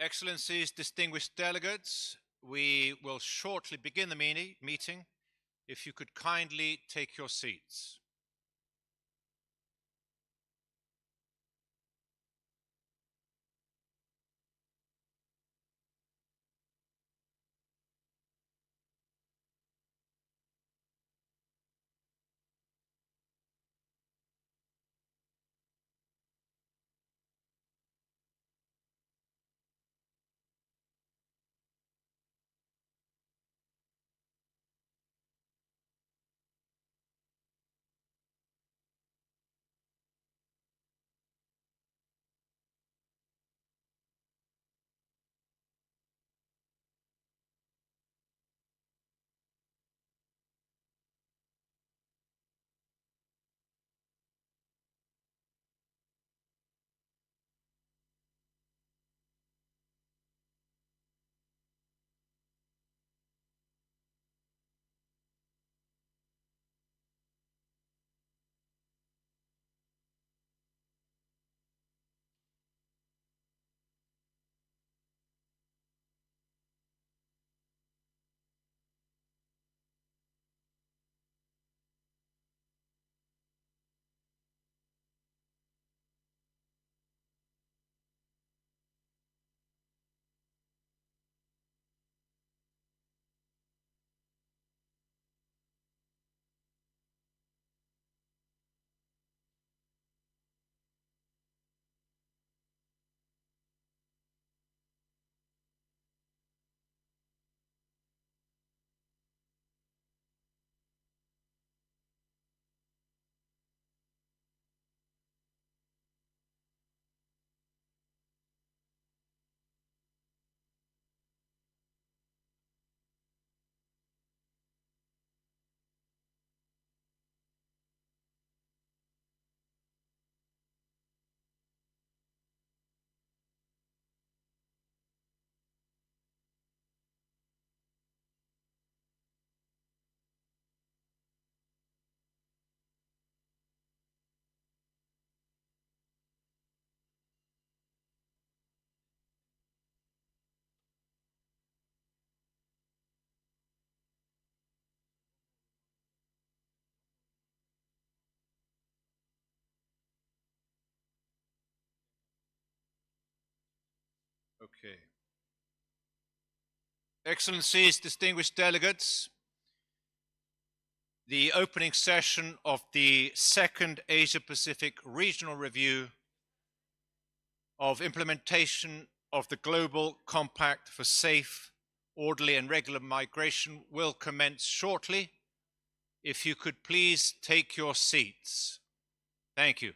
Excellencies, distinguished delegates, we will shortly begin the meeting. If you could kindly take your seats. Okay. Excellencies, distinguished delegates, the opening session of the second Asia-Pacific Regional Review of implementation of the Global Compact for Safe, Orderly and Regular Migration will commence shortly. If you could please take your seats. Thank you.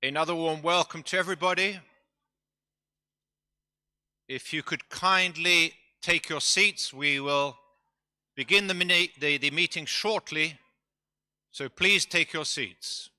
Another warm welcome to everybody. If you could kindly take your seats, we will begin the meeting shortly, so please take your seats.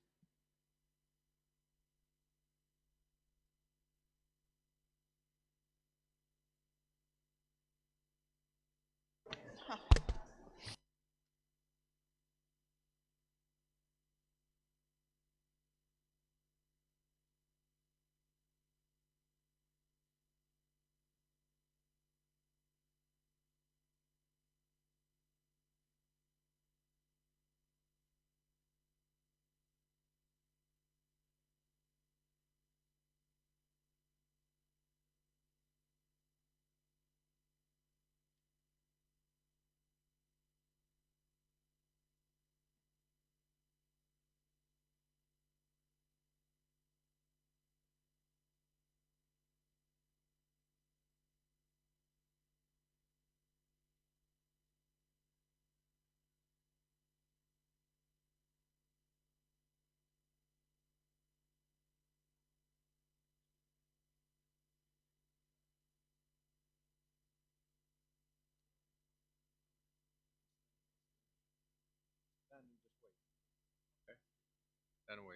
Anyway.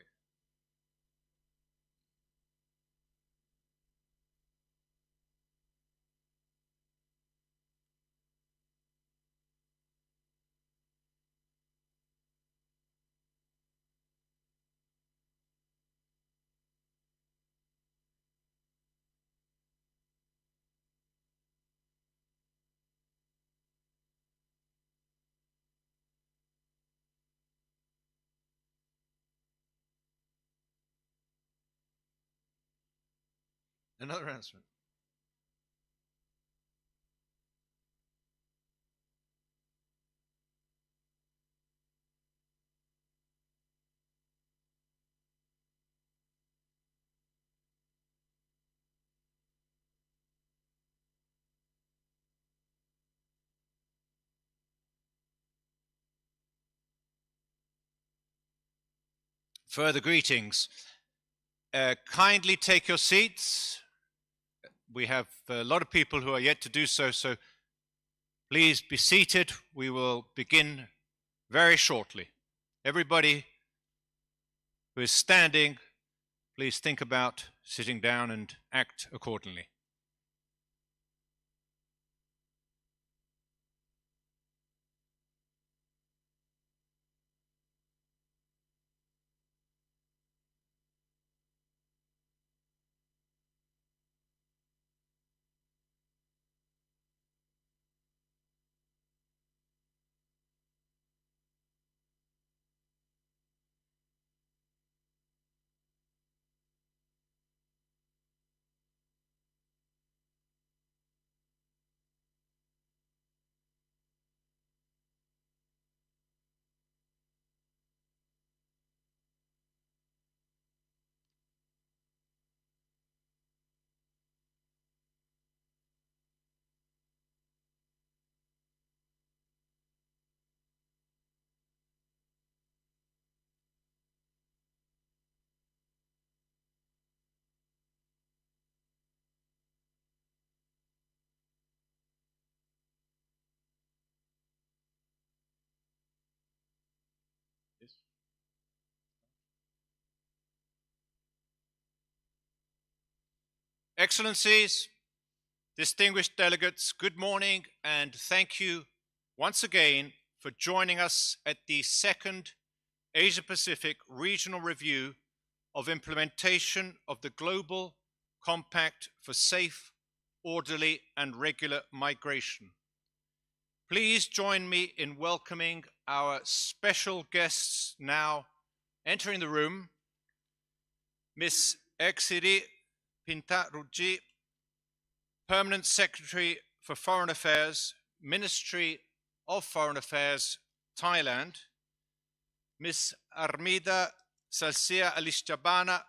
Another announcement. Further greetings. Kindly take your seats. We have a lot of people who are yet to do so, so please be seated. We will begin very shortly. Everybody who is standing, please think about sitting down and act accordingly. Yes. Excellencies, distinguished delegates, good morning and thank you once again for joining us at the second Asia-Pacific Regional Review of implementation of the Global Compact for Safe, Orderly and Regular Migration. Please join me in welcoming our special guests now entering the room. Ms. Exiri Pintarujji, Permanent Secretary for Foreign Affairs, Ministry of Foreign Affairs, Thailand. Ms. Armida Salsia Alistabana,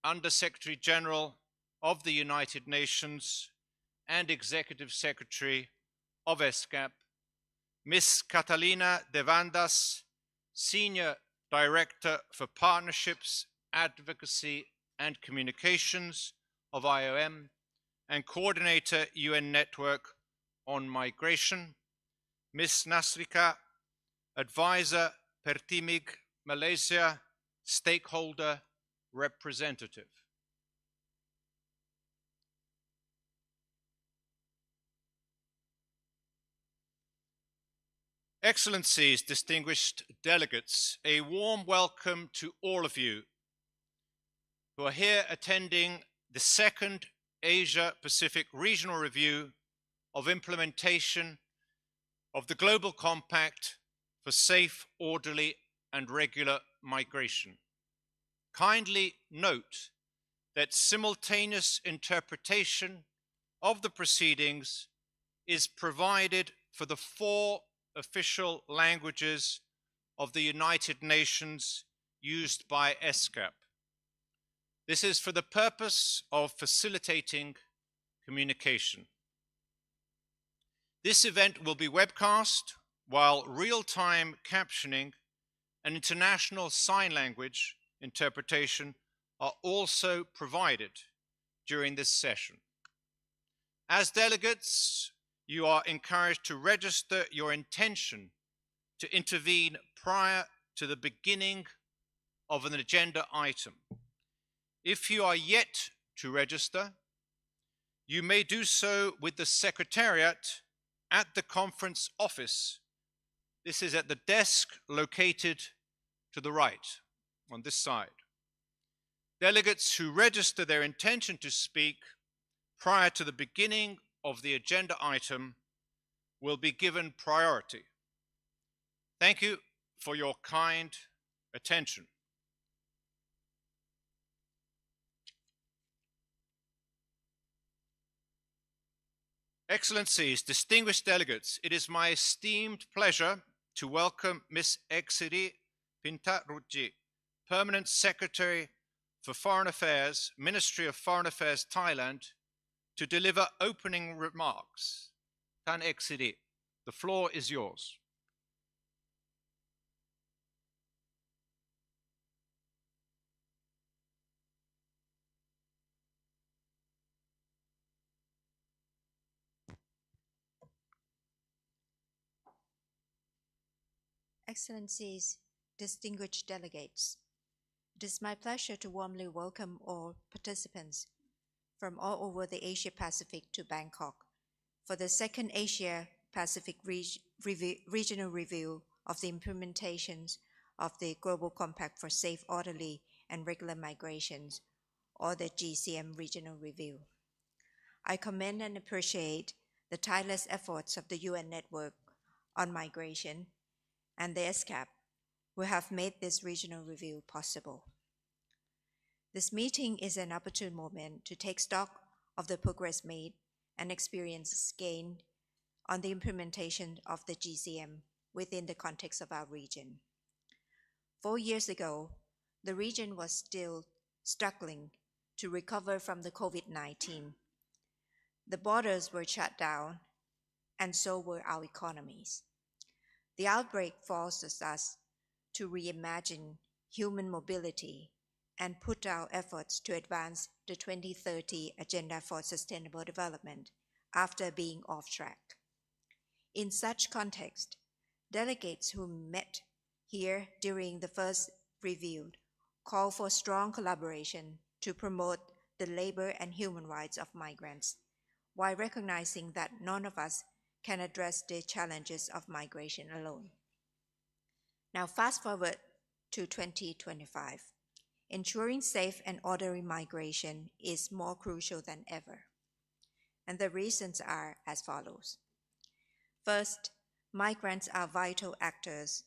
Under Secretary General of the United Nations and Executive Secretary of ESCAP. Ms. Catalina Devandas, Senior Director for Partnerships, Advocacy and Communications of IOM and Coordinator UN Network on Migration. Ms. Nasrika, Advisor Pertimig, Malaysia, Stakeholder Representative. Excellencies, distinguished delegates, a warm welcome to all of you who are here attending the second Asia-Pacific Regional Review of implementation of the Global Compact for Safe, Orderly and Regular Migration. Kindly note that simultaneous interpretation of the proceedings is provided for the 4 official languages of the United Nations used by ESCAP. This is for the purpose of facilitating communication. This event will be webcast, while real-time captioning and international sign language interpretation are also provided during this session. As delegates, you are encouraged to register your intention to intervene prior to the beginning of an agenda item. If you are yet to register, you may do so with the Secretariat at the conference office. This is at the desk located to the right, on this side. Delegates who register their intention to speak prior to the beginning of the agenda item will be given priority. Thank you for your kind attention. Excellencies, distinguished delegates, it is my esteemed pleasure to welcome Ms. Eksiri Pintarujji, Permanent Secretary for Foreign Affairs, Ministry of Foreign Affairs, Thailand, to deliver opening remarks. Tan Eksiri, the floor is yours. Excellencies, distinguished delegates, it is my pleasure to warmly welcome all participants from all over the Asia-Pacific to Bangkok for the second Asia-Pacific Regional Review of the implementations of the Global Compact for Safe, Orderly and Regular Migrations, or the GCM Regional Review. I commend and appreciate the tireless efforts of the UN Network on Migration and the ESCAP, who have made this regional review possible. This meeting is an opportune moment to take stock of the progress made and experiences gained on the implementation of the GCM within the context of our region. 4 years ago, the region was still struggling to recover from the COVID-19. The borders were shut down, and so were our economies. The outbreak forces us to reimagine human mobility and put our efforts to advance the 2030 Agenda for Sustainable Development after being off track. In such context, delegates who met here during the first review call for strong collaboration to promote the labor and human rights of migrants, while recognizing that none of us can address the challenges of migration alone. Now, fast forward to 2025. Ensuring safe and orderly migration is more crucial than ever. And the reasons are as follows. First, migrants are vital actors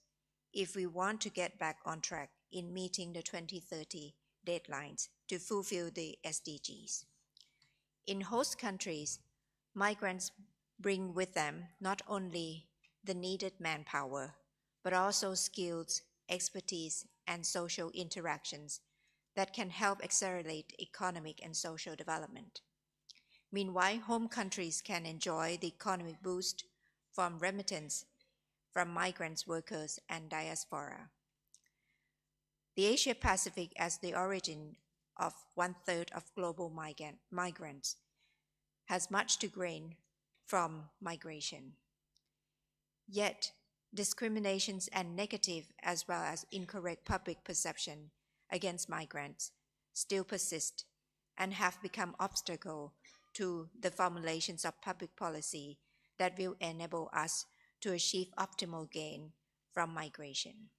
if we want to get back on track in meeting the 2030 deadlines to fulfill the SDGs. In host countries, migrants bring with them not only the needed manpower, but also skills, expertise, and social interactions that can help accelerate economic and social development. Meanwhile, home countries can enjoy the economic boost from remittance from migrant workers and diaspora. The Asia-Pacific as the origin of 1/3 of global migrants has much to gain from migration. Yet, discriminations and negative as well as incorrect public perception against migrants still persist and have become obstacle to the formulations of public policy that will enable us to achieve optimal gain from migration.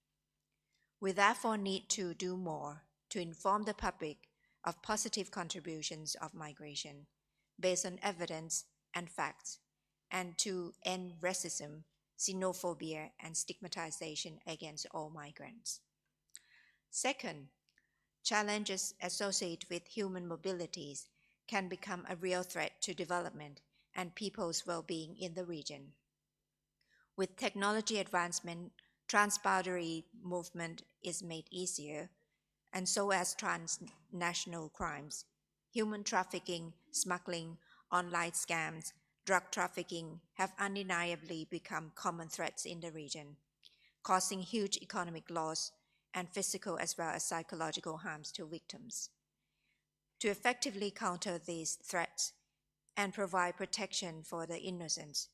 We therefore need to do more to inform the public of positive contributions of migration based on evidence and facts, and to end racism, xenophobia, and stigmatization against all migrants. Second, challenges associated with human mobilities can become a real threat to development and people's well-being in the region. With technology advancement, transboundary movement is made easier, and so as transnational crimes. Human trafficking, smuggling, online scams, drug trafficking have undeniably become common threats in the region, causing huge economic loss and physical as well as psychological harms to victims. To effectively counter these threats and provide protection for the innocents,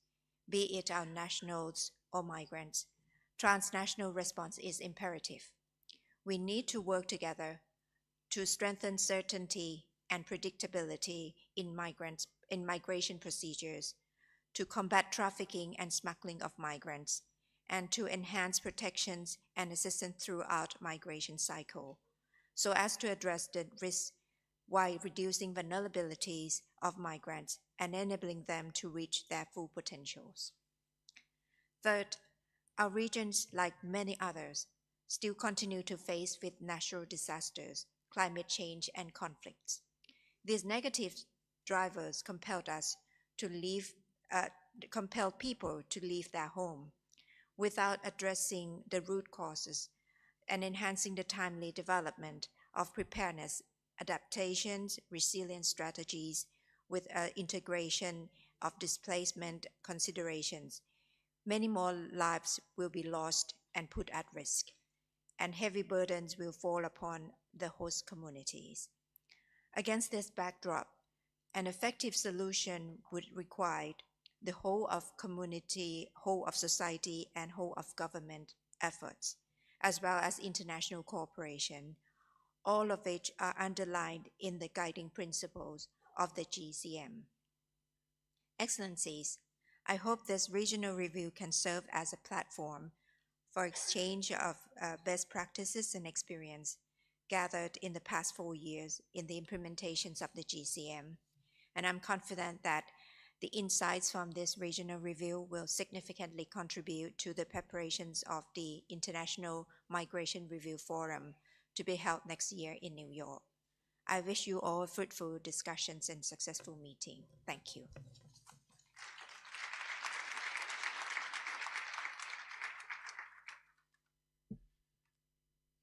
be it our nationals or migrants, transnational response is imperative. We need to work together to strengthen certainty and predictability in migration procedures, to combat trafficking and smuggling of migrants, and to enhance protections and assistance throughout migration cycle, so as to address the risks while reducing vulnerabilities of migrants and enabling them to reach their full potentials. Third, our regions, like many others, still continue to face with natural disasters, climate change, and conflicts. These negative drivers compelled people to leave their home without addressing the root causes and enhancing the timely development of preparedness, adaptations, resilience strategies with integration of displacement considerations. Many more lives will be lost and put at risk, and heavy burdens will fall upon the host communities. Against this backdrop, an effective solution would require the whole of community, whole of society, and whole of government efforts, as well as international cooperation, all of which are underlined in the guiding principles of the GCM. Excellencies, I hope this regional review can serve as a platform for exchange of best practices and experience gathered in the past 4 years in the implementations of the GCM. And I'm confident that the insights from this regional review will significantly contribute to the preparations of the International Migration Review Forum to be held next year in New York. I wish you all fruitful discussions and successful meeting. Thank you.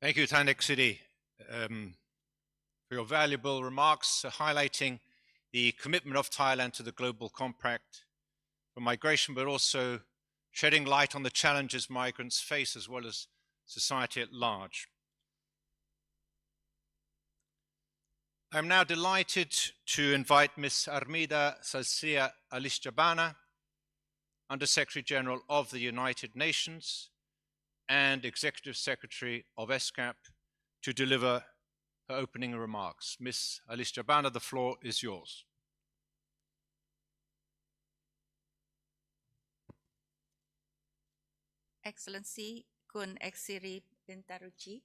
Thank you, Thanek Sidi, for your valuable remarks highlighting the commitment of Thailand to the Global Compact for migration, but also shedding light on the challenges migrants face as well as society at large. I'm now delighted to invite Ms. Armida Salcia Alisjabana, Under-Secretary General of the United Nations and Executive Secretary of ESCAP, to deliver her opening remarks. Ms. Alisjabana, the floor is yours. Excellency Kun Eksiri Pintaruchi,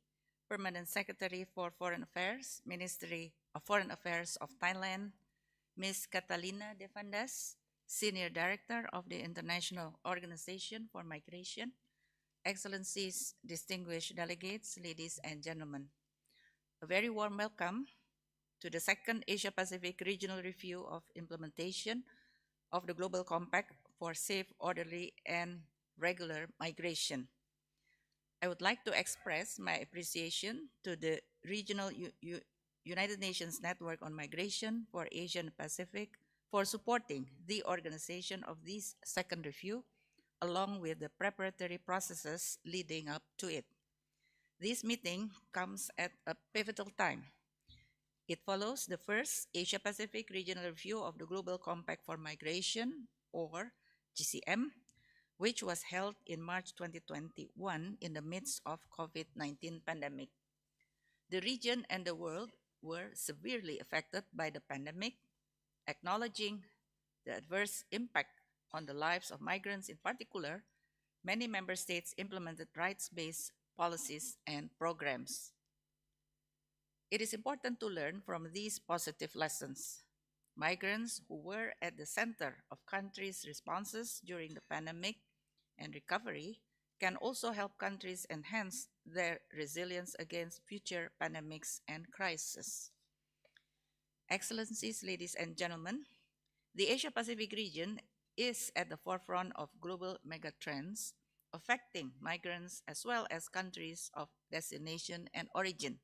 Permanent Secretary for Foreign Affairs, Ministry of Foreign Affairs of Thailand, Ms. Catalina De Vandas, Senior Director of the International Organization for Migration, Excellencies, distinguished delegates, ladies and gentlemen. A very warm welcome to the second Asia-Pacific Regional Review of Implementation of the Global Compact for Safe, Orderly, and Regular Migration. I would like to express my appreciation to the Regional United Nations Network on Migration for Asia and Pacific for supporting the organization of this second review, along with the preparatory processes leading up to it. This meeting comes at a pivotal time. It follows the first Asia-Pacific Regional Review of the Global Compact for Migration, or GCM, which was held in March 2021 in the midst of COVID-19 pandemic. The region and the world were severely affected by the pandemic. Acknowledging the adverse impact on the lives of migrants in particular, many member states implemented rights-based policies and programs. It is important to learn from these positive lessons. Migrants who were at the center of countries' responses during the pandemic and recovery can also help countries enhance their resilience against future pandemics and crises. Excellencies, ladies and gentlemen, the Asia-Pacific region is at the forefront of global megatrends affecting migrants as well as countries of destination and origin.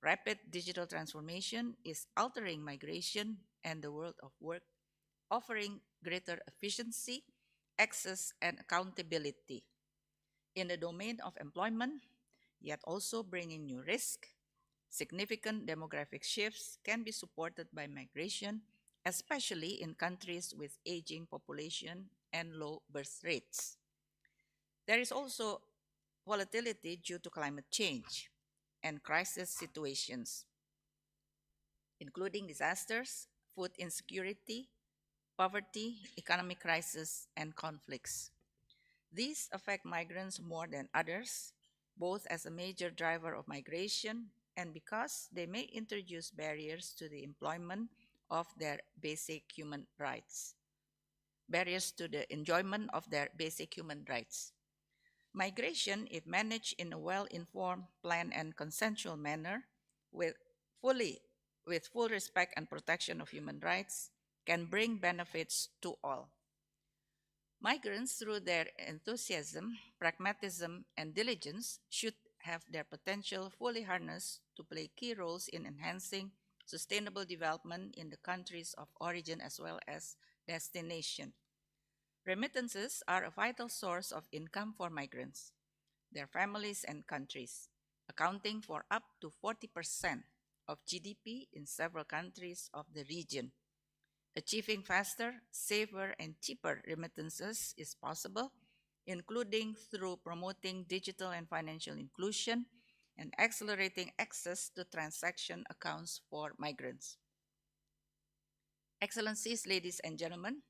Rapid digital transformation is altering migration and the world of work, offering greater efficiency, access, and accountability in the domain of employment, yet also bringing new risk. Significant demographic shifts can be supported by migration, especially in countries with aging population and low birth rates. There is also volatility due to climate change. and crisis situations, including disasters, food insecurity, poverty, economic crisis, and conflicts. These affect migrants more than others, both as a major driver of migration and because they may introduce barriers to the employment of their basic human rights. Barriers to the enjoyment of their basic human rights. Migration, if managed in a well-informed, planned, and consensual manner, with full respect and protection of human rights, can bring benefits to all. Migrants, through their enthusiasm, pragmatism, and diligence, should have their potential fully harnessed to play key roles in enhancing sustainable development in the countries of origin as well as destination. Remittances are a vital source of income for migrants, their families, and countries, accounting for up to 40% of GDP in several countries of the region. Achieving faster, safer, and cheaper remittances is possible, including through promoting digital and financial inclusion and accelerating access to transaction accounts for migrants. Excellencies, ladies and gentlemen,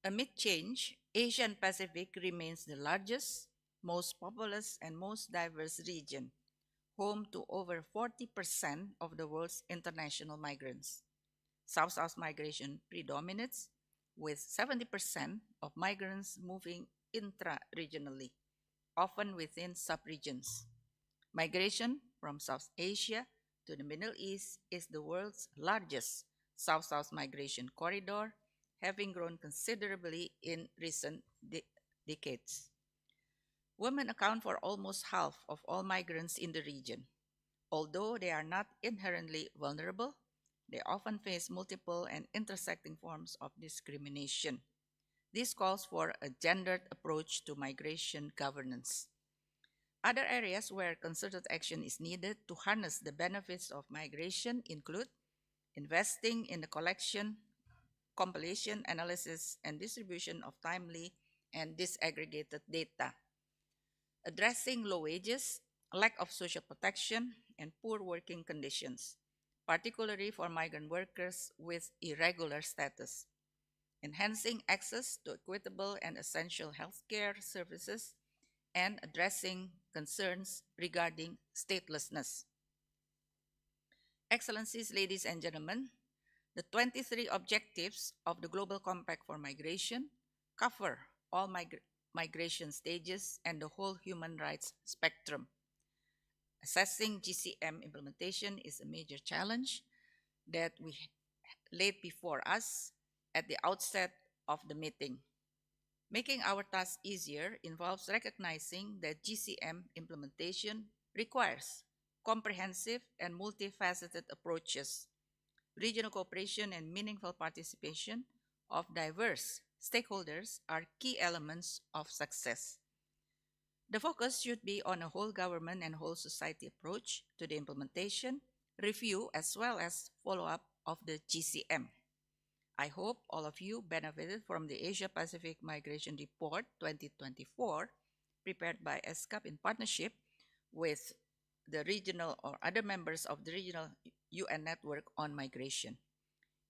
amid change, Asia and Pacific remains the largest, most populous, and most diverse region, home to over 40% of the world's international migrants. South-South migration predominates, with 70% of migrants moving intra-regionally, often within sub-regions. Migration from South Asia to the Middle East is the world's largest South-South migration corridor, having grown considerably in recent decades. Women account for almost half of all migrants in the region. Although they are not inherently vulnerable, they often face multiple and intersecting forms of discrimination. This calls for a gendered approach to migration governance. Other areas where concerted action is needed to harness the benefits of migration include investing in the collection, compilation, analysis, and distribution of timely and disaggregated data, addressing low wages, lack of social protection, and poor working conditions, particularly for migrant workers with irregular status, enhancing access to equitable and essential healthcare services, and addressing concerns regarding statelessness. Excellencies, ladies and gentlemen, the 23 objectives of the Global Compact for Migration cover all migration stages and the whole human rights spectrum. Assessing GCM implementation is a major challenge that we laid before us at the outset of the meeting. Making our task easier involves recognizing that GCM implementation requires comprehensive and multifaceted approaches, regional cooperation, and meaningful participation of diverse stakeholders are key elements of success. The focus should be on a whole government and whole society approach to the implementation, review, as well as follow-up of the GCM. I hope all of you benefited from the Asia-Pacific Migration Report 2024, prepared by ESCAP in partnership with the regional or other members of the regional UN network on migration.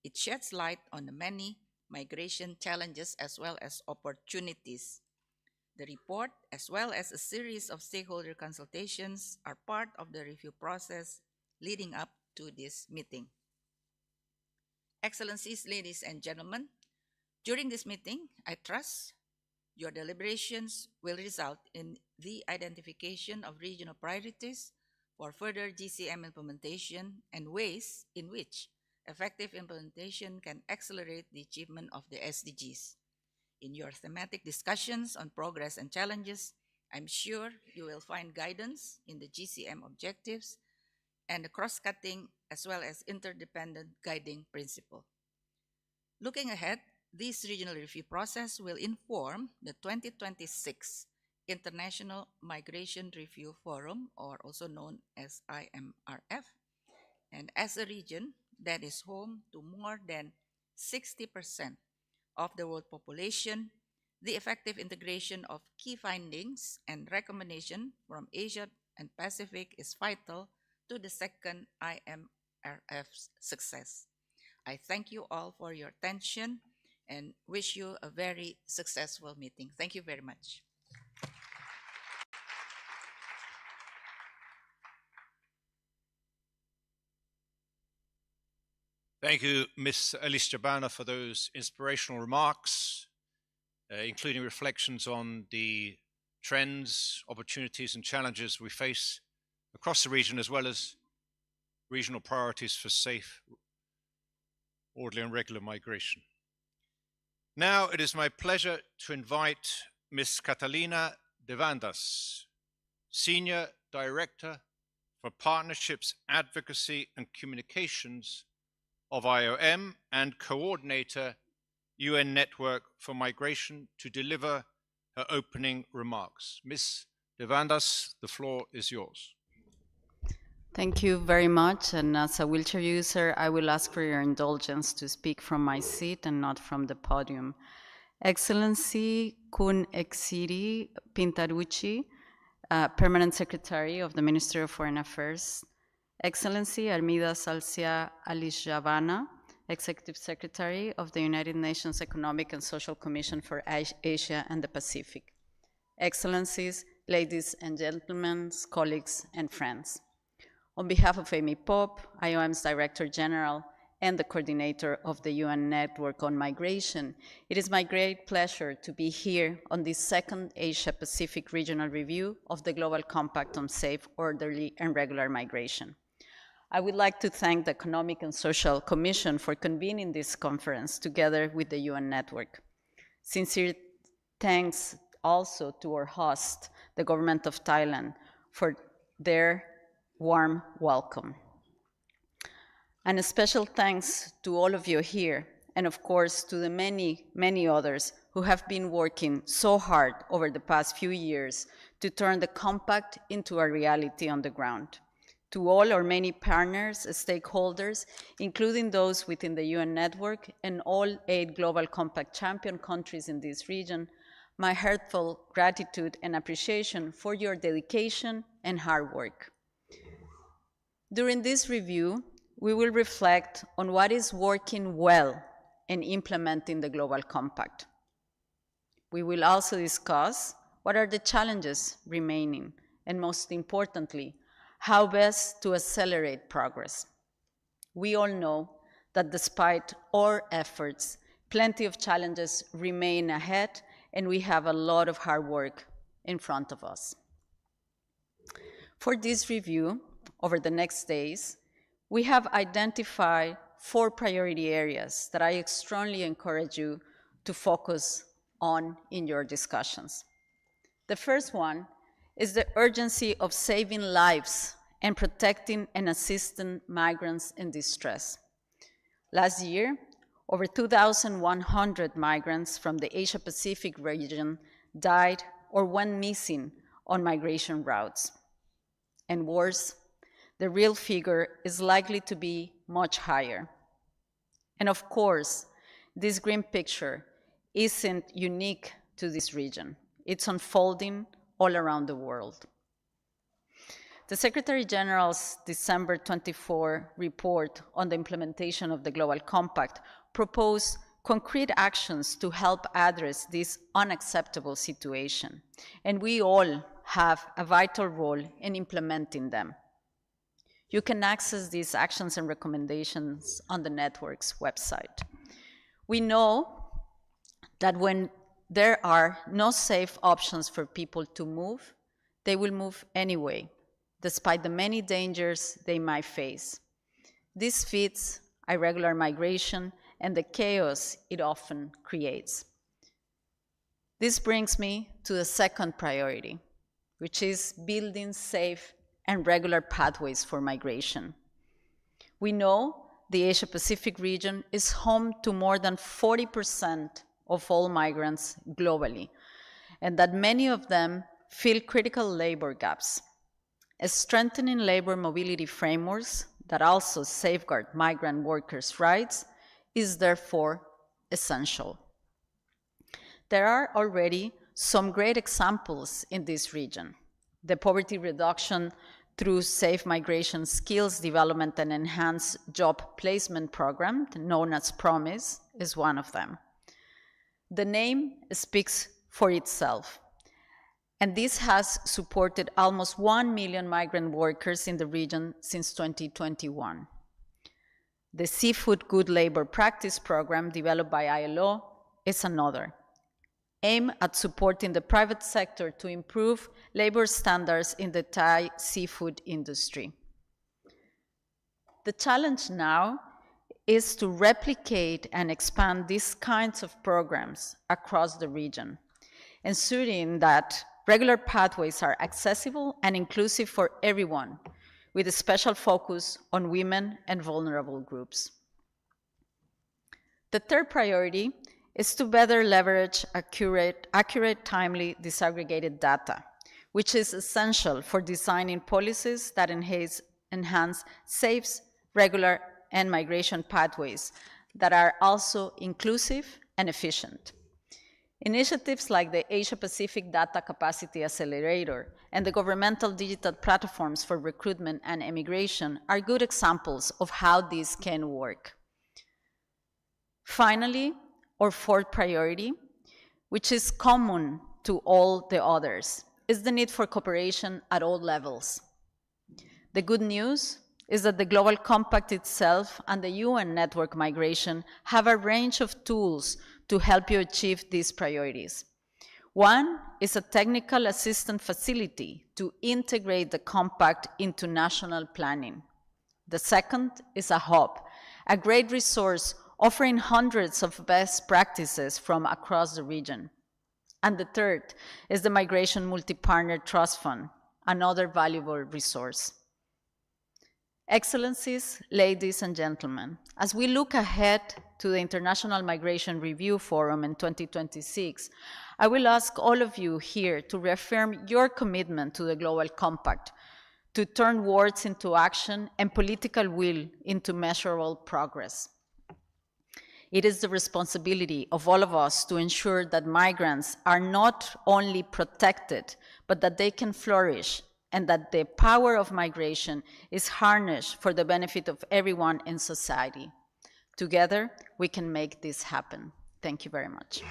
It sheds light on the many migration challenges as well as opportunities. The report, as well as a series of stakeholder consultations, are part of the review process leading up to this meeting. Excellencies, ladies and gentlemen, during this meeting, I trust your deliberations will result in the identification of regional priorities for further GCM implementation and ways in which effective implementation can accelerate the achievement of the SDGs. In your thematic discussions on progress and challenges, I'm sure you will find guidance in the GCM objectives and the cross-cutting as well as interdependent guiding principle. Looking ahead, this regional review process will inform the 2026 International Migration Review Forum, or also known as IMRF, and as a region that is home to more than 60% of the world population, the effective integration of key findings and recommendations from Asia and Pacific is vital to the second IMRF's success. I thank you all for your attention and wish you a very successful meeting. Thank you very much. Thank you, Ms. Alice Jabana, for those inspirational remarks, including reflections on the trends, opportunities, and challenges we face across the region, as well as regional priorities for safe, orderly, and regular migration. Now it is my pleasure to invite Ms. Catalina Devandas, Senior Director for Partnerships, Advocacy, and Communications of IOM and Coordinator, UN Network for Migration, to deliver her opening remarks. Ms. Devandas, the floor is yours. Thank you very much, and as a wheelchair user, I will ask for your indulgence to speak from my seat and not from the podium. Excellency Kun Exiri Pintaruchi, Permanent Secretary of the Ministry of Foreign Affairs, Excellency Armida Salcia Alisjavana, Executive Secretary of the United Nations Economic and Social Commission for Asia and the Pacific, Excellencies, ladies and gentlemen, colleagues and friends. On behalf of Amy Pope, IOM's Director General and the coordinator of the UN Network on Migration, it is my great pleasure to be here on this second Asia-Pacific Regional Review of the Global Compact on Safe, Orderly, and Regular Migration. I would like to thank the Economic and Social Commission for convening this conference together with the UN Network. Sincere thanks also to our host, the government of Thailand, for their warm welcome. And a special thanks to all of you here, and of course to the many, many others who have been working so hard over the past few years to turn the compact into a reality on the ground. To all our many partners, stakeholders, including those within the UN network and all 8 Global Compact champion countries in this region, my heartfelt gratitude and appreciation for your dedication and hard work. During this review, we will reflect on what is working well in implementing the Global Compact. We will also discuss what are the challenges remaining, and most importantly, how best to accelerate progress. We all know that despite our efforts, plenty of challenges remain ahead, and we have a lot of hard work in front of us. For this review, over the next days, we have identified 4 priority areas that I strongly encourage you to focus on in your discussions. The first one is the urgency of saving lives and protecting and assisting migrants in distress. Last year, over 2,100 migrants from the Asia-Pacific region died or went missing on migration routes. And worse, the real figure is likely to be much higher. And of course, this grim picture isn't unique to this region. It's unfolding all around the world. The Secretary General's December 24 report on the implementation of the Global Compact proposed concrete actions to help address this unacceptable situation, and we all have a vital role in implementing them. You can access these actions and recommendations on the network's website. We know that when there are no safe options for people to move, they will move anyway, despite the many dangers they might face. This fits irregular migration and the chaos it often creates. This brings me to the second priority, which is building safe and regular pathways for migration. We know the Asia-Pacific region is home to more than 40% of all migrants globally, and that many of them fill critical labor gaps. Strengthening labor mobility frameworks that also safeguard migrant workers' rights is therefore essential. There are already some great examples in this region. The Poverty Reduction through Safe Migration Skills Development and Enhanced Job Placement Program, known as PROMISE, is one of them. The name speaks for itself, and this has supported almost 1 million migrant workers in the region since 2021. The Seafood Good Labor Practice Program, developed by ILO, is another, aimed at supporting the private sector to improve labor standards in the Thai seafood industry. The challenge now is to replicate and expand these kinds of programs across the region, ensuring that regular pathways are accessible and inclusive for everyone, with a special focus on women and vulnerable groups. The third priority is to better leverage accurate, timely, disaggregated data, which is essential for designing policies that enhance safe, regular, and migration pathways that are also inclusive and efficient. Initiatives like the Asia-Pacific Data Capacity Accelerator and the governmental digital platforms for recruitment and immigration are good examples of how this can work. Finally, our fourth priority, which is common to all the others, is the need for cooperation at all levels. The good news is that the Global Compact itself and the UN Network Migration have a range of tools to help you achieve these priorities. One is a technical assistance facility to integrate the compact into national planning. The second is a hub, a great resource offering hundreds of best practices from across the region. And the third is the Migration Multi-Partner Trust Fund, another valuable resource. Excellencies, ladies and gentlemen, as we look ahead to the International Migration Review Forum in 2026, I will ask all of you here to reaffirm your commitment to the Global Compact, to turn words into action and political will into measurable progress. It is the responsibility of all of us to ensure that migrants are not only protected, but that they can flourish, and that the power of migration is harnessed for the benefit of everyone in society. Together, we can make this happen. Thank you very much.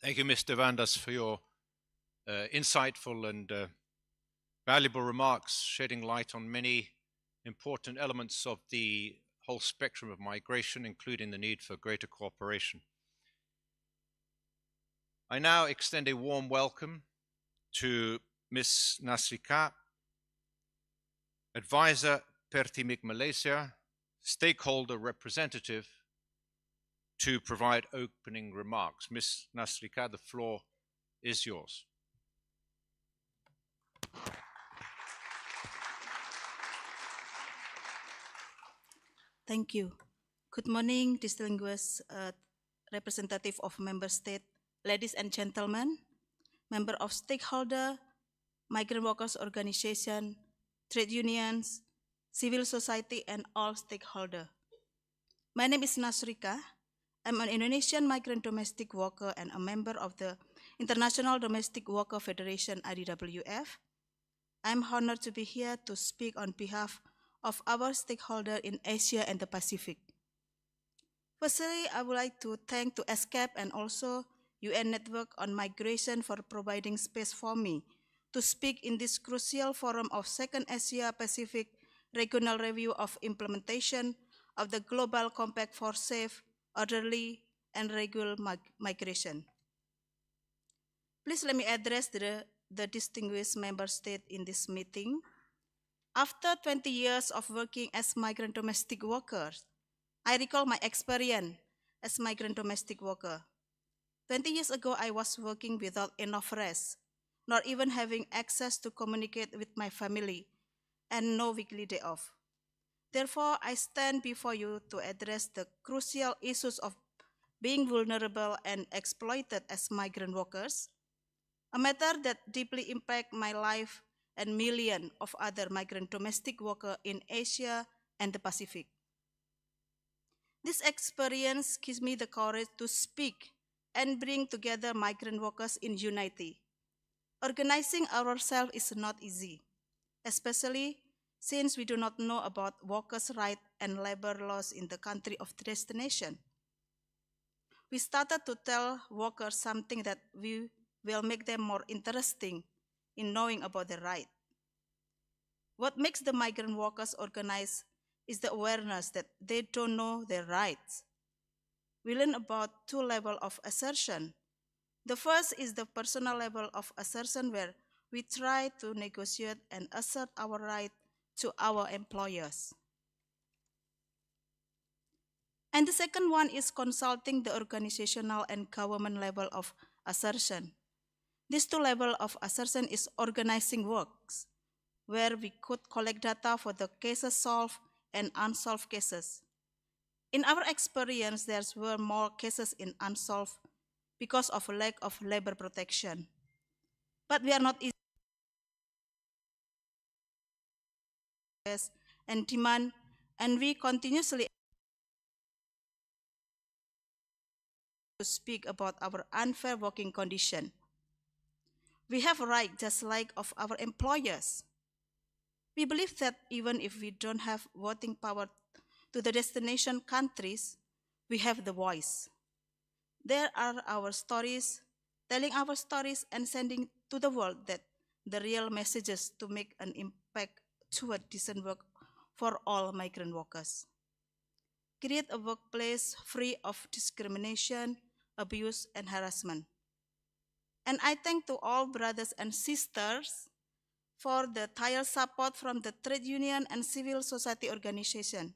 Thank you, Mr. Vandas, for your insightful and valuable remarks, shedding light on many important elements of the whole spectrum of migration, including the need for greater cooperation. I now extend a warm welcome to Ms. Nasrika, Advisor Pertimik Malaysia, Stakeholder Representative, to provide opening remarks. Ms. Nasrika, the floor is yours. Thank you. Good morning, distinguished representative of member state, ladies and gentlemen, member of Stakeholder, migrant workers organization, trade unions, civil society, and all stakeholders. My name is Nasrika. I'm an Indonesian migrant domestic worker and a member of the International Domestic Worker Federation, IDWF. I'm honored to be here to speak on behalf of our stakeholders in Asia and the Pacific. Firstly, I would like to thank to ESCAP and also UN Network on Migration for providing space for me to speak in this crucial forum of Second Asia-Pacific Regional Review of Implementation of the Global Compact for Safe, Orderly, and Regular Migration. Please let me address the distinguished member state in this meeting. After 20 years of working as migrant domestic workers, I recall my experience as migrant domestic worker. 20 years ago, I was working without enough rest, not even having access to communicate with my family, and no weekly day off. Therefore, I stand before you to address the crucial issues of being vulnerable and exploited as migrant workers, a matter that deeply impacts my life and millions of other migrant domestic workers in Asia and the Pacific. This experience gives me the courage to speak and bring together migrant workers in unity. Organizing ourselves is not easy, especially since we do not know about workers' rights and labor laws in the country of destination. We started to tell workers something that will make them more interesting in knowing about their rights. What makes the migrant workers organize is the awareness that they don't know their rights. We learn about two levels of assertion. The first is the personal level of assertion, where we try to negotiate and assert our right to our employers. And the second one is consulting the organizational and government level of assertion. These two levels of assertion is organizing works, where we could collect data for the cases solved and unsolved cases. In our experience, there were more cases in unsolved because of a lack of labor protection. But we are not easy and demand, and we continuously to speak about our unfair working condition. We have a right just like of our employers. We believe that even if we don't have voting power to the destination countries, we have the voice. There are our stories, telling our stories and sending to the world that the real messages to make an impact toward decent work for all migrant workers. Create a workplace free of discrimination, abuse, and harassment. And I thank to all brothers and sisters for the tireless support from the trade union and civil society organization.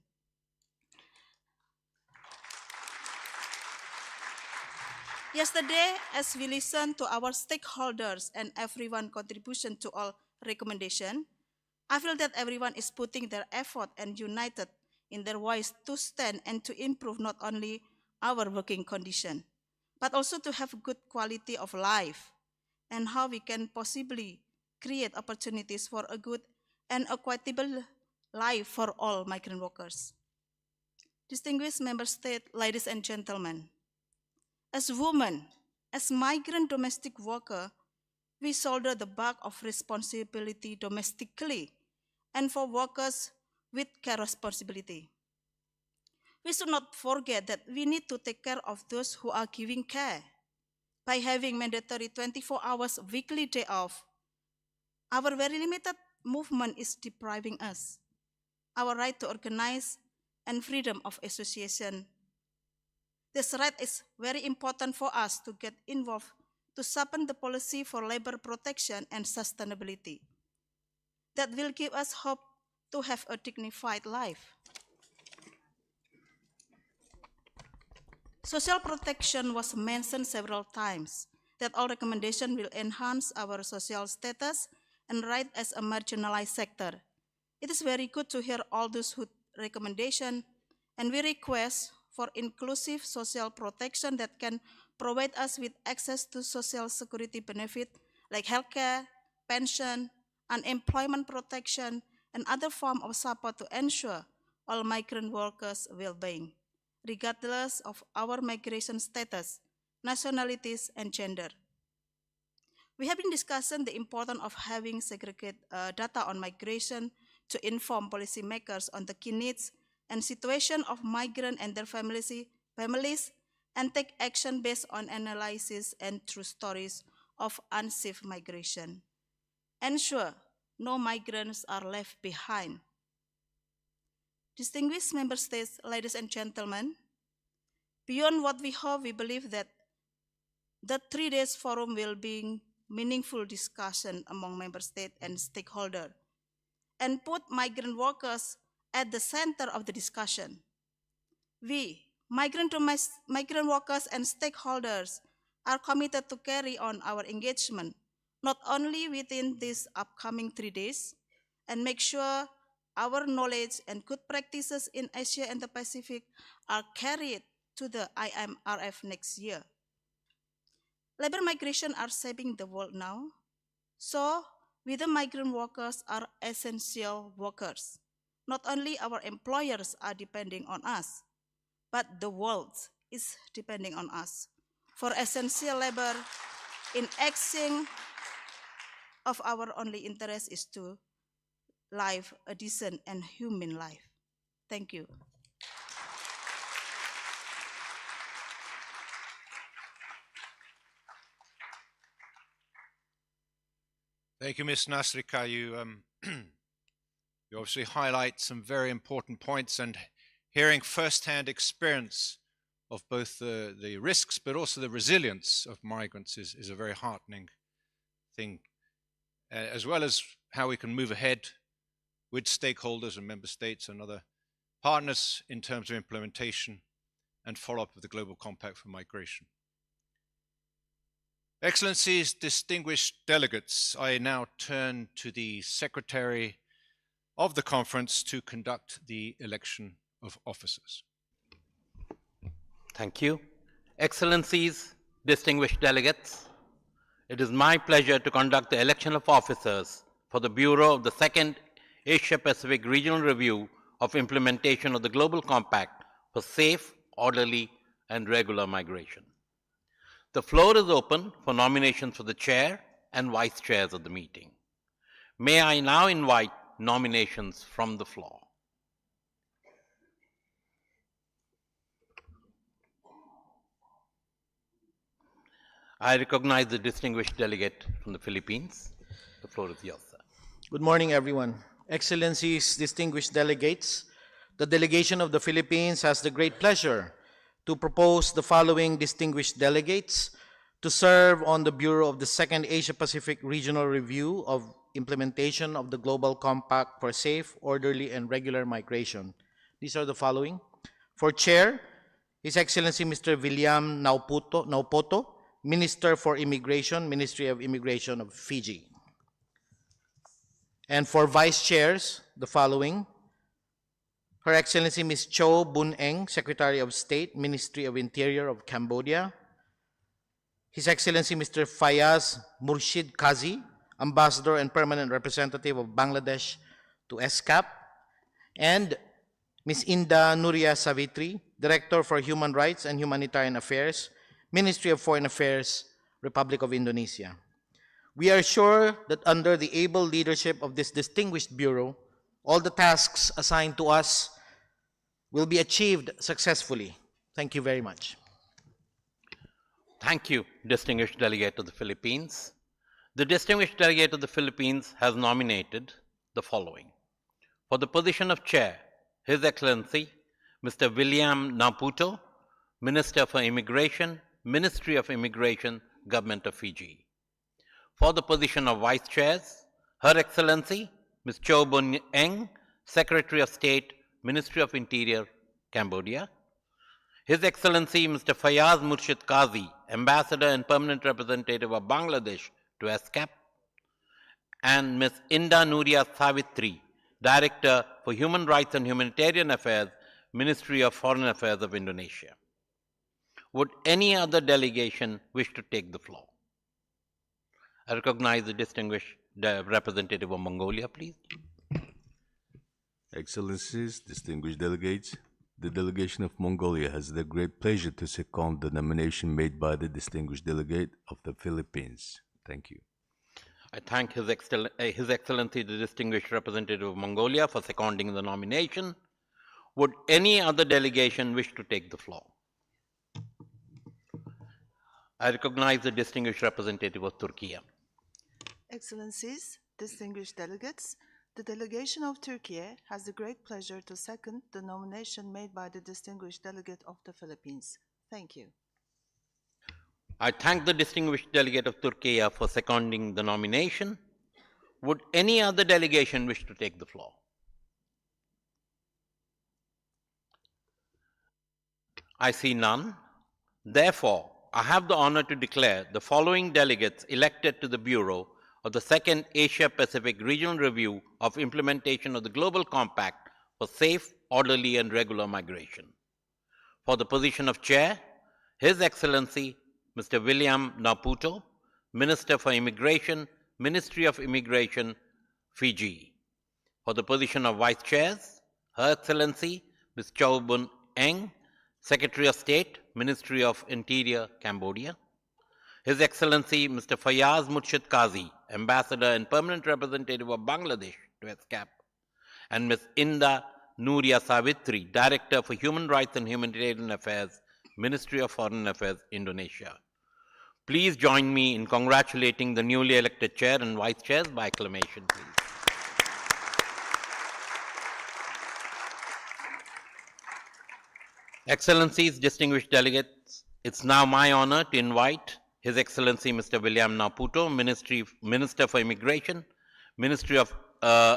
Yesterday, as we listened to our stakeholders and everyone's contribution to all recommendations, I feel that everyone is putting their effort and united in their voice to stand and to improve not only our working condition, but also to have good quality of life and how we can possibly create opportunities for a good and equitable life for all migrant workers. Distinguished member states, ladies and gentlemen, as women, as migrant domestic worker, we shoulder the bulk of responsibility domestically and for workers with care responsibility. We should not forget that we need to take care of those who are giving care. By having mandatory 24 hours weekly day off, our very limited movement is depriving us our right to organize and freedom of association. This right is very important for us to get involved to sharpen the policy for labor protection and sustainability that will give us hope to have a dignified life. Social protection was mentioned several times, that all recommendations will enhance our social status and right as a marginalized sector. It is very good to hear all those recommendations, and we request for inclusive social protection that can provide us with access to social security benefit like healthcare, pension, unemployment protection, and other forms of support to ensure all migrant workers' well-being, regardless of our migration status, nationalities, and gender. We have been discussing the importance of having segregated data on migration to inform policymakers on the key needs and situation of migrants and their families, and take action based on analysis and true stories of unsafe migration. Ensure no migrants are left behind. Distinguished member states, ladies and gentlemen, beyond what we hope, we believe that the 3 days forum will be meaningful discussion among member states and stakeholders, and put migrant workers at the center of the discussion. We, migrant workers and stakeholders, are committed to carry on our engagement, not only within these upcoming 3 days, and make sure our knowledge and good practices in Asia and the Pacific are carried to the IMRF next year. Labor migration are shaping the world now, so we the migrant workers are essential workers. Not only our employers are depending on us, but the world is depending on us for essential labor in acting of our only interest is to live a decent and human life. Thank you. Thank you, Ms. Nasrika. You obviously highlight some very important points, and hearing first-hand experience of both the risks but also the resilience of migrants is a very heartening thing, as well as how we can move ahead with stakeholders and member states and other partners in terms of implementation and follow-up of the Global Compact for Migration. Excellencies, distinguished delegates, I now turn to the Secretary of the conference to conduct the election of officers. Thank you. Excellencies, distinguished delegates, it is my pleasure to conduct the election of officers for the Bureau of the Second Asia-Pacific Regional Review of Implementation of the Global Compact for Safe, Orderly, and Regular Migration. The floor is open for nominations for the chair and vice chairs of the meeting. May I now invite nominations from the floor. I recognize the distinguished delegate from the Philippines. The floor is yours, sir. Good morning, everyone. Excellencies, distinguished delegates, the delegation of the Philippines has the great pleasure to propose the following distinguished delegates to serve on the Bureau of the Second Asia-Pacific Regional Review of Implementation of the Global Compact for Safe, Orderly, and Regular Migration. These are the following. For Chair, His Excellency Mr. William Naupoto, Minister for Immigration, Ministry of Immigration of Fiji. And for Vice Chairs, the following. Her Excellency Ms. Cho Bun Eng, Secretary of State, Ministry of Interior of Cambodia. His Excellency Mr. Fayaz Murshid Kazi, Ambassador and Permanent Representative of Bangladesh to ESCAP. And Ms. Inda Nuria Savitri, Director for Human Rights and Humanitarian Affairs, Ministry of Foreign Affairs, Republic of Indonesia. We are sure that under the able leadership of this distinguished Bureau, all the tasks assigned to us will be achieved successfully. Thank you very much. Thank you, distinguished delegate of the Philippines. The distinguished delegate of the Philippines has nominated the following. For the position of chair, His Excellency Mr. William Naupoto, Minister for Immigration, Ministry of Immigration, Government of Fiji. For the position of vice chairs, Her Excellency Ms. Cho Bun Eng, Secretary of State, Ministry of Interior, Cambodia. His Excellency Mr. Fayaz Murshid Kazi, Ambassador and Permanent Representative of Bangladesh to ESCAP. And Ms. Inda Nuria Savitri, Director for Human Rights and Humanitarian Affairs, Ministry of Foreign Affairs of Indonesia. Would any other delegation wish to take the floor? I recognize the distinguished representative of Mongolia, please. Excellencies, distinguished delegates, the delegation of Mongolia has the great pleasure to second the nomination made by the distinguished delegate of the Philippines. Thank you. I thank His Excellency, the distinguished representative of Mongolia, for seconding the nomination. Would any other delegation wish to take the floor? I recognize the distinguished representative of Turkey. Excellencies, distinguished delegates, the delegation of Turkey has the great pleasure to second the nomination made by the distinguished delegate of the Philippines. Thank you. I thank the distinguished delegate of Turkey for seconding the nomination. Would any other delegation wish to take the floor? I see none. Therefore, I have the honor to declare the following delegates elected to the Bureau of the Second Asia-Pacific Regional Review of Implementation of the Global Compact for Safe, Orderly, and Regular Migration. For the position of Chair, His Excellency Mr. William Naupoto, Minister for Immigration, Ministry of Immigration, Fiji. For the position of Vice Chairs, Her Excellency Ms. Cho Bun Eng, Secretary of State, Ministry of Interior, Cambodia. His Excellency Mr. Fayaz Murshid Qazi, Ambassador and Permanent Representative of Bangladesh to ESCAP, and Ms. Inda Nuria Savitri, Director for Human Rights and Humanitarian Affairs, Ministry of Foreign Affairs, Indonesia. Please join me in congratulating the newly elected chair and vice chairs by acclamation, please. Excellencies, distinguished delegates, it's now my honor to invite His Excellency Mr. William Naputo, Minister for Immigration, Ministry of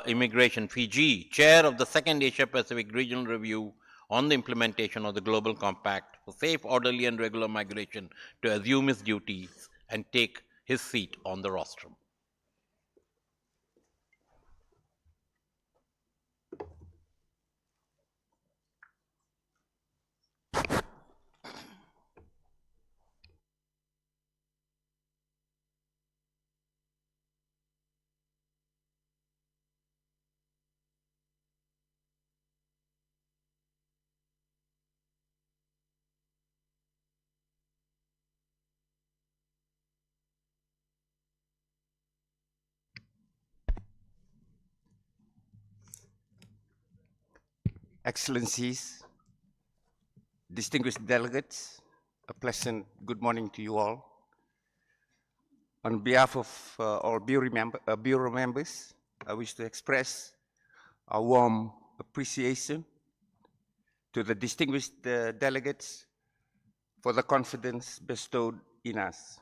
Immigration, Fiji, Chair of the Second Asia-Pacific Regional Review on the implementation of the Global Compact for safe, orderly and regular migration, to assume his duties and take his seat on the rostrum. Excellencies, distinguished delegates, a pleasant good morning to you all. On behalf of all Bureau members, I wish to express a warm appreciation to the distinguished delegates for the confidence bestowed in us.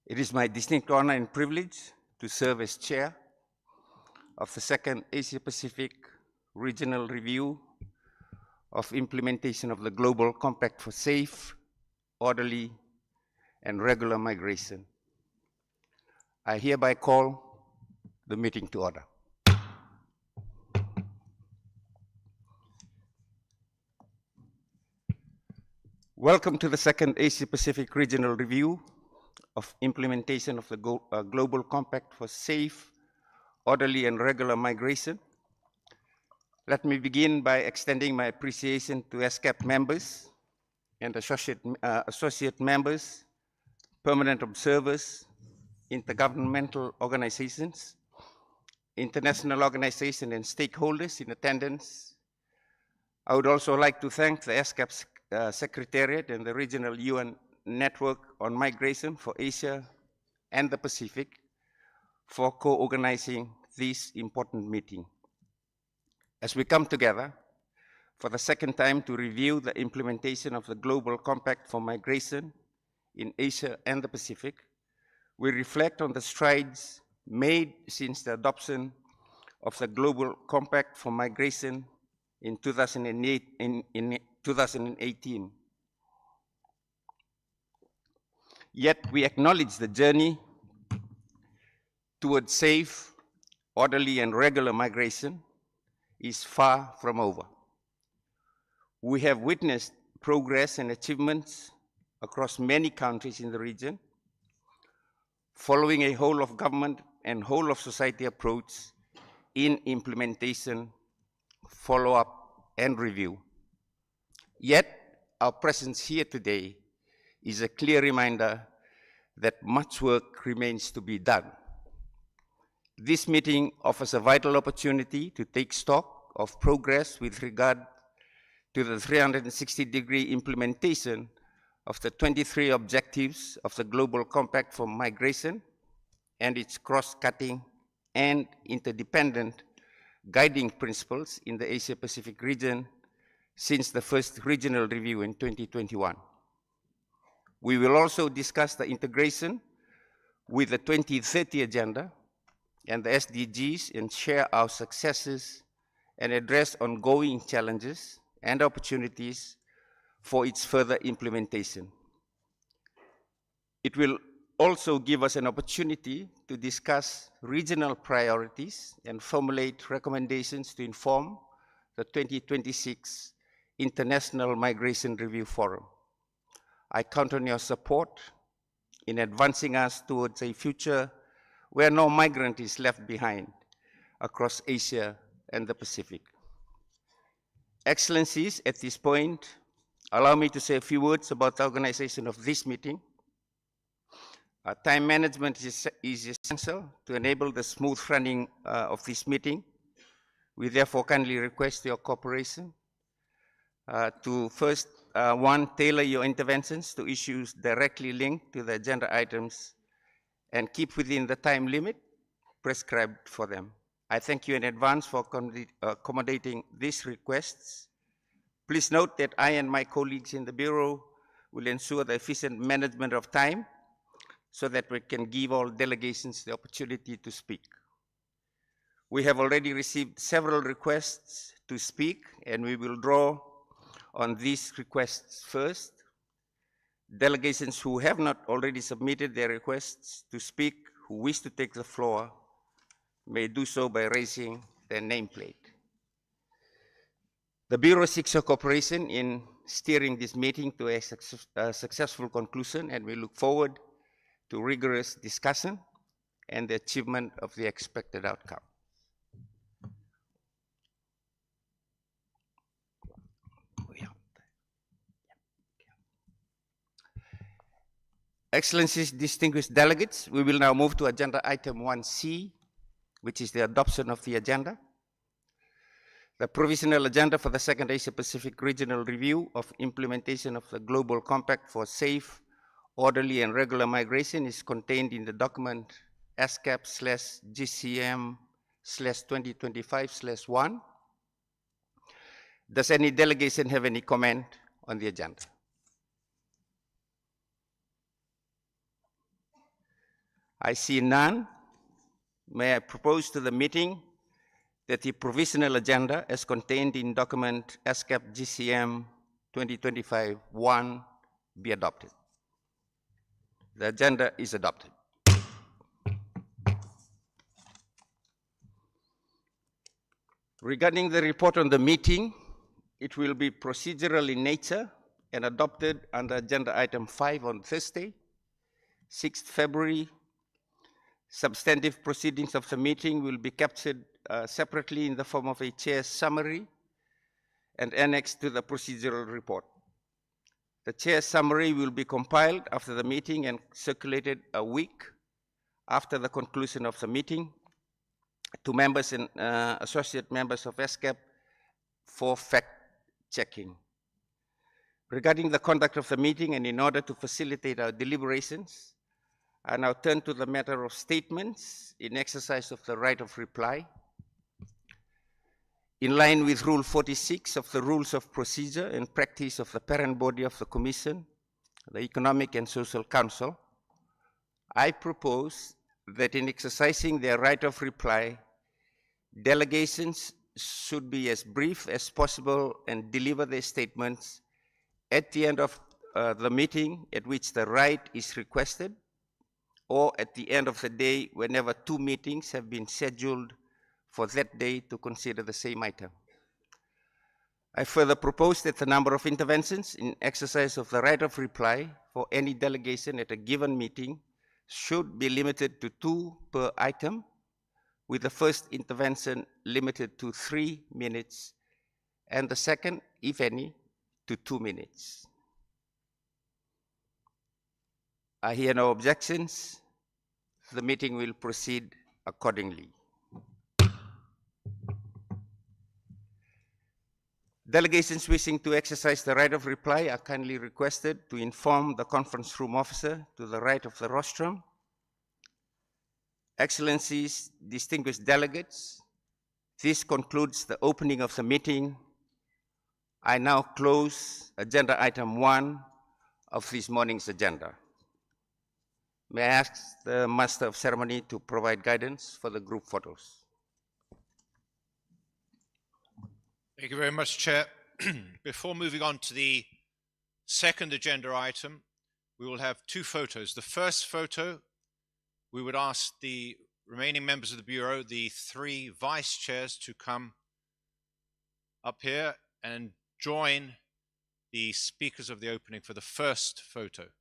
It is my distinct honor and privilege to serve as chair of the Second Asia-Pacific Regional Review of Implementation of the Global Compact for Safe, Orderly, and Regular Migration. I hereby call the meeting to order. Welcome to the Second Asia-Pacific Regional Review of Implementation of the Global Compact for Safe, Orderly, and Regular Migration. Let me begin by extending my appreciation to ESCAP members and associate members, permanent observers, intergovernmental organizations, international organizations, and stakeholders in attendance. I would also like to thank the ESCAP Secretariat and the Regional UN Network on Migration for Asia and the Pacific for co-organizing this important meeting. As we come together for the second time to review the implementation of the Global Compact for Migration in Asia and the Pacific, we reflect on the strides made since the adoption of the Global Compact for Migration in 2018. Yet we acknowledge the journey towards safe, orderly, and regular migration is far from over. We have witnessed progress and achievements across many countries in the region, following a whole of government and whole of society approach in implementation, follow-up, and review. Yet, our presence here today is a clear reminder that much work remains to be done. This meeting offers a vital opportunity to take stock of progress with regard to the 360-degree implementation of the 23 objectives of the Global Compact for Migration and its cross-cutting and interdependent guiding principles in the Asia-Pacific region since the first regional review in 2021. We will also discuss the integration with the 2030 Agenda and the SDGs and share our successes and address ongoing challenges and opportunities for its further implementation. It will also give us an opportunity to discuss regional priorities and formulate recommendations to inform the 2026 International Migration Review Forum. I count on your support in advancing us towards a future where no migrant is left behind across Asia and the Pacific. Excellencies, at this point, allow me to say a few words about the organization of this meeting. Time management is essential to enable the smooth running of this meeting. We therefore kindly request your cooperation to first, one, tailor your interventions to issues directly linked to the agenda items and keep within the time limit prescribed for them. I thank you in advance for accommodating these requests. Please note that I and my colleagues in the Bureau will ensure the efficient management of time so that we can give all delegations the opportunity to speak. We have already received several requests to speak, and we will draw on these requests first. Delegations who have not already submitted their requests to speak, who wish to take the floor, may do so by raising their nameplate. The Bureau seeks your cooperation in steering this meeting to a successful conclusion, and we look forward to rigorous discussion and the achievement of the expected outcome. Excellencies, distinguished delegates, we will now move to agenda item 1C, which is the adoption of the agenda. The provisional agenda for the second Asia-Pacific Regional Review of Implementation of the Global Compact for Safe, Orderly and Regular Migration is contained in the document ESCAP/GCM/2025/1. Does any delegation have any comment on the agenda? I see none. May I propose to the meeting that the provisional agenda as contained in document ESCAP GCM 2025-1 be adopted. The agenda is adopted. Regarding the report on the meeting, it will be procedural in nature and adopted under agenda item 5 on Thursday, 6th February. Substantive proceedings of the meeting will be captured separately in the form of a chair's summary and annexed to the procedural report. The chair's summary will be compiled after the meeting and circulated a week after the conclusion of the meeting to members and associate members of ESCAP for fact-checking. Regarding the conduct of the meeting and in order to facilitate our deliberations, I now turn to the matter of statements in exercise of the right of reply. In line with Rule 46 of the Rules of Procedure and Practice of the parent body of the Commission, the Economic and Social Council, I propose that in exercising their right of reply, delegations should be as brief as possible and deliver their statements at the end of the meeting at which the right is requested, or at the end of the day whenever two meetings have been scheduled for that day to consider the same item. I further propose that the number of interventions in exercise of the right of reply for any delegation at a given meeting should be limited to 2 per item, with the first intervention limited to 3 minutes and the second, if any, to 2 minutes. I hear no objections. The meeting will proceed accordingly. Delegations wishing to exercise the right of reply are kindly requested to inform the conference room officer to the right of the rostrum. Excellencies, distinguished delegates, this concludes the opening of the meeting. I now close agenda item 1 of this morning's agenda. May I ask the Master of Ceremony to provide guidance for the group photos? Thank you very much, Chair. Before moving on to the second agenda item, we will have 2 photos. The first photo, we would ask the remaining members of the Bureau, the 3 vice chairs, to come up here and join the speakers of the opening for the first photo.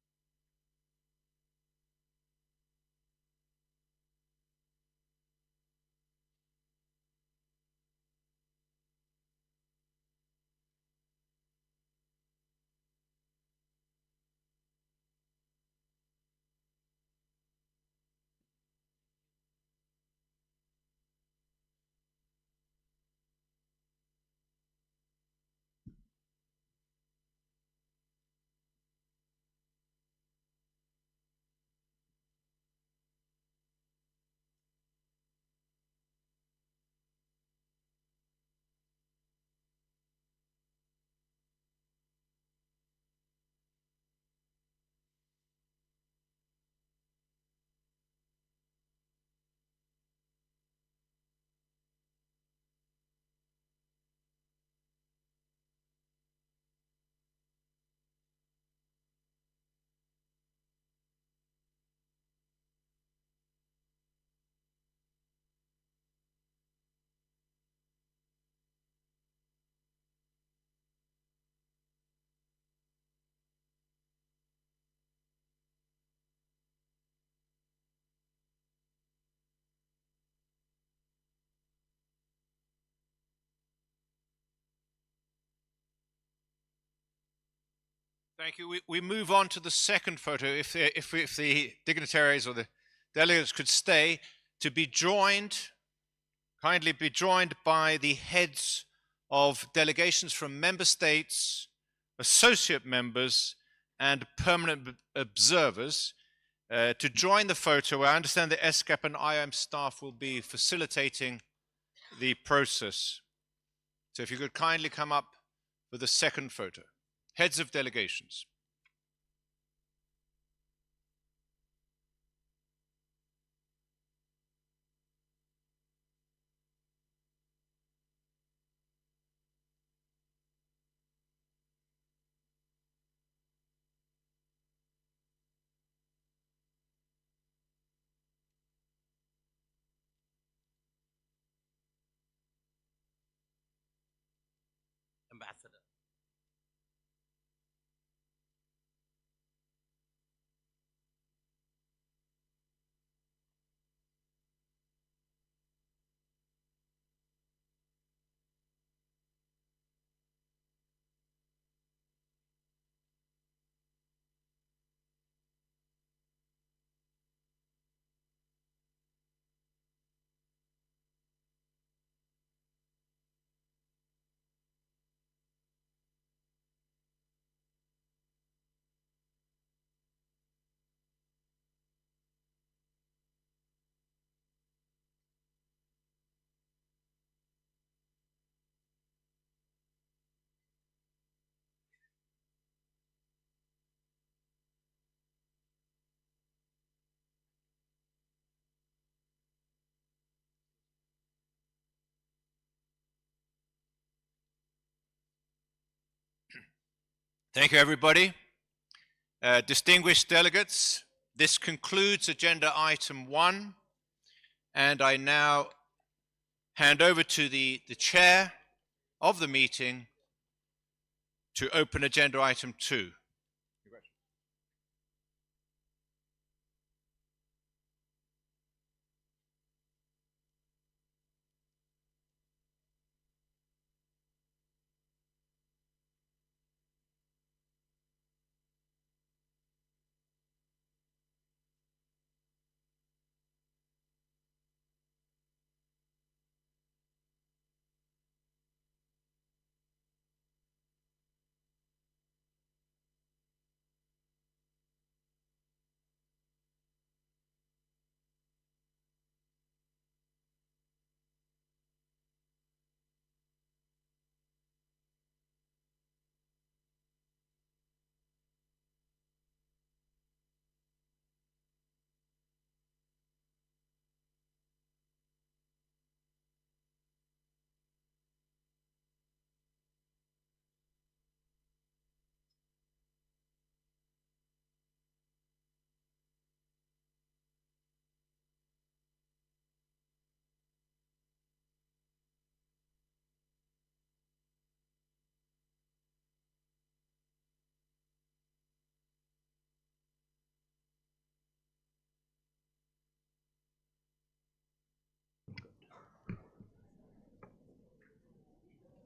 Thank you. We move on to the second photo. If the dignitaries or the delegates could stay to be joined, kindly be joined by the heads of delegations from member states, associate members, and permanent observers to join the photo. I understand the ESCAP and IOM staff will be facilitating the process. So if you could kindly come up for the second photo. Heads of delegations. Ambassador. Thank you, everybody. Distinguished delegates, this concludes agenda item 1, and I now hand over to the chair of the meeting to open agenda item 2.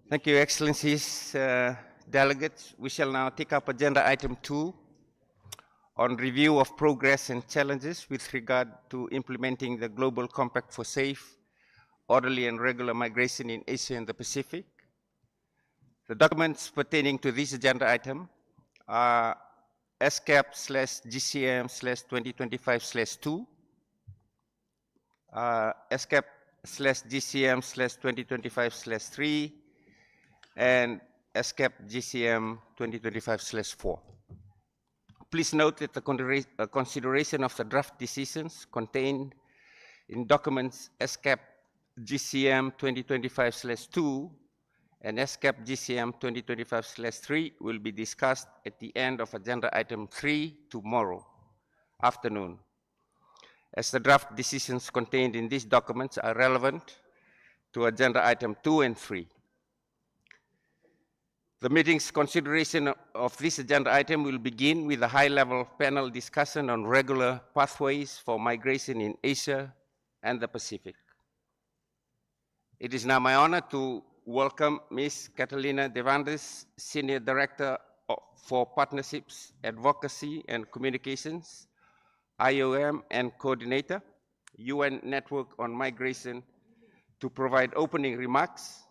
Thank you, Excellencies, delegates. We shall now take up agenda item 2 on review of progress and challenges with regard to implementing the Global Compact for Safe, Orderly and Regular Migration in Asia and the Pacific. The documents pertaining to this agenda item are ESCAP/GCM/2025/2, ESCAP/GCM/2025/3, and ESCAP/GCM 2025/4. Please note that the consideration of the draft decisions contained in documents ESCAP/GCM 2025/2 and ESCAP/GCM 2025/3 will be discussed at the end of agenda item 3 tomorrow afternoon, as the draft decisions contained in these documents are relevant to agenda item 2 and 3. The meeting's consideration of this agenda item will begin with a high-level panel discussion on regular pathways for migration in Asia and the Pacific. It is now my honor to welcome Ms. Catalina Devandes, Senior Director for Partnerships, Advocacy and Communications, IOM and Coordinator, UN Network on Migration, to provide opening remarks.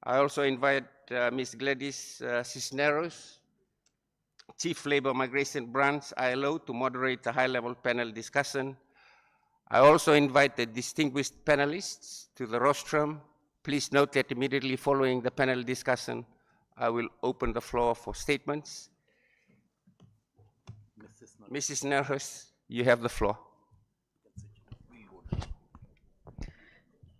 I also invite Ms. Gladys Cisneros, Chief Labor Migration Branch, ILO, to moderate a high-level panel discussion. I also invite the distinguished panelists to the rostrum. Please note that immediately following the panel discussion, I will open the floor for statements. Mrs. Nerhus, you have the floor.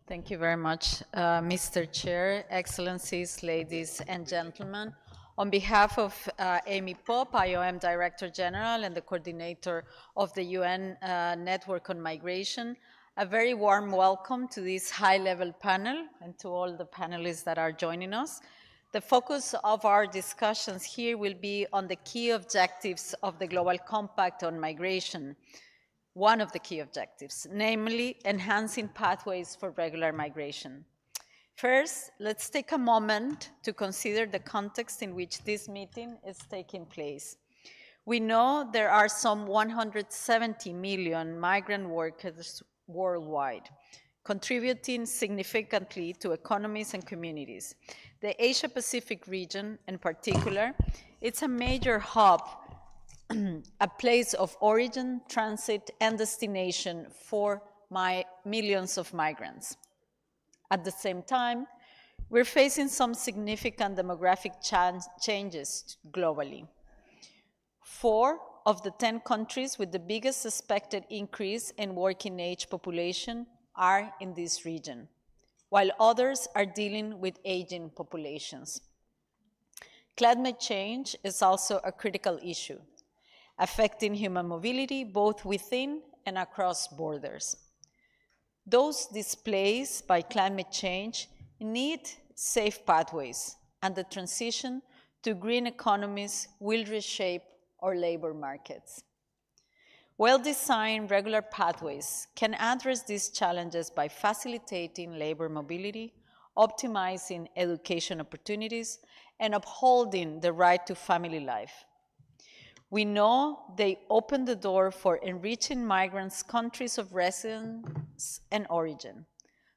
Thank you very much, Mr. Chair, Excellencies, ladies and gentlemen. On behalf of Amy Pope, IOM Director General and the coordinator of the UN Network on Migration, a very warm welcome to this high-level panel and to all the panelists that are joining us. The focus of our discussions here will be on the key objectives of the Global Compact on Migration, one of the key objectives, namely enhancing pathways for regular migration. First, let's take a moment to consider the context in which this meeting is taking place. We know there are some 170 million migrant workers worldwide, contributing significantly to economies and communities. The Asia-Pacific region, in particular, it's a major hub, a place of origin, transit, and destination for millions of migrants. At the same time, we're facing some significant demographic changes globally. 4 of the 10 countries with the biggest expected increase in working age population are in this region, while others are dealing with aging populations. Climate change is also a critical issue, affecting human mobility both within and across borders. Those displaced by climate change need safe pathways, and the transition to green economies will reshape our labor markets. Well-designed regular pathways can address these challenges by facilitating labor mobility, optimizing education opportunities, and upholding the right to family life. We know they open the door for enriching migrants' countries of residence and origin,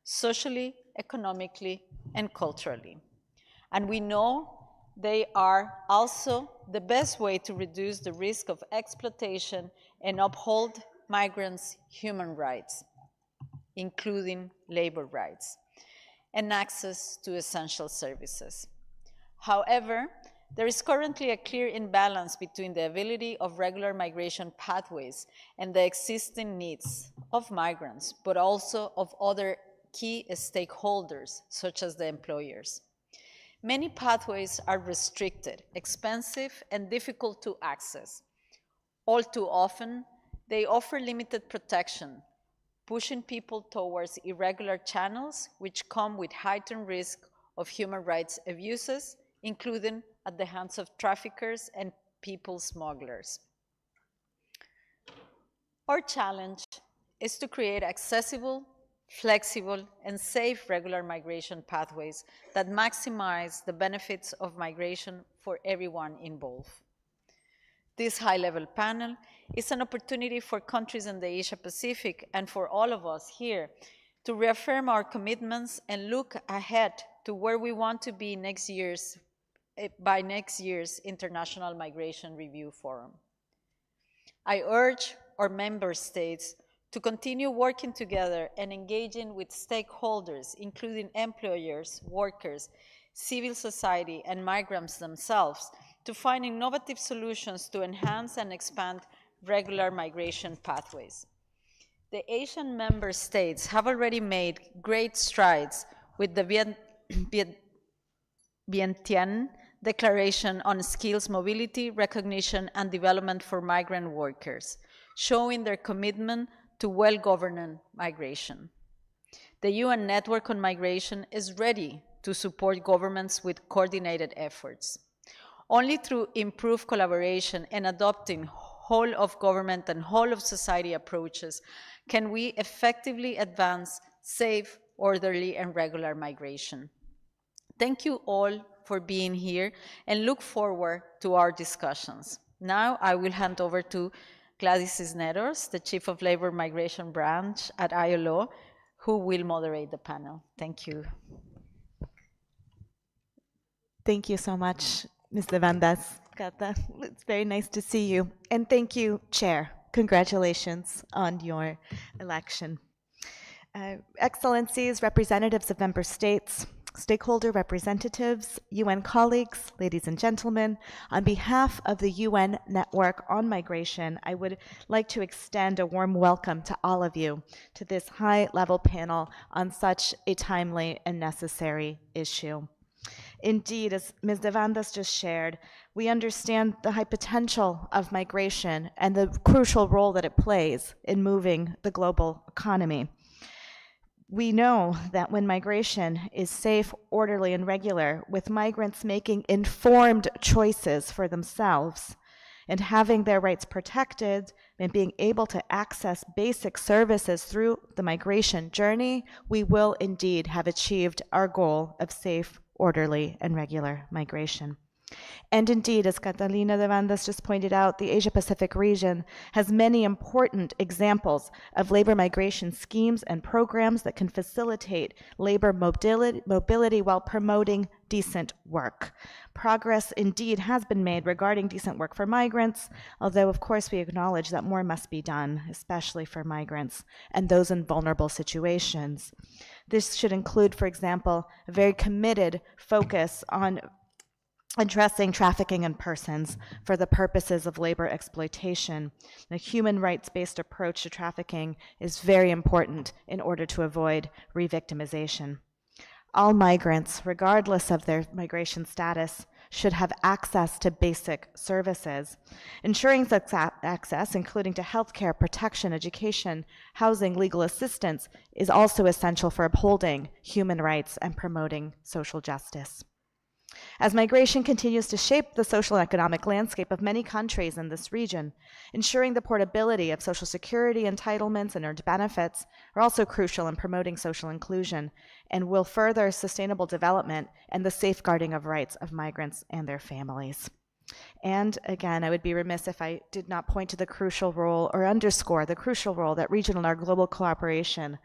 socially, economically, and culturally. And we know they are also the best way to reduce the risk of exploitation and uphold migrants' human rights, including labor rights, and access to essential services. However, there is currently a clear imbalance between the ability of regular migration pathways and the existing needs of migrants, but also of other key stakeholders, such as the employers. Many pathways are restricted, expensive, and difficult to access. All too often, they offer limited protection, pushing people towards irregular channels, which come with heightened risk of human rights abuses, including at the hands of traffickers and people smugglers. Our challenge is to create accessible, flexible, and safe regular migration pathways that maximize the benefits of migration for everyone involved. This high-level panel is an opportunity for countries in the Asia-Pacific and for all of us here to reaffirm our commitments and look ahead to where we want to be by next year's International Migration Review Forum. I urge our member states to continue working together and engaging with stakeholders, including employers, workers, civil society, and migrants themselves, to find innovative solutions to enhance and expand regular migration pathways. The Asian member states have already made great strides with the Vientiane Declaration on Skills Mobility, Recognition, and Development for Migrant Workers, showing their commitment to well-governed migration. The UN Network on Migration is ready to support governments with coordinated efforts. Only through improved collaboration and adopting whole-of-government and whole-of-society approaches can we effectively advance safe, orderly, and regular migration. Thank you all for being here and look forward to our discussions. Now I will hand over to Gladys Cisneros, the Chief of Labor Migration Branch at ILO, who will moderate the panel. Thank you. Thank you so much, Ms. Levandas. Kata, it's very nice to see you. And thank you, Chair. Congratulations on your election. Excellencies, representatives of member states, stakeholder representatives, UN colleagues, ladies and gentlemen, on behalf of the UN Network on Migration, I would like to extend a warm welcome to all of you to this high-level panel on such a timely and necessary issue. Indeed, as Ms. Devandas just shared, we understand the high potential of migration and the crucial role that it plays in moving the global economy. We know that when migration is safe, orderly, and regular, with migrants making informed choices for themselves and having their rights protected and being able to access basic services through the migration journey, we will indeed have achieved our goal of safe, orderly, and regular migration. And indeed, as Catalina Devandas just pointed out, the Asia-Pacific region has many important examples of labor migration schemes and programs that can facilitate labor mobility while promoting decent work. Progress indeed has been made regarding decent work for migrants, although of course we acknowledge that more must be done, especially for migrants and those in vulnerable situations. This should include, for example, a very committed focus on addressing trafficking in persons for the purposes of labor exploitation. The human rights-based approach to trafficking is very important in order to avoid re-victimization. All migrants, regardless of their migration status, should have access to basic services. Ensuring such access, including to healthcare, protection, education, housing, legal assistance, is also essential for upholding human rights and promoting social justice. As migration continues to shape the social and economic landscape of many countries in this region, ensuring the portability of social security entitlements and earned benefits are also crucial in promoting social inclusion and will further sustainable development and the safeguarding of rights of migrants and their families. And again, I would be remiss if I did not point to the crucial role or underscore the crucial role that regional and global cooperation,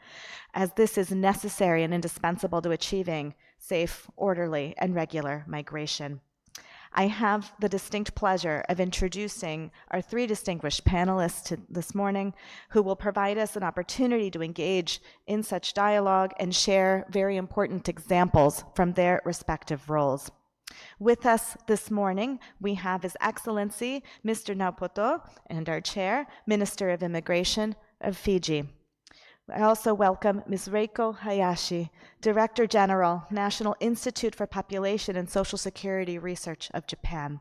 as this is necessary and indispensable to achieving safe, orderly, and regular migration. I have the distinct pleasure of introducing our three distinguished panelists this morning who will provide us an opportunity to engage in such dialogue and share very important examples from their respective roles. With us this morning, we have His Excellency, Mr. Naupoto, and our Chair, Minister of Immigration of Fiji. I also welcome Ms. Reiko Hayashi, Director General, National Institute for Population and Social Security Research of Japan,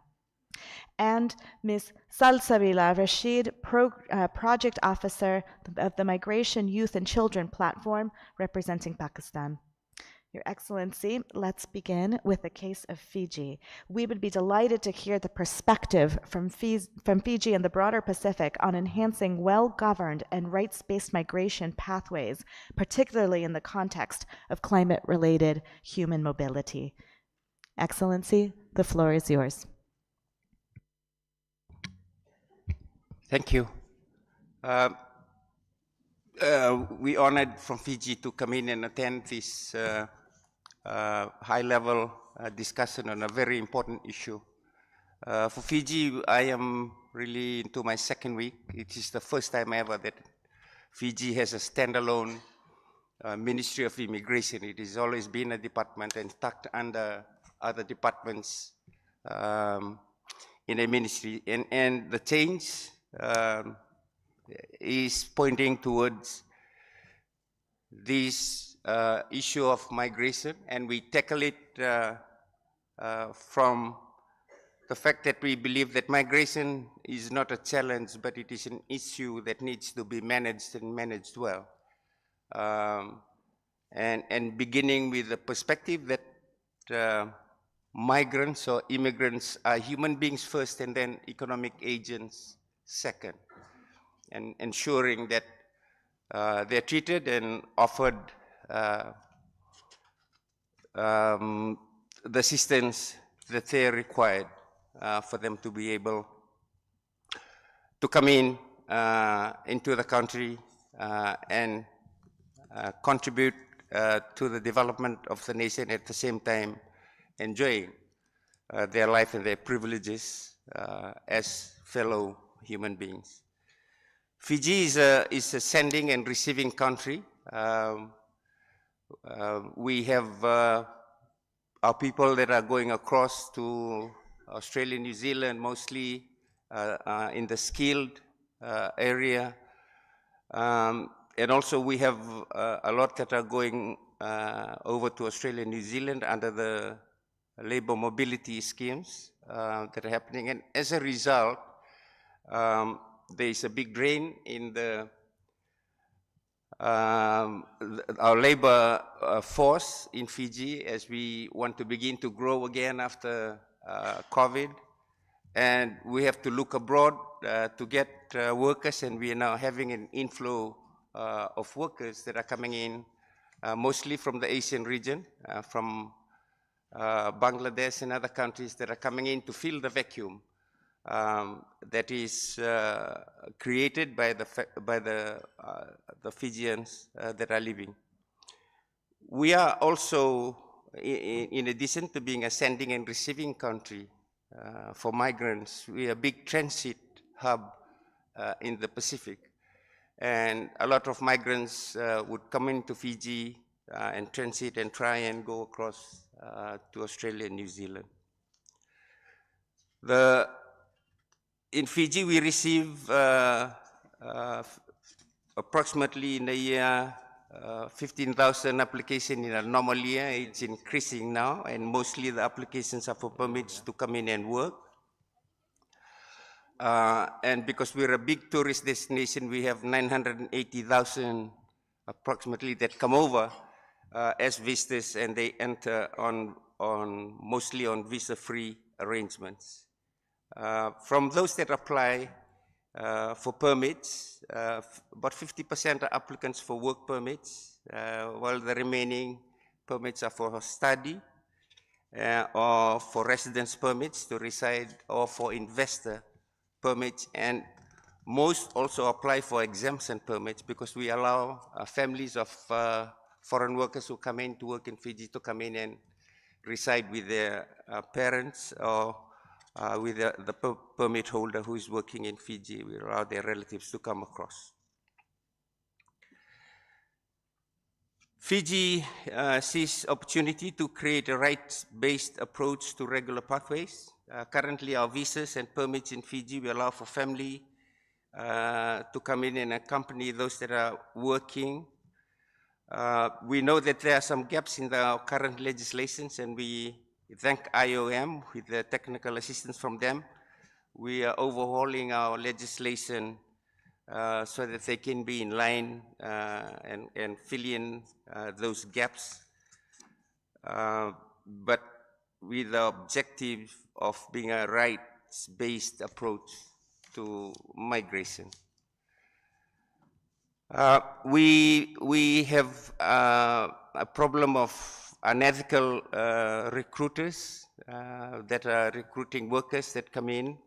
and Ms. Salsabila Rashid, Project Officer of the Migration, Youth and Children Platform, representing Pakistan. Your Excellency, let's begin with the case of Fiji. We would be delighted to hear the perspective from Fiji and the broader Pacific on enhancing well-governed and rights-based migration pathways, particularly in the context of climate-related human mobility. Excellency, the floor is yours. Thank you. We honored from Fiji to come in and attend this high-level discussion on a very important issue. For Fiji, I am really into my second week. It is the first time ever that Fiji has a standalone Ministry of Immigration. It has always been a department and tucked under other departments in a ministry. And the change is pointing towards this issue of migration, and we tackle it from the fact that we believe that migration is not a challenge, but it is an issue that needs to be managed and managed well. And beginning with the perspective that migrants or immigrants are human beings first and then economic agents second, and ensuring that they're treated and offered the assistance that they required for them to be able to come in into the country and contribute to the development of the nation, at the same time enjoying their life and their privileges as fellow human beings. Fiji is a sending and receiving country. We have our people that are going across to Australia, New Zealand, mostly in the skilled area. And also we have a lot that are going over to Australia, New Zealand under the labor mobility schemes that are happening. And as a result, there is a big drain in the our labor force in Fiji as we want to begin to grow again after COVID. And we have to look abroad to get workers, and we are now having an inflow of workers that are coming in mostly from the Asian region, from Bangladesh and other countries that are coming in to fill the vacuum that is created by the Fijians that are living. We are also, in addition to being a sending and receiving country for migrants, we are a big transit hub in the Pacific. And a lot of migrants would come into Fiji and transit and try and go across to Australia and New Zealand. In Fiji, we receive approximately in a year 15,000 applications in a normal year. It's increasing now, and mostly the applications are for permits to come in and work. And because we're a big tourist destination, we have 980,000 approximately that come over as visitors, and they enter on mostly on visa-free arrangements. From those that apply for permits, about 50% are applicants for work permits, while the remaining permits are for study or for residence permits to reside, or for investor permits. And most also apply for exemption permits, because we allow families of foreign workers who come in to work in Fiji to come in and reside with their parents or with the permit holder who is working in Fiji. We allow their relatives to come across. Fiji sees opportunity to create a rights-based approach to regular pathways. Currently, our visas and permits in Fiji, we allow for family to come in and accompany those that are working. We know that there are some gaps in the current legislations, and we thank IOM with the technical assistance from them. We are overhauling our legislation so that they can be in line and fill in those gaps, but with the objective of being a rights-based approach to migration. We have a problem of unethical recruiters that are recruiting workers that come in,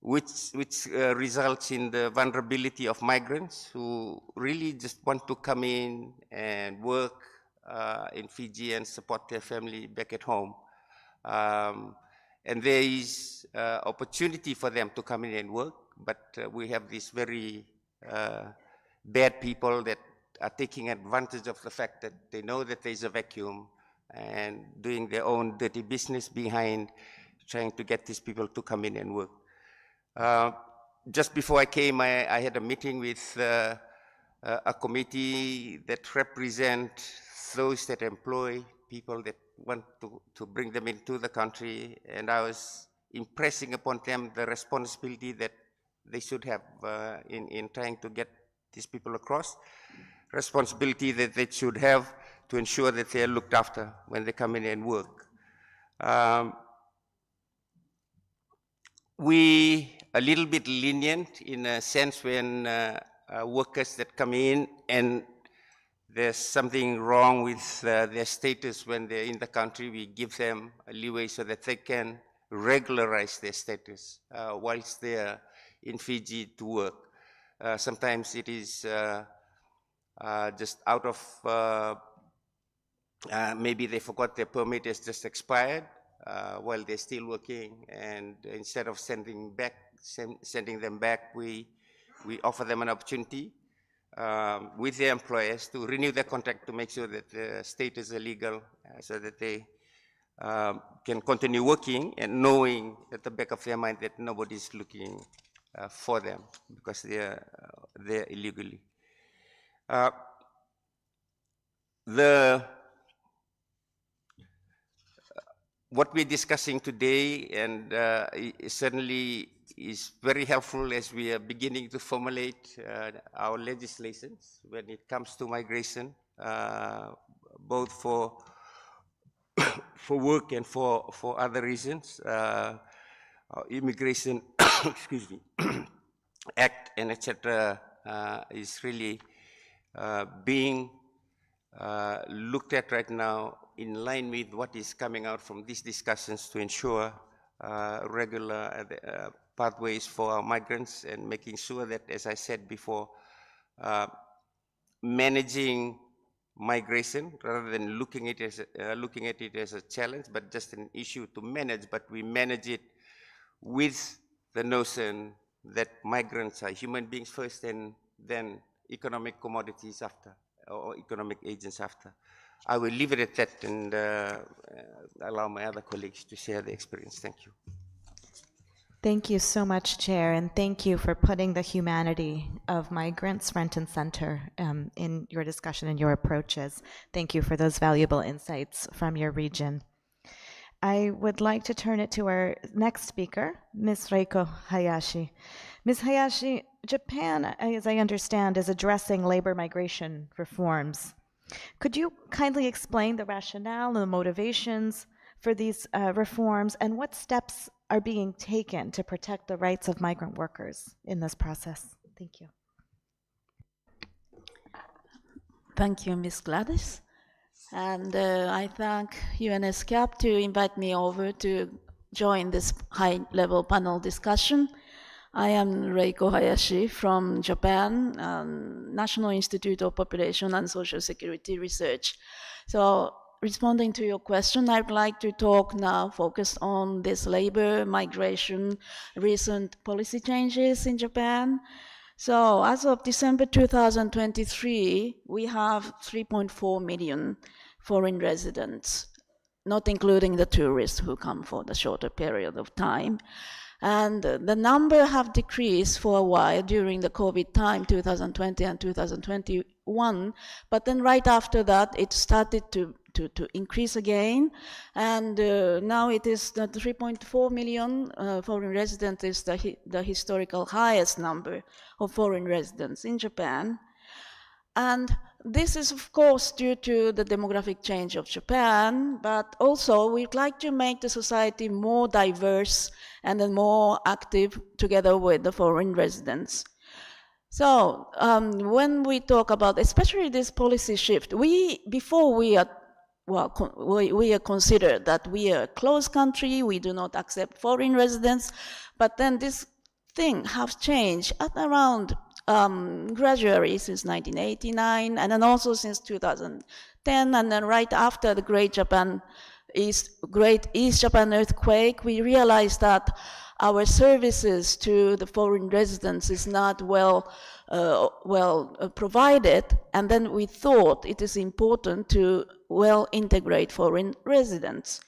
which results in the vulnerability of migrants who really just want to come in and work in Fiji and support their family back at home. And there is opportunity for them to come in and work, but we have these very bad people that are taking advantage of the fact that they know that there's a vacuum and doing their own dirty business behind, trying to get these people to come in and work. Just before I came, I had a meeting with a committee that represent those that employ people that want to bring them into the country, and I was impressing upon them the responsibility that they should have in trying to get these people across. Responsibility that they should have to ensure that they are looked after when they come in and work. We a little bit lenient in a sense when workers that come in and there's something wrong with their status when they're in the country, we give them a leeway so that they can regularize their status whilst they're in Fiji to work. Sometimes it is just out of, maybe they forgot their permit has just expired while they're still working, and instead of sending them back, we offer them an opportunity with their employers to renew their contract to make sure that the status is legal, so that they can continue working and knowing at the back of their mind that nobody's looking for them because they're there illegally. What we're discussing today, and certainly is very helpful as we are beginning to formulate our legislations when it comes to migration, both for work and for other reasons. Immigration, excuse me, Act and etc. Is really being looked at right now in line with what is coming out from these discussions to ensure regular pathways for our migrants, and making sure that, as I said before, managing migration rather than looking at it as a challenge, but just an issue to manage, but we manage it with the notion that migrants are human beings first and then economic commodities after, or economic agents after. I will leave it at that and allow my other colleagues to share their experience. Thank you. Thank you so much, Chair, and thank you for putting the humanity of migrants front and center in your discussion and your approaches. Thank you for those valuable insights from your region. I would like to turn it to our next speaker, Ms. Reiko Hayashi. Ms. Hayashi, Japan, as I understand, is addressing labor migration reforms. Could you kindly explain the rationale and the motivations for these reforms, and what steps are being taken to protect the rights of migrant workers in this process? Thank you. Thank you, Ms. Gladys. And I thank UN ESCAP to invite me over to join this high-level panel discussion. I am Reiko Hayashi from Japan, National Institute of Population and Social Security Research. So, responding to your question, I'd like to talk now, focus on this labor migration, recent policy changes in Japan. So, as of December 2023, we have 3.4 million foreign residents, not including the tourists who come for the shorter period of time. And the number have decreased for a while during the COVID time, 2020 and 2021, but then right after that, it started to increase again, and now it is the 3.4 million foreign residents is the historical highest number of foreign residents in Japan. And this is, of course, due to the demographic change of Japan, but also we'd like to make the society more diverse and then more active together with the foreign residents. So when we talk about, especially this policy shift, before we are considered that we are a closed country, we do not accept foreign residents, but then this thing has changed at around gradually since 1989, and then also since 2010, and then right after the Great East Japan earthquake, we realized that our services to the foreign residents is not well provided, and then we thought it is important to well integrate foreign residents.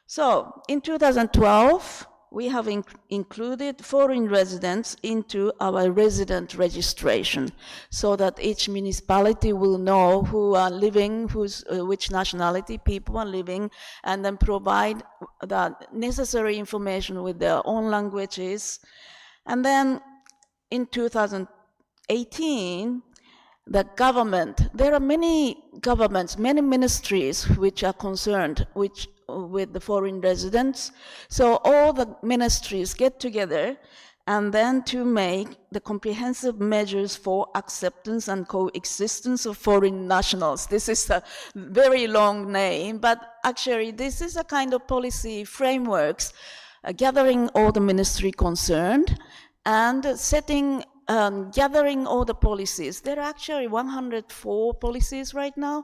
So in 2012, we have included foreign residents into our resident registration so that each municipality will know who are living, which nationality people are living, and then provide the necessary information with their own languages. And then in 2018, the government, there are many governments, many ministries which are concerned with the foreign residents. So all the ministries get together and then to make the comprehensive measures for acceptance and coexistence of foreign nationals. This is a very long name, but actually this is a kind of policy frameworks gathering all the ministry concerned and setting, gathering all the policies. There are actually 104 policies right now,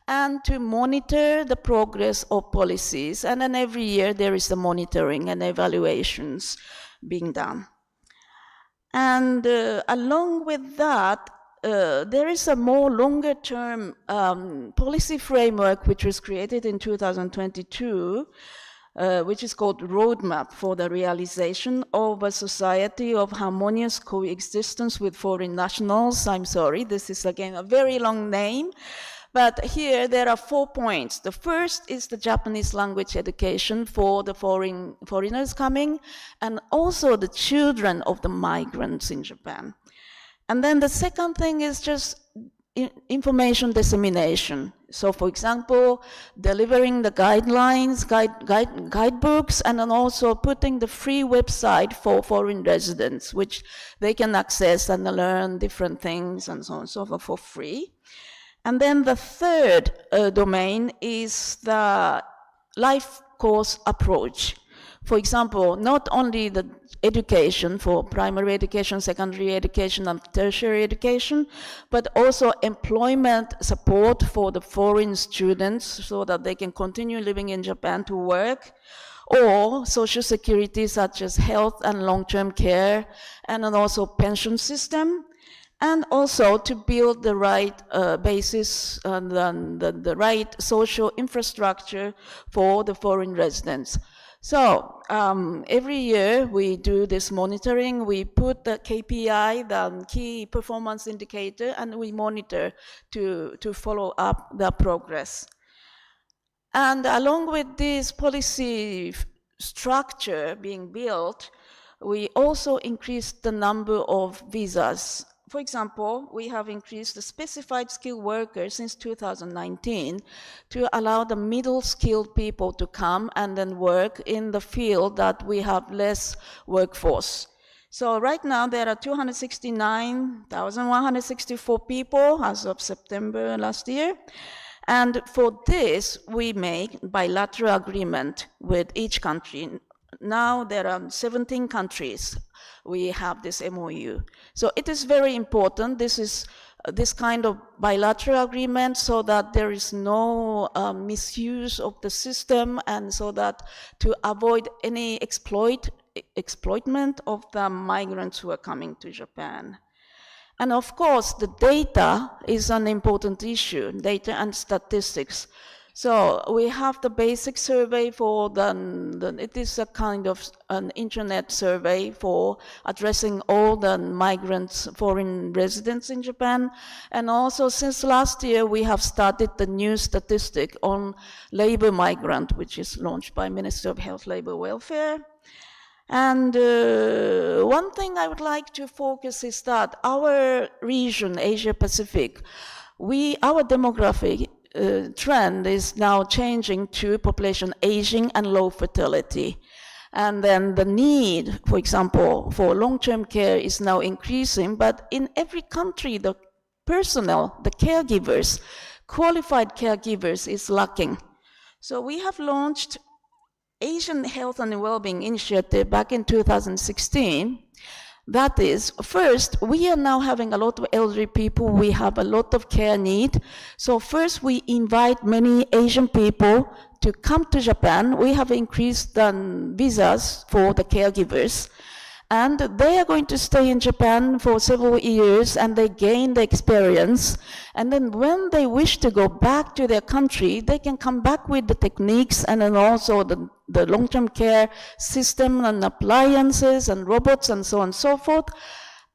and to monitor the progress of policies. And then every year there is the monitoring and evaluations being done. And along with that, there is a more longer term policy framework which was created in 2022, which is called Roadmap for the Realization of a Society of Harmonious Coexistence with Foreign Nationals. I'm sorry, this is again a very long name. But here there are 4 points. The first is the Japanese language education for the foreigners coming, and also the children of the migrants in Japan. And then the second thing is just information dissemination. So for example, delivering the guidelines, guidebooks, and then also putting the free website for foreign residents, which they can access and learn different things and so on and so forth for free. And then the third domain is the life course approach. For example, not only the education for primary education, secondary education, and tertiary education, but also employment support for the foreign students so that they can continue living in Japan to work, or social security such as health and long-term care, and then also pension system. And also to build the right basis and the right social infrastructure for the foreign residents. So every year we do this monitoring. We put the KPI, the key performance indicator, and we monitor to follow up the progress. And along with this policy structure being built, we also increased the number of visas. For example, we have increased the specified skilled workers since 2019 to allow the middle-skilled people to come and then work in the field that we have less workforce. So right now there are 269,164 people as of September last year. And for this, we make bilateral agreement with each country. Now there are 17 countries we have this MOU. So it is very important. This is this kind of bilateral agreement so that there is no misuse of the system, and so that to avoid any exploitment of the migrants who are coming to Japan. And of course, the data is an important issue, data and statistics. So we have the basic survey for it is a kind of an internet survey for addressing all the migrants, foreign residents in Japan. And also since last year, we have started the new statistic on labor migrant, which is launched by Ministry of Health, Labor, Welfare. And one thing I would like to focus is that our region, Asia Pacific, our demographic trend is now changing to population aging and low fertility. And then the need, for example, for long-term care is now increasing, but in every country, the personnel, the caregivers, qualified caregivers is lacking. So we have launched Asian Health and Wellbeing Initiative back in 2016. That is, first, we are now having a lot of elderly people. We have a lot of care need. So first, we invite many Asian people to come to Japan. We have increased the visas for the caregivers. And they are going to stay in Japan for several years, and they gain the experience. And then when they wish to go back to their country, they can come back with the techniques and then also the long-term care system and appliances and robots and so on and so forth,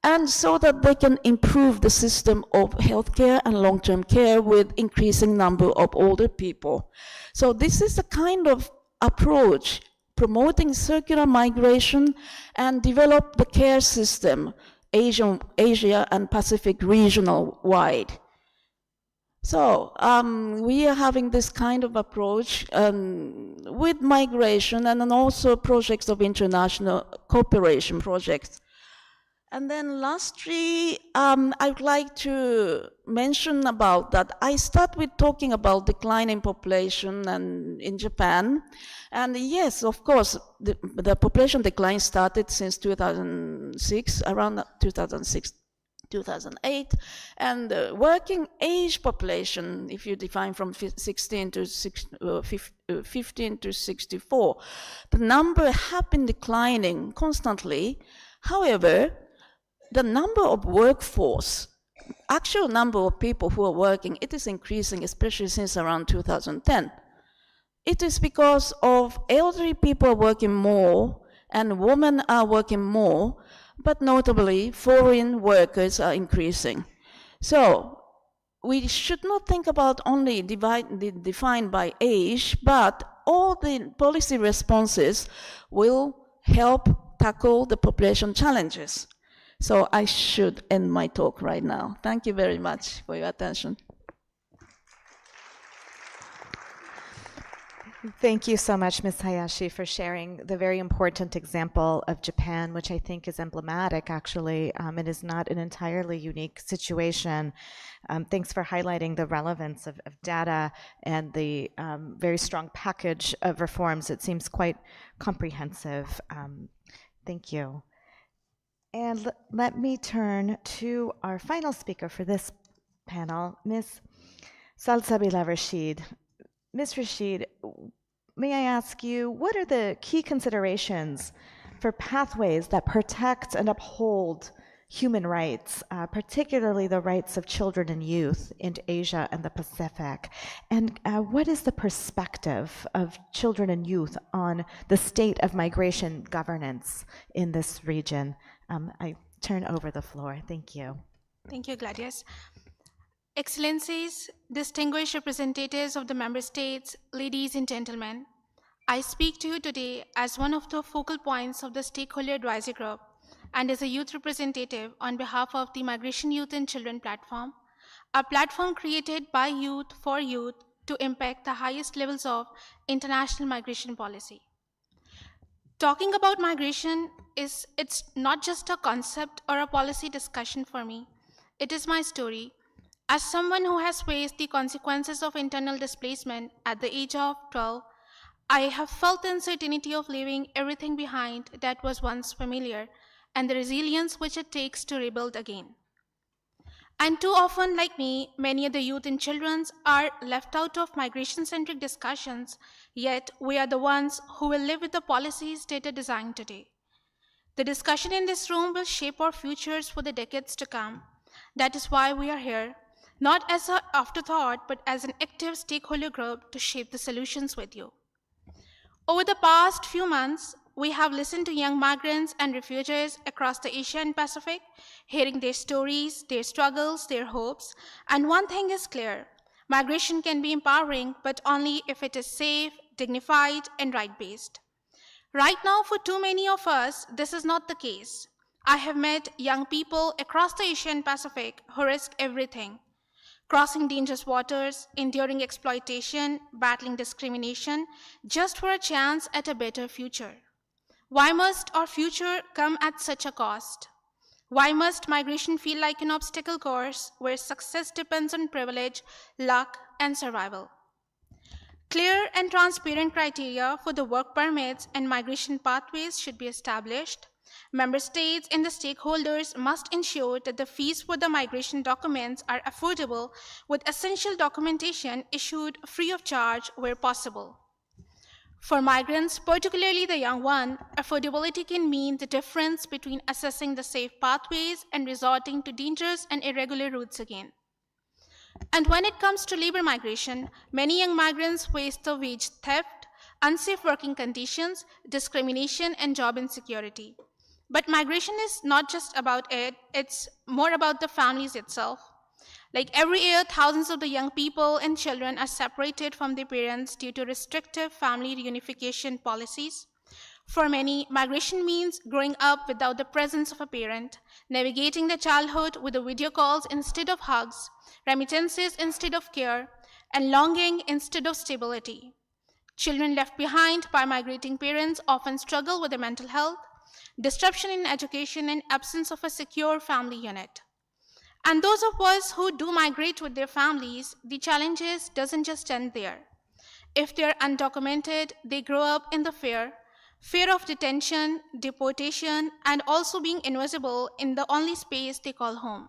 and so that they can improve the system of healthcare and long-term care with increasing number of older people. So this is a kind of approach promoting circular migration and develop the care system, Asia and Pacific regional wide. So we are having this kind of approach with migration and then also projects of international cooperation projects. And then lastly, I would like to mention about that. I start with talking about declining population and in Japan. And yes, of course, the population decline started since 2006, around 2006, 2008. And the working age population, if you define from 15 to 64, the number have been declining constantly. However, the number of workforce, actual number of people who are working, it is increasing, especially since around 2010. It is because of elderly people working more and women are working more, but notably foreign workers are increasing. So we should not think about only defined by age, but all the policy responses will help tackle the population challenges. So I should end my talk right now. Thank you very much for your attention. Thank you so much, Ms. Hayashi, for sharing the very important example of Japan, which I think is emblematic, actually. It is not an entirely unique situation. Thanks for highlighting the relevance of data and the very strong package of reforms. It seems quite comprehensive. Thank you. And let me turn to our final speaker for this panel, Ms. Salsabila Rashid. Ms. Rashid, may I ask you, what are the key considerations for pathways that protect and uphold human rights, particularly the rights of children and youth in Asia and the Pacific? And what is the perspective of children and youth on the state of migration governance in this region? I turn over the floor. Thank you. Thank you, Gladys. Excellencies, distinguished representatives of the member states, ladies and gentlemen, I speak to you today as one of the focal points of the Stakeholder Advisory Group and as a youth representative on behalf of the Migration Youth and Children platform, a platform created by youth for youth to impact the highest levels of international migration policy. Talking about migration it's not just a concept or a policy discussion for me. It is my story. As someone who has faced the consequences of internal displacement at the age of 12, I have felt the uncertainty of leaving everything behind that was once familiar and the resilience which it takes to rebuild again. And too often, like me, many of the youth and children are left out of migration-centric discussions, yet we are the ones who will live with the policies that are designed today. The discussion in this room will shape our futures for the decades to come. That is why we are here, not as an afterthought, but as an active stakeholder group to shape the solutions with you. Over the past few months, we have listened to young migrants and refugees across the Asia and Pacific, hearing their stories, their struggles, their hopes. And one thing is clear, migration can be empowering, but only if it is safe, dignified, and right-based. Right now, for too many of us, this is not the case. I have met young people across the Asia and Pacific who risk everything, crossing dangerous waters, enduring exploitation, battling discrimination, just for a chance at a better future. Why must our future come at such a cost? Why must migration feel like an obstacle course where success depends on privilege, luck, and survival? Clear and transparent criteria for the work permits and migration pathways should be established. Member states and the stakeholders must ensure that the fees for the migration documents are affordable, with essential documentation issued free of charge where possible. For migrants, particularly the young one, affordability can mean the difference between assessing the safe pathways and resorting to dangerous and irregular routes again. And when it comes to labor migration, many young migrants face the wage theft, unsafe working conditions, discrimination, and job insecurity. But migration is not just about it, it's more about the families itself. Like every year, thousands of the young people and children are separated from their parents due to restrictive family reunification policies. For many, migration means growing up without the presence of a parent, navigating their childhood with the video calls instead of hugs, remittances instead of care, and longing instead of stability. Children left behind by migrating parents often struggle with their mental health, disruption in education, and absence of a secure family unit. And those of us who do migrate with their families, the challenges doesn't just end there. If they're undocumented, they grow up in the fear of detention, deportation, and also being invisible in the only space they call home.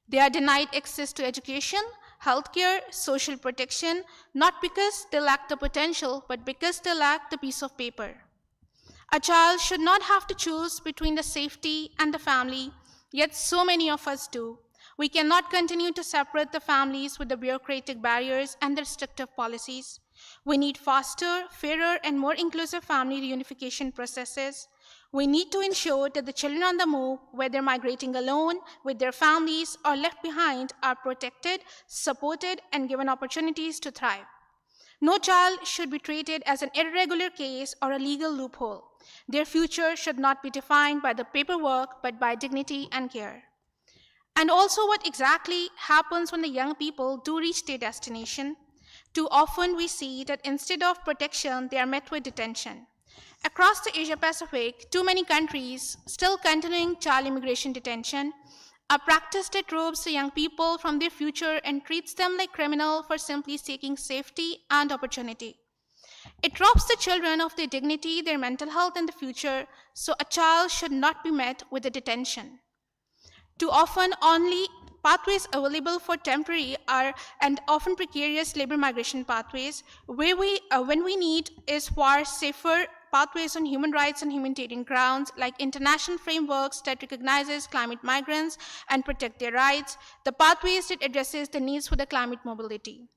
They are denied access to education, healthcare, social protection, not because they lack the potential, but because they lack the piece of paper. A child should not have to choose between the safety and the family, yet so many of us do. We cannot continue to separate the families with the bureaucratic barriers and the restrictive policies. We need faster, fairer, and more inclusive family reunification processes. We need to ensure that the children on the move, whether migrating alone, with their families, or left behind, are protected, supported, and given opportunities to thrive. No child should be treated as an irregular case or a legal loophole. Their future should not be defined by the paperwork, but by dignity and care. And also, what exactly happens when the young people do reach their destination? Too often we see that instead of protection, they are met with detention. Across the Asia-Pacific, too many countries still continuing child immigration detention, a practice that robs the young people from their future and treats them like criminals for simply seeking safety and opportunity. It robs the children of their dignity, their mental health, and the future, so a child should not be met with a detention. Too often, only pathways available for temporary and often precarious labor migration pathways, where when we need is far safer pathways on human rights and humanitarian grounds, like international frameworks that recognizes climate migrants and protect their rights, the pathways that addresses the needs for the climate mobility.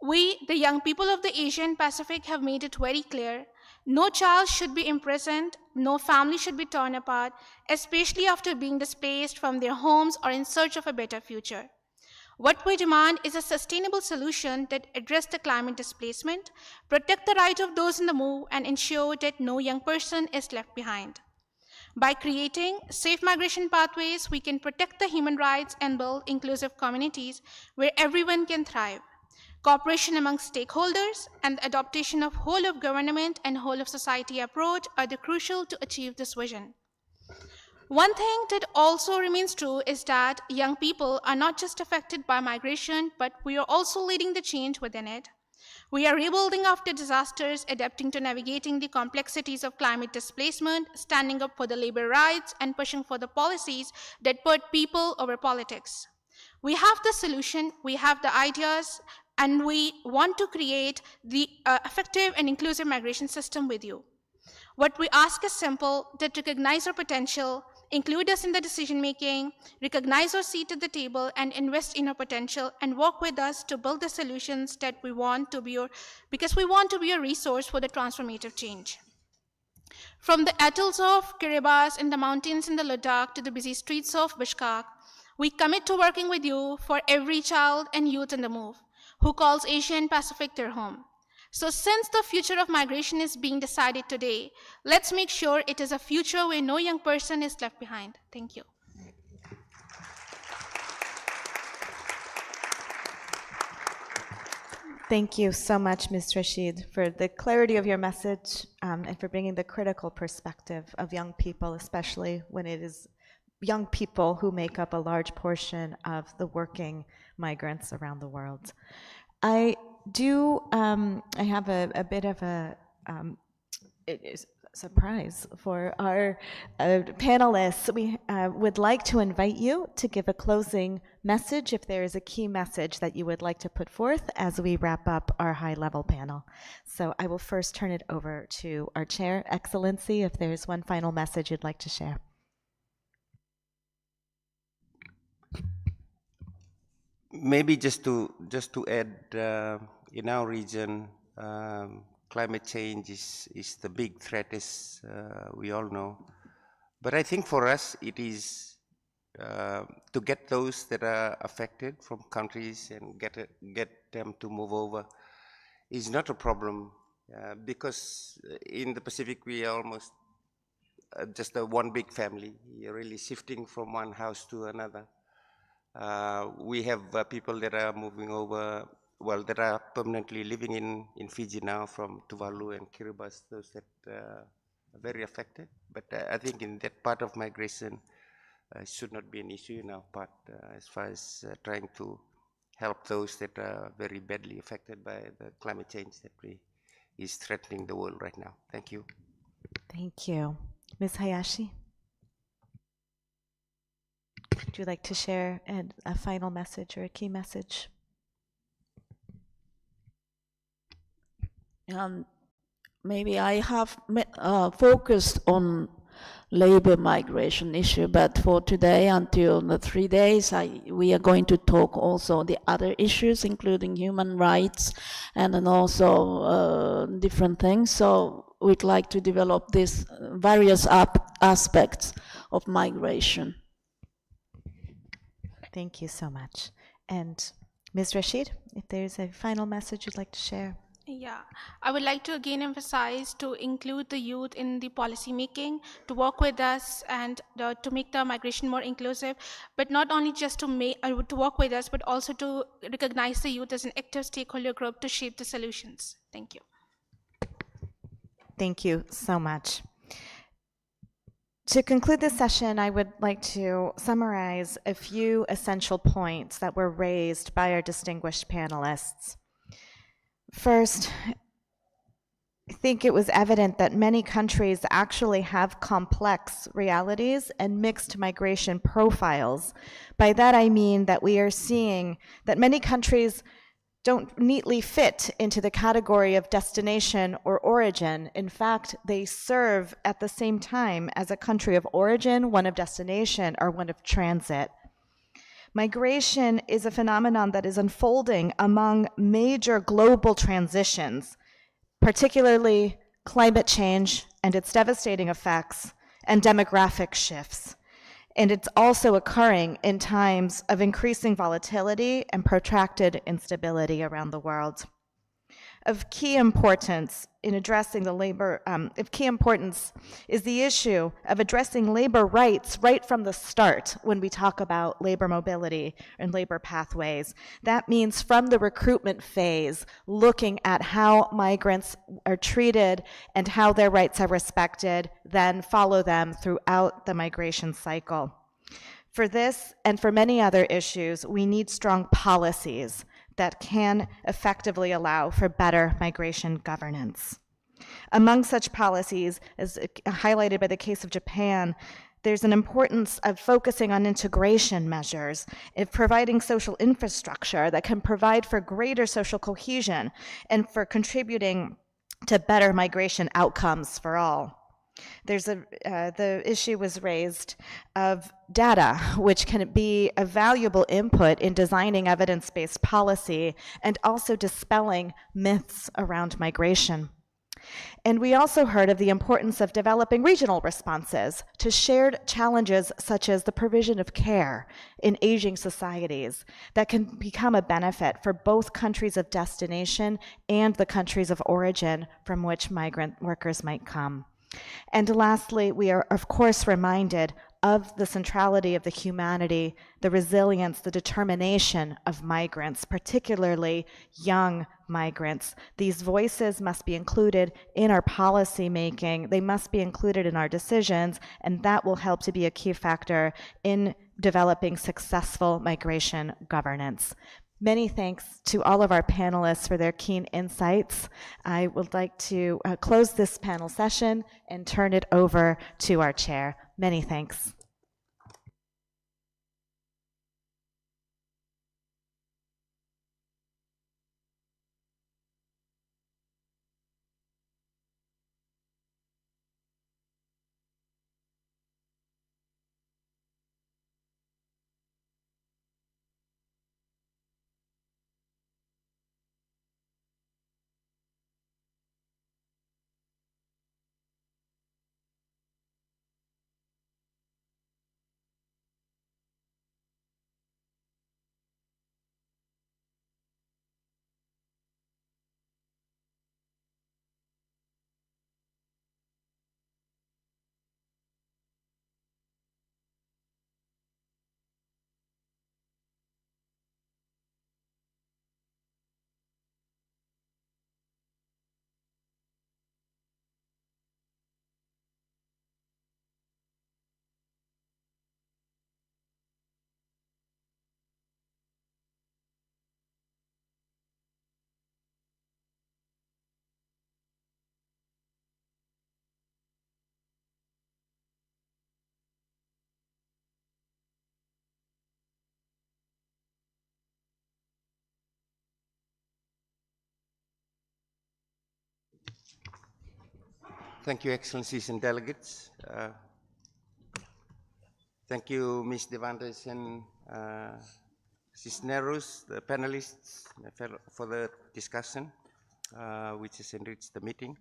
We, the young people of the Asian Pacific, have made it very clear: no child should be imprisoned, no family should be torn apart, especially after being displaced from their homes or in search of a better future. What we demand is a sustainable solution that addresses the climate displacement, protect the right of those in the move, and ensure that no young person is left behind. By creating safe migration pathways, we can protect the human rights and build inclusive communities where everyone can thrive. Cooperation among stakeholders and the adoption of whole of government and whole of society approach are the crucial to achieve this vision. One thing that also remains true is that young people are not just affected by migration, but we are also leading the change within it. We are rebuilding after disasters, adapting to navigating the complexities of climate displacement, standing up for the labor rights, and pushing for the policies that put people over politics. We have the solution, we have the ideas, and we want to create the effective and inclusive migration system with you. What we ask is simple: that recognize our potential, include us in the decision making, recognize our seat at the table, and invest in our potential, and work with us to build the solutions that we want to be because we want to be a resource for the transformative change. From the atolls of Kiribati and the mountains in the Ladakh to the busy streets of Bishkek, we commit to working with you for every child and youth in the move who calls Asia and Pacific their home. So since the future of migration is being decided today, let's make sure it is a future where no young person is left behind. Thank you. Thank you so much, Ms. Rashid, for the clarity of your message and for bringing the critical perspective of young people, especially when it is young people who make up a large portion of the working migrants around the world. I have a bit of a surprise for our panelists. We would like to invite you to give a closing message if there is a key message that you would like to put forth as we wrap up our high-level panel. So I will first turn it over to our chair, Excellency, if there's one final message you'd like to share. Maybe just to add, in our region, climate change is the big threat, as we all know. But I think for us, it is to get those that are affected from countries and get them to move over is not a problem, because in the Pacific we are almost just a one big family. You're really shifting from one house to another. We have people that are moving over, well, that are permanently living in Fiji now from Tuvalu and Kiribati, those that very affected. But I think in that part of migration, it should not be an issue in our part as far as trying to help those that are very badly affected by the climate change that is threatening the world right now. Thank you. Thank you. Ms. Hayashi? Would you like to share a final message or a key message? Maybe I have focused on labor migration issue, but for today, until the 3 days, we are going to talk also the other issues, including human rights and then also different things. So we'd like to develop these various aspects of migration. Thank you so much. And Ms. Rashid, if there's a final message you'd like to share. Yeah, I would like to again emphasize to include the youth in the policy making, to work with us and to make the migration more inclusive, but not only just to work with us, but also to recognize the youth as an active stakeholder group to shape the solutions. Thank you. Thank you so much. To conclude this session, I would like to summarize a few essential points that were raised by our distinguished panelists. First, I think it was evident that many countries actually have complex realities and mixed migration profiles. By that I mean that we are seeing that many countries don't neatly fit into the category of destination or origin. In fact, they serve at the same time as a country of origin, one of destination, or one of transit. Migration is a phenomenon that is unfolding among major global transitions, particularly climate change and its devastating effects, and demographic shifts. And it's also occurring in times of increasing volatility and protracted instability around the world. Of key importance in addressing the labor, is the issue of addressing labor rights right from the start when we talk about labor mobility and labor pathways. That means from the recruitment phase, looking at how migrants are treated and how their rights are respected, then follow them throughout the migration cycle. For this and for many other issues, we need strong policies that can effectively allow for better migration governance. Among such policies, as highlighted by the case of Japan, there's an importance of focusing on integration measures, of providing social infrastructure that can provide for greater social cohesion and for contributing to better migration outcomes for all. The issue was raised of data, which can be a valuable input in designing evidence-based policy and also dispelling myths around migration. And we also heard of the importance of developing regional responses to shared challenges such as the provision of care in aging societies that can become a benefit for both countries of destination and the countries of origin from which migrant workers might come. And lastly, we are, of course, reminded of the centrality of the humanity, the resilience, the determination of migrants, particularly young migrants. These voices must be included in our policy making. They must be included in our decisions, and that will help to be a key factor in developing successful migration governance. Many thanks to all of our panelists for their keen insights. I would like to close this panel session and turn it over to our chair. Many thanks. Thank you, Excellencies and delegates. Thank you, Ms. Devandes and Cisneros, the panelists, for the discussion, which has enriched the meeting.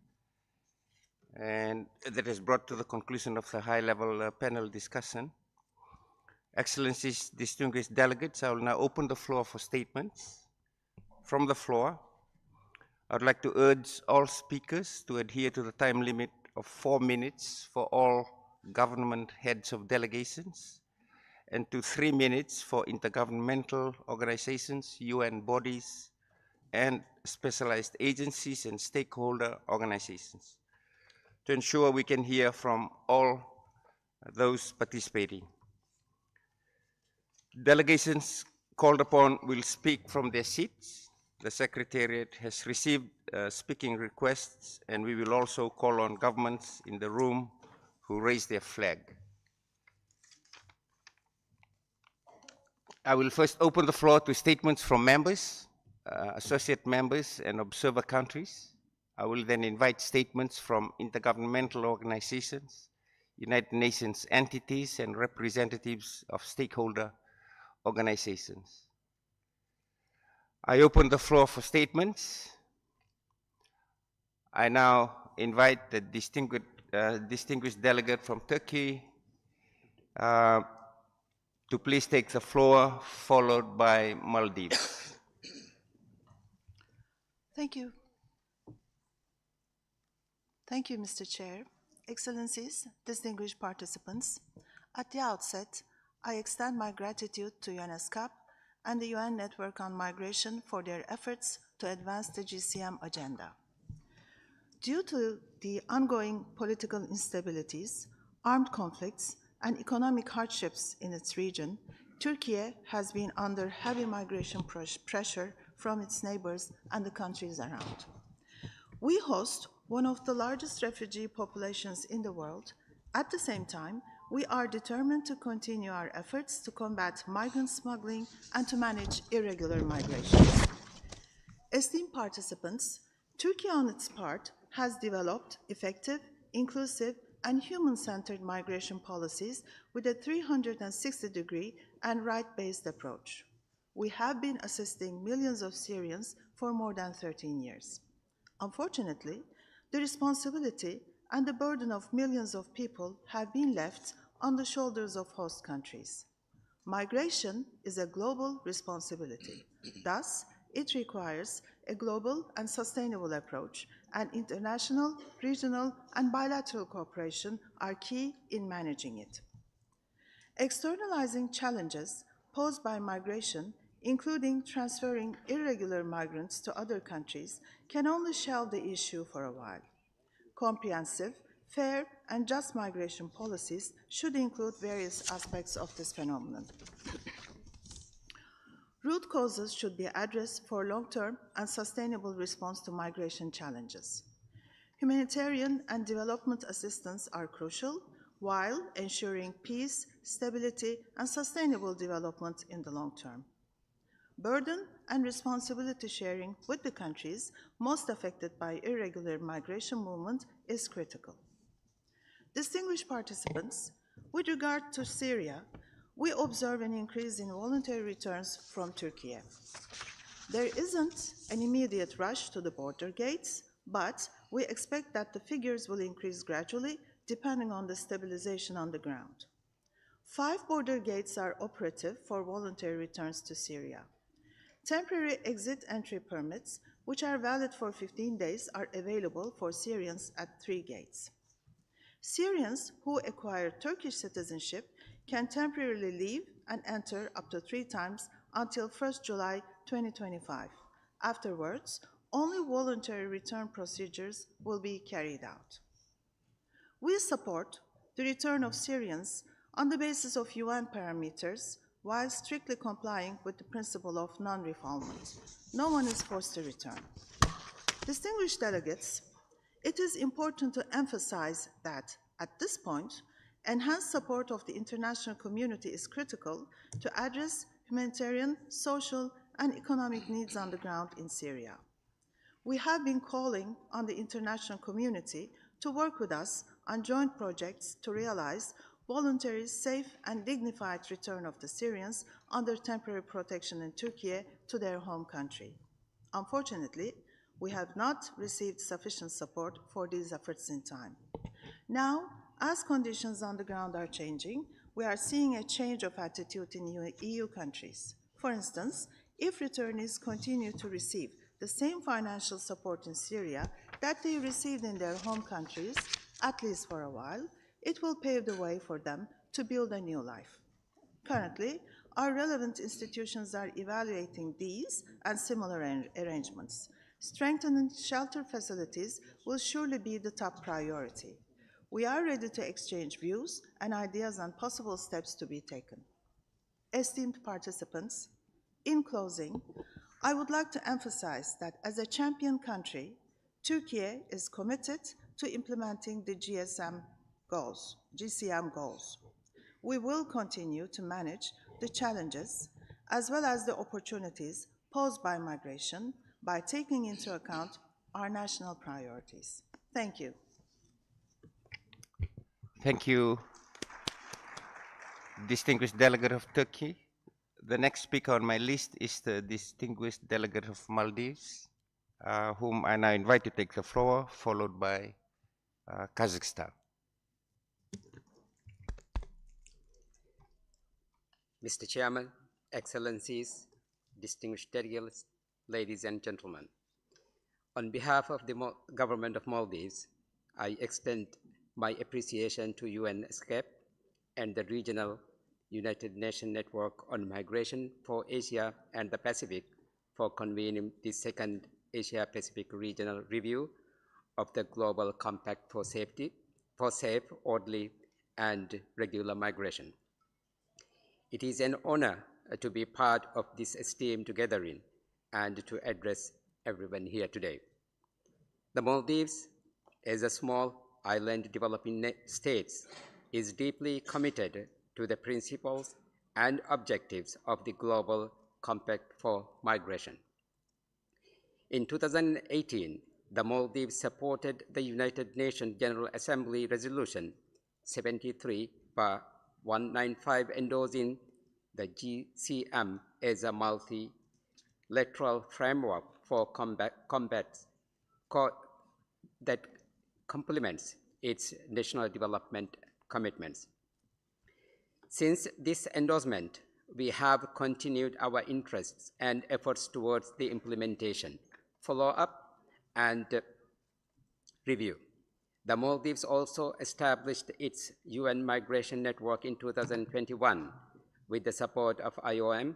And that has brought to the conclusion of the high-level panel discussion. Excellencies, distinguished delegates, I will now open the floor for statements. From the floor, I would like to urge all speakers to adhere to the time limit of 4 minutes for all government heads of delegations and to 3 minutes for intergovernmental organizations, UN bodies, and specialized agencies and stakeholder organizations to ensure we can hear from all those participating. Delegations called upon will speak from their seats. The Secretariat has received speaking requests, and we will also call on governments in the room who raise their flag. I will first open the floor to statements from members, associate members, and observer countries. I will then invite statements from intergovernmental organizations, United Nations entities, and representatives of stakeholder organizations. I open the floor for statements. I now invite the distinguished delegate from Turkey to please take the floor, followed by Maldives. Thank you. Thank you, Mr. Chair. Excellencies, distinguished participants, at the outset, I extend my gratitude to UN ESCAP and the UN Network on Migration for their efforts to advance the GCM agenda. Due to the ongoing political instabilities, armed conflicts, and economic hardships in its region, Turkey has been under heavy migration pressure from its neighbors and the countries around. We host one of the largest refugee populations in the world. At the same time, we are determined to continue our efforts to combat migrant smuggling and to manage irregular migration. Esteemed participants, Turkey on its part has developed effective, inclusive, and human-centered migration policies with a 360-degree and right-based approach. We have been assisting millions of Syrians for more than 13 years. Unfortunately, the responsibility and the burden of millions of people have been left on the shoulders of host countries. Migration is a global responsibility. Thus, it requires a global and sustainable approach, and international, regional, and bilateral cooperation are key in managing it. Externalizing challenges posed by migration, including transferring irregular migrants to other countries, can only shelve the issue for a while. Comprehensive, fair, and just migration policies should include various aspects of this phenomenon. Root causes should be addressed for long-term and sustainable response to migration challenges. Humanitarian and development assistance are crucial, while ensuring peace, stability, and sustainable development in the long term. Burden and responsibility sharing with the countries most affected by irregular migration movement is critical. Distinguished participants, with regard to Syria, we observe an increase in voluntary returns from Turkey. There isn't an immediate rush to the border gates, but we expect that the figures will increase gradually depending on the stabilization on the ground. 5 border gates are operative for voluntary returns to Syria. Temporary exit entry permits, which are valid for 15 days, are available for Syrians at 3 gates. Syrians who acquire Turkish citizenship can temporarily leave and enter up to 3 times until 1st July 2025. Afterwards, only voluntary return procedures will be carried out. We support the return of Syrians on the basis of UN parameters while strictly complying with the principle of non-refoulement. No one is forced to return. Distinguished delegates, it is important to emphasize that at this point, enhanced support of the international community is critical to address humanitarian, social, and economic needs on the ground in Syria. We have been calling on the international community to work with us on joint projects to realize voluntary, safe, and dignified return of the Syrians under temporary protection in Turkey to their home country. Unfortunately, we have not received sufficient support for these efforts in time. Now, as conditions on the ground are changing, we are seeing a change of attitude in EU countries. For instance, if returnees continue to receive the same financial support in Syria that they received in their home countries, at least for a while, it will pave the way for them to build a new life. Currently, our relevant institutions are evaluating these and similar arrangements. Strengthening shelter facilities will surely be the top priority. We are ready to exchange views and ideas on possible steps to be taken. Esteemed participants, in closing, I would like to emphasize that as a champion country, Turkey is committed to implementing the GCM goals. We will continue to manage the challenges as well as the opportunities posed by migration by taking into account our national priorities. Thank you. Thank you, distinguished delegate of Turkey. The next speaker on my list is the distinguished delegate of Maldives, whom I now invite to take the floor, followed by Kazakhstan. Mr. Chairman, Excellencies, distinguished delegates, ladies and gentlemen. On behalf of the government of Maldives, I extend my appreciation to UN ESCAP and the Regional United Nations Network on Migration for Asia and the Pacific for convening the second Asia-Pacific Regional Review of the Global Compact for Safe, Orderly, and Regular Migration. It is an honor to be part of this esteemed gathering and to address everyone here today. The Maldives, as a small island developing state, is deeply committed to the principles and objectives of the Global Compact for Migration. In 2018, the Maldives supported the United Nations General Assembly Resolution 73/195 endorsing the GCM as a multilateral framework for that complements its national development commitments. Since this endorsement, we have continued our interests and efforts towards the implementation, follow-up, and review. The Maldives also established its UN Migration Network in 2021 with the support of IOM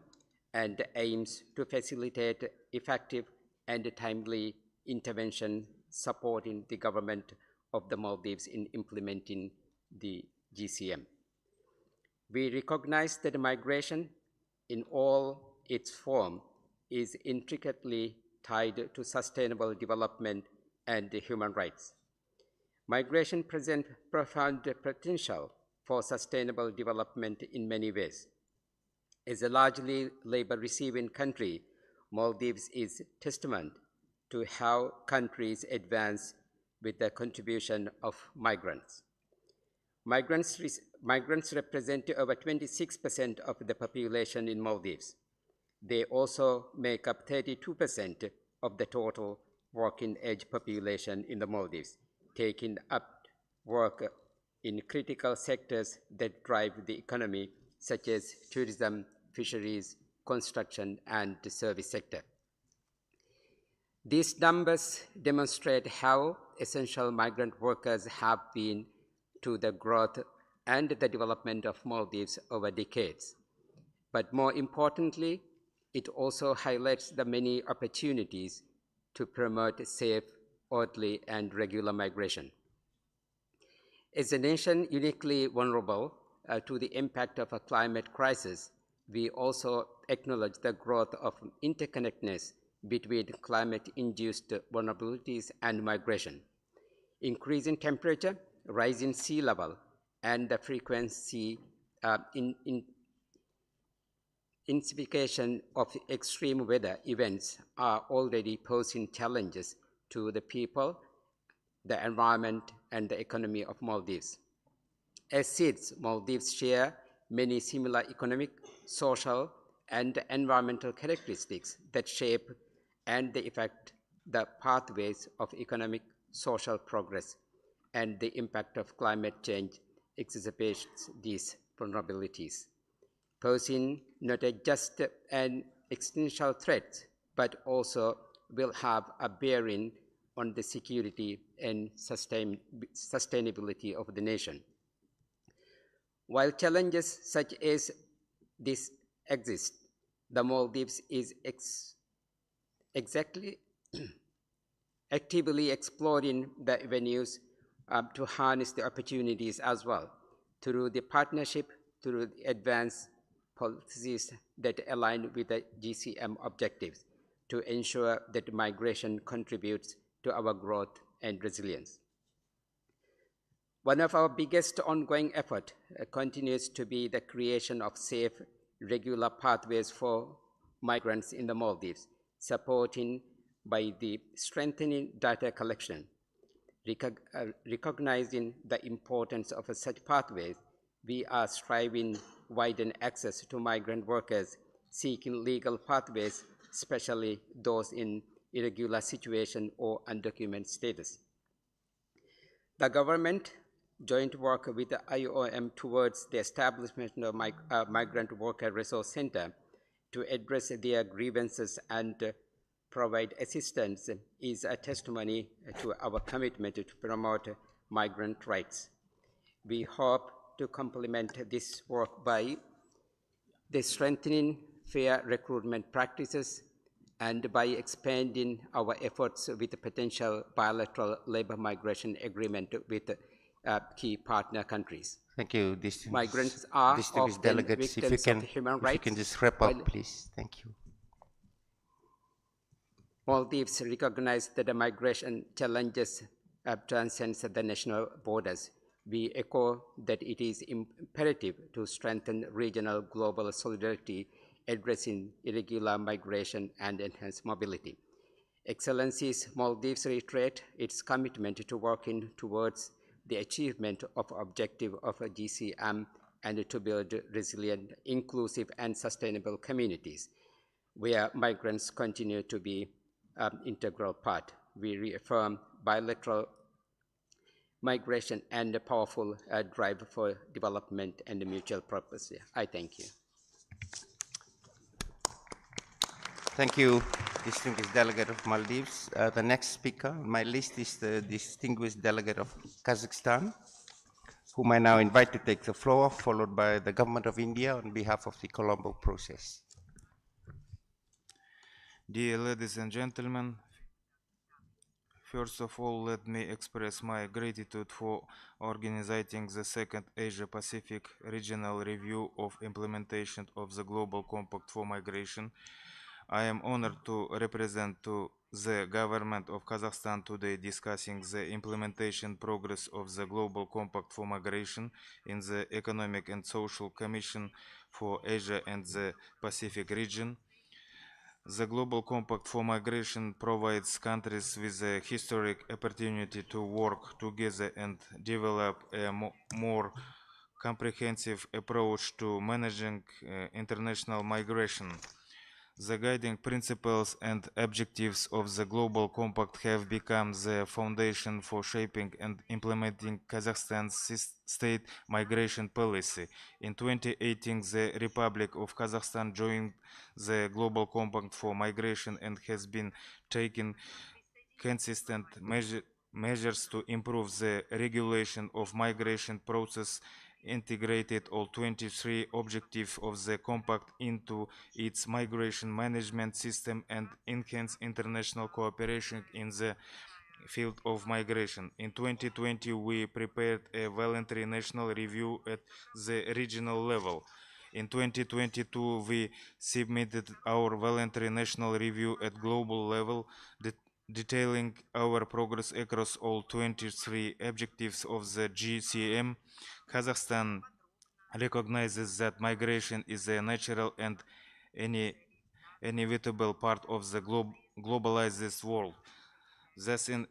and aims to facilitate effective and timely intervention supporting the government of the Maldives in implementing the GCM. We recognize that migration in all its forms is intricately tied to sustainable development and human rights. Migration presents profound potential for sustainable development in many ways. As a largely labor-receiving country, Maldives is testament to how countries advance with the contribution of migrants. Migrants represent over 26% of the population in Maldives. They also make up 32% of the total working-age population in the Maldives, taking up work in critical sectors that drive the economy, such as tourism, fisheries, construction, and the service sector. These numbers demonstrate how essential migrant workers have been to the growth and the development of Maldives over decades. But more importantly, it also highlights the many opportunities to promote safe, orderly, and regular migration. As a nation uniquely vulnerable to the impact of a climate crisis, we also acknowledge the growth of interconnectedness between climate-induced vulnerabilities and migration. Increasing temperature, rising sea level, and the frequency intensification of extreme weather events are already posing challenges to the people, the environment, and the economy of Maldives. As seeds, Maldives share many similar economic, social, and environmental characteristics that shape and they affect the pathways of economic, social progress, and the impact of climate change exacerbates these vulnerabilities, posing not just an existential threat, but also will have a bearing on the security and sustainability of the nation. While challenges such as this exist, the Maldives is actively exploring the avenues to harness the opportunities as well through the partnership, through the advanced policies that align with the GCM objectives to ensure that migration contributes to our growth and resilience. One of our biggest ongoing efforts continues to be the creation of safe, regular pathways for migrants in the Maldives, supporting by the strengthening data collection. Recognizing the importance of such pathways, we are striving to widen access to migrant workers seeking legal pathways, especially those in irregular situation or undocumented status. The government joint work with the IOM towards the establishment of Migrant Worker Resource Center to address their grievances and provide assistance is a testimony to our commitment to promote migrant rights. We hope to complement this work by the strengthening fair recruitment practices and by expanding our efforts with the potential bilateral labor migration agreement with key partner countries. Thank you. Migrants are distinguished often delegates, victims of human rights. if you can just wrap up, please. Thank you. Maldives recognize that the migration challenges transcends the national borders. We echo that it is imperative to strengthen regional global solidarity, addressing irregular migration and enhance mobility. Excellencies, Maldives reiterate its commitment to working towards the achievement of objective of a GCM and to build resilient, inclusive, and sustainable communities where migrants continue to be an integral part. We reaffirm bilateral migration and a powerful drive for development and mutual purpose. I thank you. Thank you, distinguished delegate of Maldives. The next speaker on my list is the distinguished delegate of Kazakhstan, whom I now invite to take the floor, followed by the government of India on behalf of the Colombo process. Dear ladies and gentlemen, first of all, let me express my gratitude for organizing the second Asia-Pacific Regional Review of Implementation of the Global Compact for Migration. I am honored to represent to the government of Kazakhstan today discussing the implementation progress of the Global Compact for Migration in the Economic and Social Commission for Asia and the Pacific region. The Global Compact for Migration provides countries with a historic opportunity to work together and develop a more comprehensive approach to managing international migration. The guiding principles and objectives of the Global Compact have become the foundation for shaping and implementing Kazakhstan's state migration policy. In 2018, the Republic of Kazakhstan joined the Global Compact for Migration and has been taking consistent measures to improve the regulation of migration process, integrated all 23 objectives of the compact into its migration management system, and enhance international cooperation in the field of migration. In 2020, we prepared a voluntary national review at the regional level. In 2022, we submitted our voluntary national review at global level, detailing our progress across all 23 objectives of the GCM. Kazakhstan recognizes that migration is a natural and inevitable part of the globalized world. Thus, in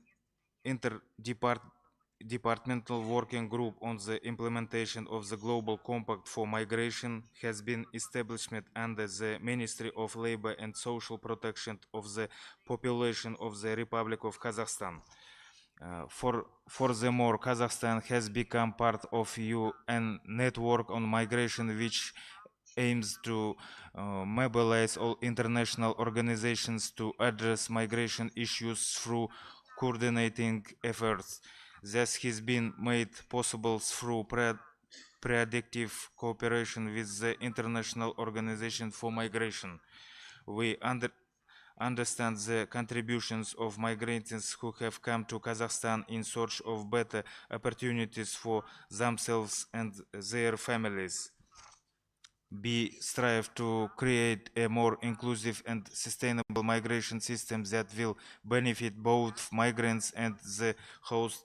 interdepartmental working group on the implementation of the Global Compact for Migration has been established under the Ministry of Labor and Social Protection of the Population of the Republic of Kazakhstan. Furthermore, Kazakhstan has become part of UN network on migration, which aims to mobilize all international organizations to address migration issues through coordinating efforts. This has been made possible through predictive cooperation with the International Organization for Migration. We understand the contributions of migrants who have come to Kazakhstan in search of better opportunities for themselves and their families. We strive to create a more inclusive and sustainable migration system that will benefit both migrants and the host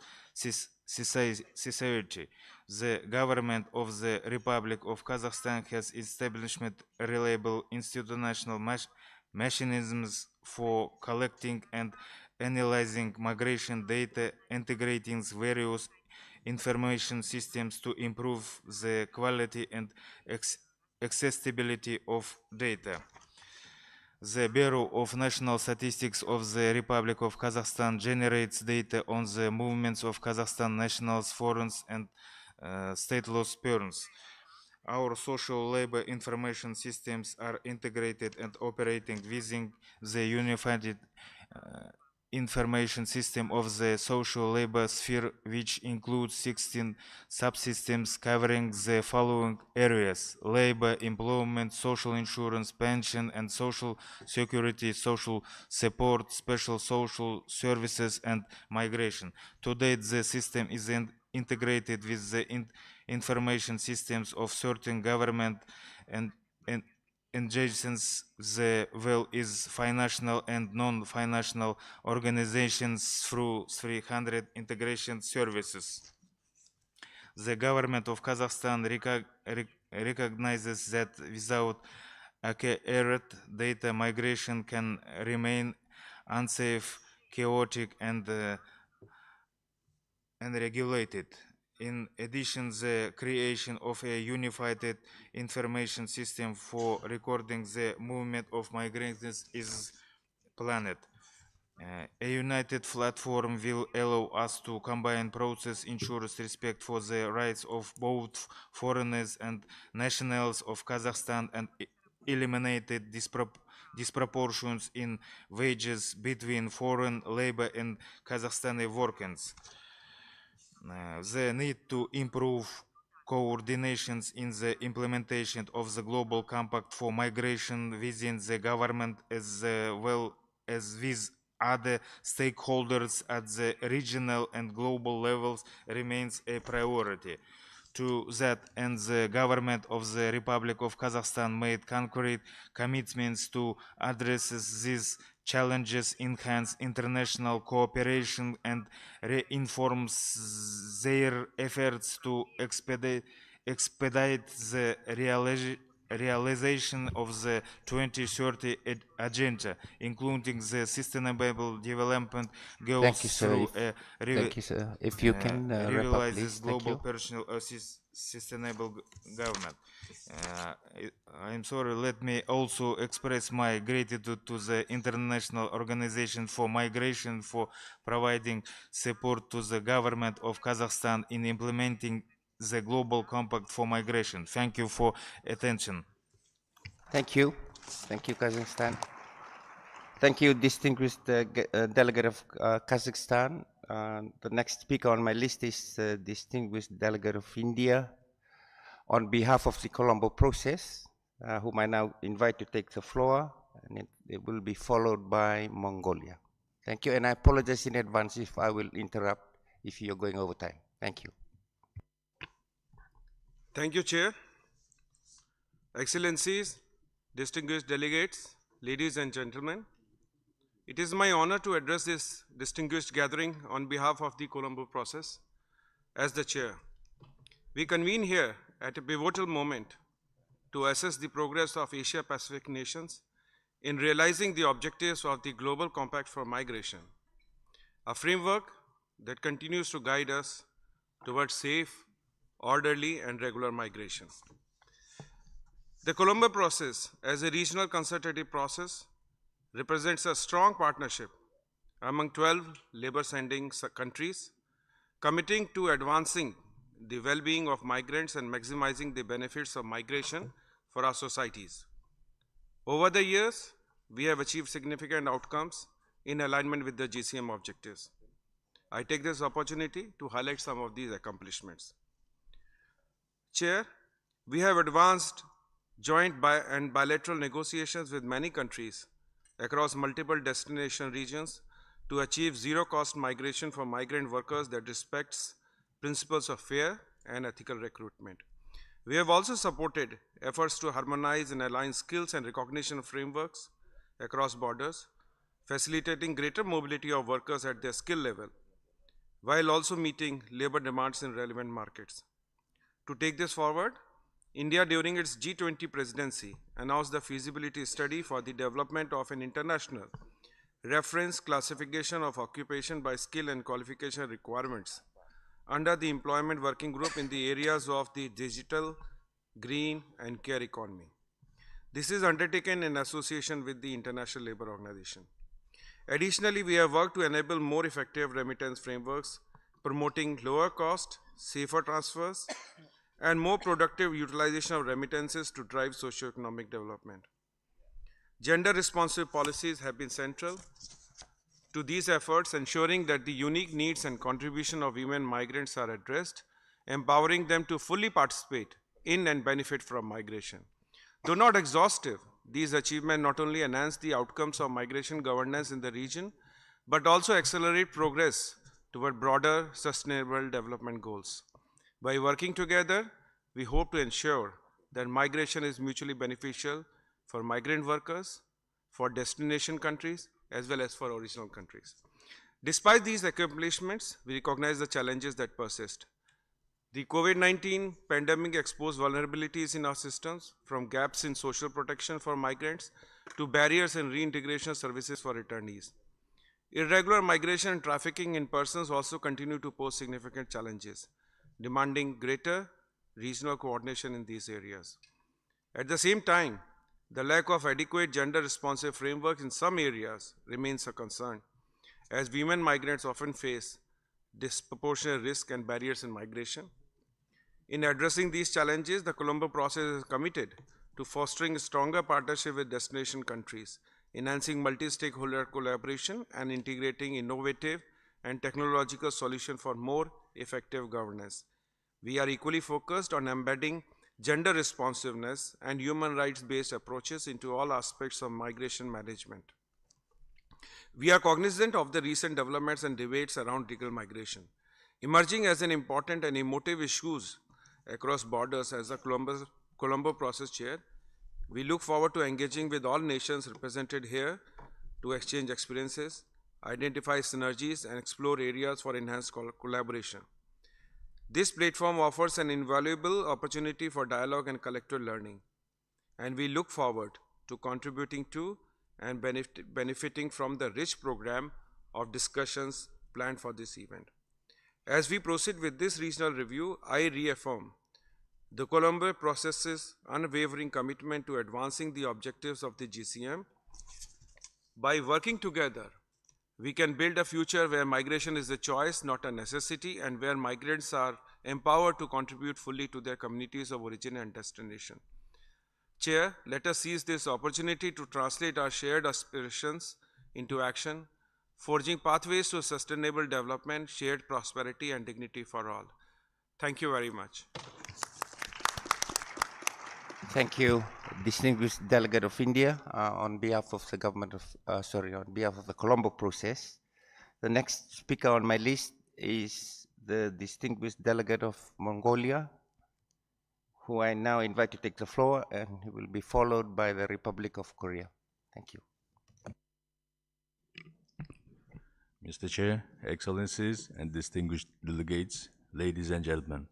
society. The government of the Republic of Kazakhstan has established reliable institutional mechanisms for collecting and analyzing migration data, integrating various information systems to improve the quality and accessibility of data. The Bureau of National Statistics of the Republic of Kazakhstan generates data on the movements of Kazakhstan nationals, foreigners, and stateless persons. Our social labor information systems are integrated and operating within the unified information system of the social labor sphere, which includes 16 subsystems covering the following areas: labor, employment, social insurance, pension and social security, social support, special social services, and migration. To date, the system is integrated with the information systems of certain government and agencies, as well as financial and non-financial organizations through 300 integration services. The government of Kazakhstan recognizes that without accurate data, migration can remain unsafe, chaotic, and unregulated. In addition, the creation of a unified information system for recording the movement of migrants is planned. A united platform will allow us to combine process, ensures respect for the rights of both foreigners and nationals of Kazakhstan, and eliminated disproportions in wages between foreign labor and Kazakhstani workers. The need to improve coordinations in the implementation of the Global Compact for Migration within the government, as well as with other stakeholders at the regional and global levels, remains a priority. To that end, the government of the Republic of Kazakhstan made concrete commitments to address these challenges, enhance international cooperation, and reinforce their efforts to expedite the realization of the 2030 agenda, including the sustainable development goals. Thank you, sir. Through Thank you, sir. If you can wrap up, please. Thank global you. personal sustainable government. I'm sorry, let me also express my gratitude to the International Organization for Migration for providing support to the government of Kazakhstan in implementing the Global Compact for Migration. Thank you for attention. Thank you. Thank you, Kazakhstan. Thank you, distinguished delegate of Kazakhstan. The next speaker on my list is distinguished delegate of India. On behalf of the Colombo process, whom I now invite to take the floor, and it will be followed by Mongolia. Thank you, and I apologize in advance if I will interrupt if you're going over time. Thank you. Thank you, Chair. Excellencies, distinguished delegates, ladies and gentlemen, it is my honor to address this distinguished gathering on behalf of the Colombo process as the Chair. We convene here at a pivotal moment to assess the progress of Asia-Pacific nations in realizing the objectives of the Global Compact for Migration, a framework that continues to guide us towards safe, orderly, and regular migration. The Colombo process, as a regional consultative process, represents a strong partnership among 12 labor-sending countries, committing to advancing the well-being of migrants and maximizing the benefits of migration for our societies. Over the years, we have achieved significant outcomes in alignment with the GCM objectives. I take this opportunity to highlight some of these accomplishments. Chair, we have advanced joint and bilateral negotiations with many countries across multiple destination regions to achieve zero-cost migration for migrant workers that respects principles of fair and ethical recruitment. We have also supported efforts to harmonize and align skills and recognition frameworks across borders, facilitating greater mobility of workers at their skill level, while also meeting labor demands in relevant markets. To take this forward, India during its G20 presidency announced the feasibility study for the development of an international reference classification of occupation by skill and qualification requirements under the Employment Working Group in the areas of the digital, green, and care economy. This is undertaken in association with the International Labour Organization. Additionally, we have worked to enable more effective remittance frameworks, promoting lower cost, safer transfers, and more productive utilization of remittances to drive socio-economic development. Gender-responsive policies have been central to these efforts, ensuring that the unique needs and contribution of women migrants are addressed, empowering them to fully participate in and benefit from migration. Though not exhaustive, these achievements not only enhance the outcomes of migration governance in the region, but also accelerate progress toward broader sustainable development goals. By working together, we hope to ensure that migration is mutually beneficial for migrant workers, for destination countries, as well as for original countries. Despite these accomplishments, we recognize the challenges that persist. The COVID-19 pandemic exposed vulnerabilities in our systems, from gaps in social protection for migrants to barriers in reintegration services for returnees. Irregular migration and trafficking in persons also continue to pose significant challenges, demanding greater regional coordination in these areas. At the same time, the lack of adequate gender-responsive frameworks in some areas remains a concern, as women migrants often face disproportionate risk and barriers in migration. In addressing these challenges, the Colombo process is committed to fostering a stronger partnership with destination countries, enhancing multi-stakeholder collaboration, and integrating innovative and technological solutions for more effective governance. We are equally focused on embedding gender responsiveness and human rights-based approaches into all aspects of migration management. We are cognizant of the recent developments and debates around legal migration, emerging as an important and emotive issues across borders. As the Colombo process chair, we look forward to engaging with all nations represented here to exchange experiences, identify synergies, and explore areas for enhanced collaboration. This platform offers an invaluable opportunity for dialogue and collective learning, and we look forward to contributing to and benefiting from the rich program of discussions planned for this event. As we proceed with this regional review, I reaffirm the Colombo process's unwavering commitment to advancing the objectives of the GCM. By working together, we can build a future where migration is a choice, not a necessity, and where migrants are empowered to contribute fully to their communities of origin and destination. Chair, let us seize this opportunity to translate our shared aspirations into action, forging pathways to sustainable development, shared prosperity, and dignity for all. Thank you very much. Thank you, distinguished delegate of India, on behalf of the government of, on behalf of the Colombo process. The next speaker on my list is the distinguished delegate of Mongolia, who I now invite to take the floor, and he will be followed by the Republic of Korea. Thank you. Mr. Chair, Excellencies, and distinguished delegates, ladies and gentlemen.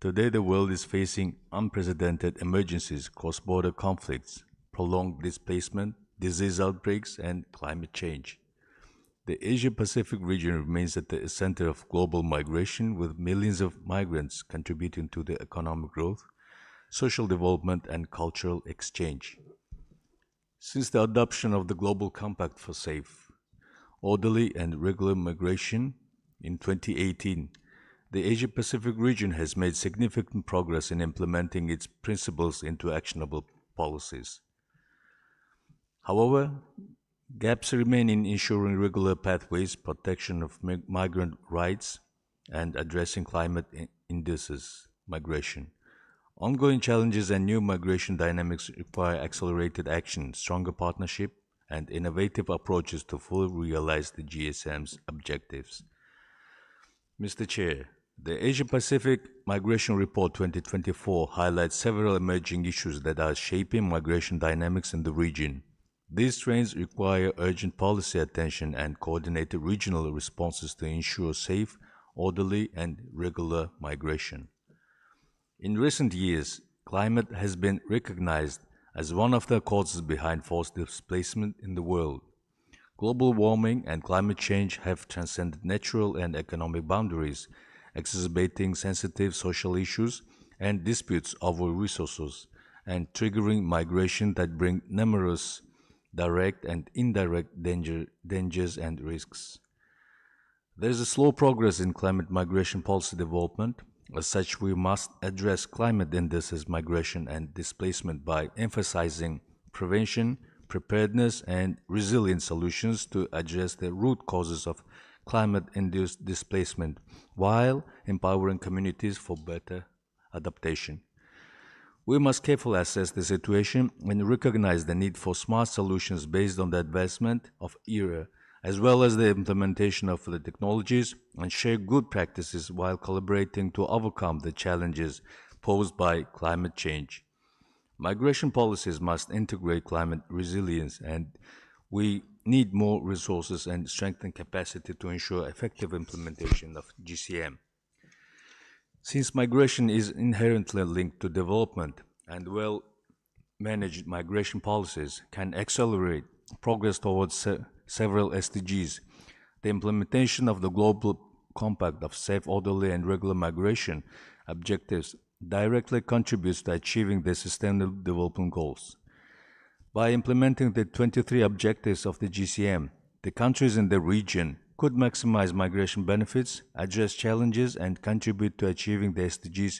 Today, the world is facing unprecedented emergencies, cross-border conflicts, prolonged displacement, disease outbreaks, and climate change. The Asia-Pacific region remains at the center of global migration, with millions of migrants contributing to the economic growth, social development, and cultural exchange. Since the adoption of the Global Compact for Safe, Orderly, and Regular Migration in 2018, the Asia-Pacific region has made significant progress in implementing its principles into actionable policies. However, gaps remain in ensuring regular pathways, protection of migrant rights, and addressing climate-induced migration. Ongoing challenges and new migration dynamics require accelerated action, stronger partnership, and innovative approaches to fully realize the GSM's objectives. Mr. Chair, the Asia-Pacific Migration Report 2024 highlights several emerging issues that are shaping migration dynamics in the region. These trends require urgent policy attention and coordinated regional responses to ensure safe, orderly, and regular migration. In recent years, climate has been recognized as one of the causes behind forced displacement in the world. Global warming and climate change have transcended natural and economic boundaries, exacerbating sensitive social issues and disputes over resources, and triggering migration that bring numerous direct and indirect dangers and risks. There is a slow progress in climate migration policy development. As such, we must address climate-induced migration and displacement by emphasizing prevention, preparedness, and resilient solutions to address the root causes of climate-induced displacement, while empowering communities for better adaptation. We must carefully assess the situation and recognize the need for smart solutions based on the advancement of era, as well as the implementation of the technologies, and share good practices while collaborating to overcome the challenges posed by climate change. Migration policies must integrate climate resilience, and we need more resources and strengthen capacity to ensure effective implementation of GCM. Since migration is inherently linked to development, and well-managed migration policies can accelerate progress towards several SDGs, the implementation of the Global Compact of Safe, Orderly, and Regular Migration objectives directly contributes to achieving the Sustainable Development Goals. By implementing the 23 objectives of the GCM, the countries in the region could maximize migration benefits, address challenges, and contribute to achieving the SDGs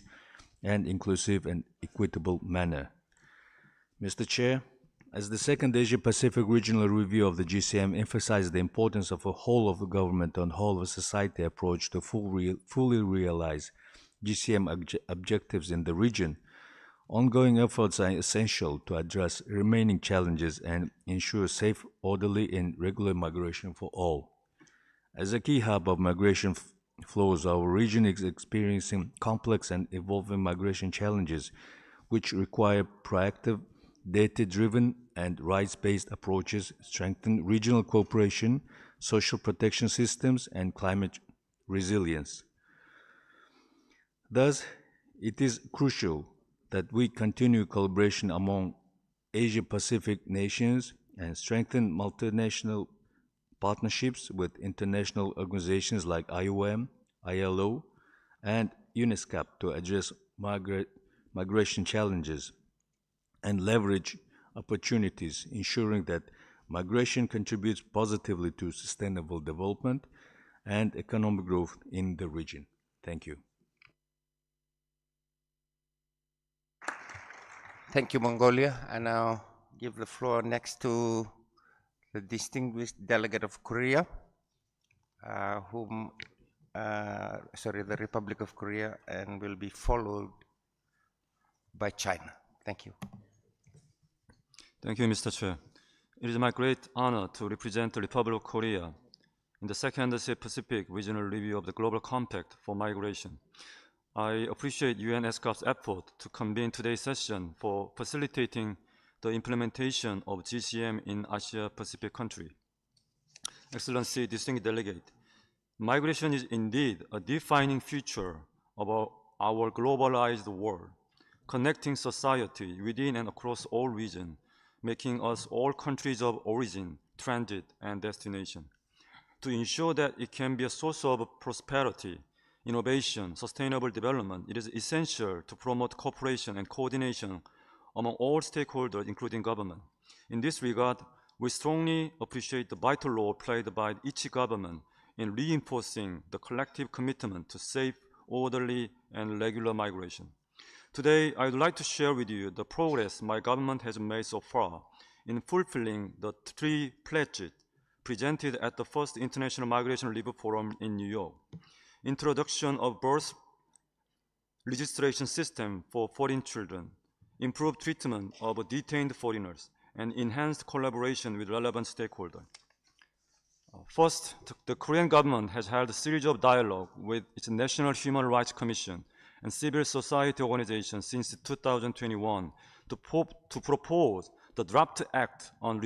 in an inclusive and equitable manner. Mr. Chair, as the second Asia-Pacific Regional Review of the GCM emphasized the importance of a whole-of-government and whole-of-society approach to fully realize GCM objectives in the region, ongoing efforts are essential to address remaining challenges and ensure safe, orderly, and regular migration for all. As a key hub of migration flows, our region is experiencing complex and evolving migration challenges, which require proactive, data-driven, and rights-based approaches, strengthen regional cooperation, social protection systems, and climate resilience. Thus, it is crucial that we continue collaboration among Asia-Pacific nations and strengthen multinational partnerships with international organizations like IOM, ILO, and UN ESCAP to address migration challenges and leverage opportunities, ensuring that migration contributes positively to sustainable development and economic growth in the region. Thank you. Thank you, Mongolia. I now give the floor next to the distinguished delegate of Korea, the Republic of Korea, and will be followed by China. Thank you. Thank you, Mr. Chair. It is my great honor to represent the Republic of Korea in the second Asia-Pacific Regional Review of the Global Compact for Migration. I appreciate UN ESCAP's effort to convene today's session for facilitating the implementation of GCM in Asia-Pacific country. Excellency, distinguished delegate, migration is indeed a defining feature of our globalized world, connecting society within and across all regions, making us all countries of origin, transit, and destination. to ensure that it can be a source of prosperity, innovation, sustainable development, it is essential to promote cooperation and coordination among all stakeholders, including government. In this regard, we strongly appreciate the vital role played by each government in reinforcing the collective commitment to safe, orderly, and regular migration. Today, I would like to share with you the progress my government has made so far in fulfilling the 3 pledges presented at the first International Migration Review Forum in New York. Introduction of birth registration system for foreign children, improved treatment of detained foreigners, and enhanced collaboration with relevant stakeholders. First, the Korean government has held a series of dialogue with its National Human Rights Commission and civil society organizations since 2021 to propose the draft act on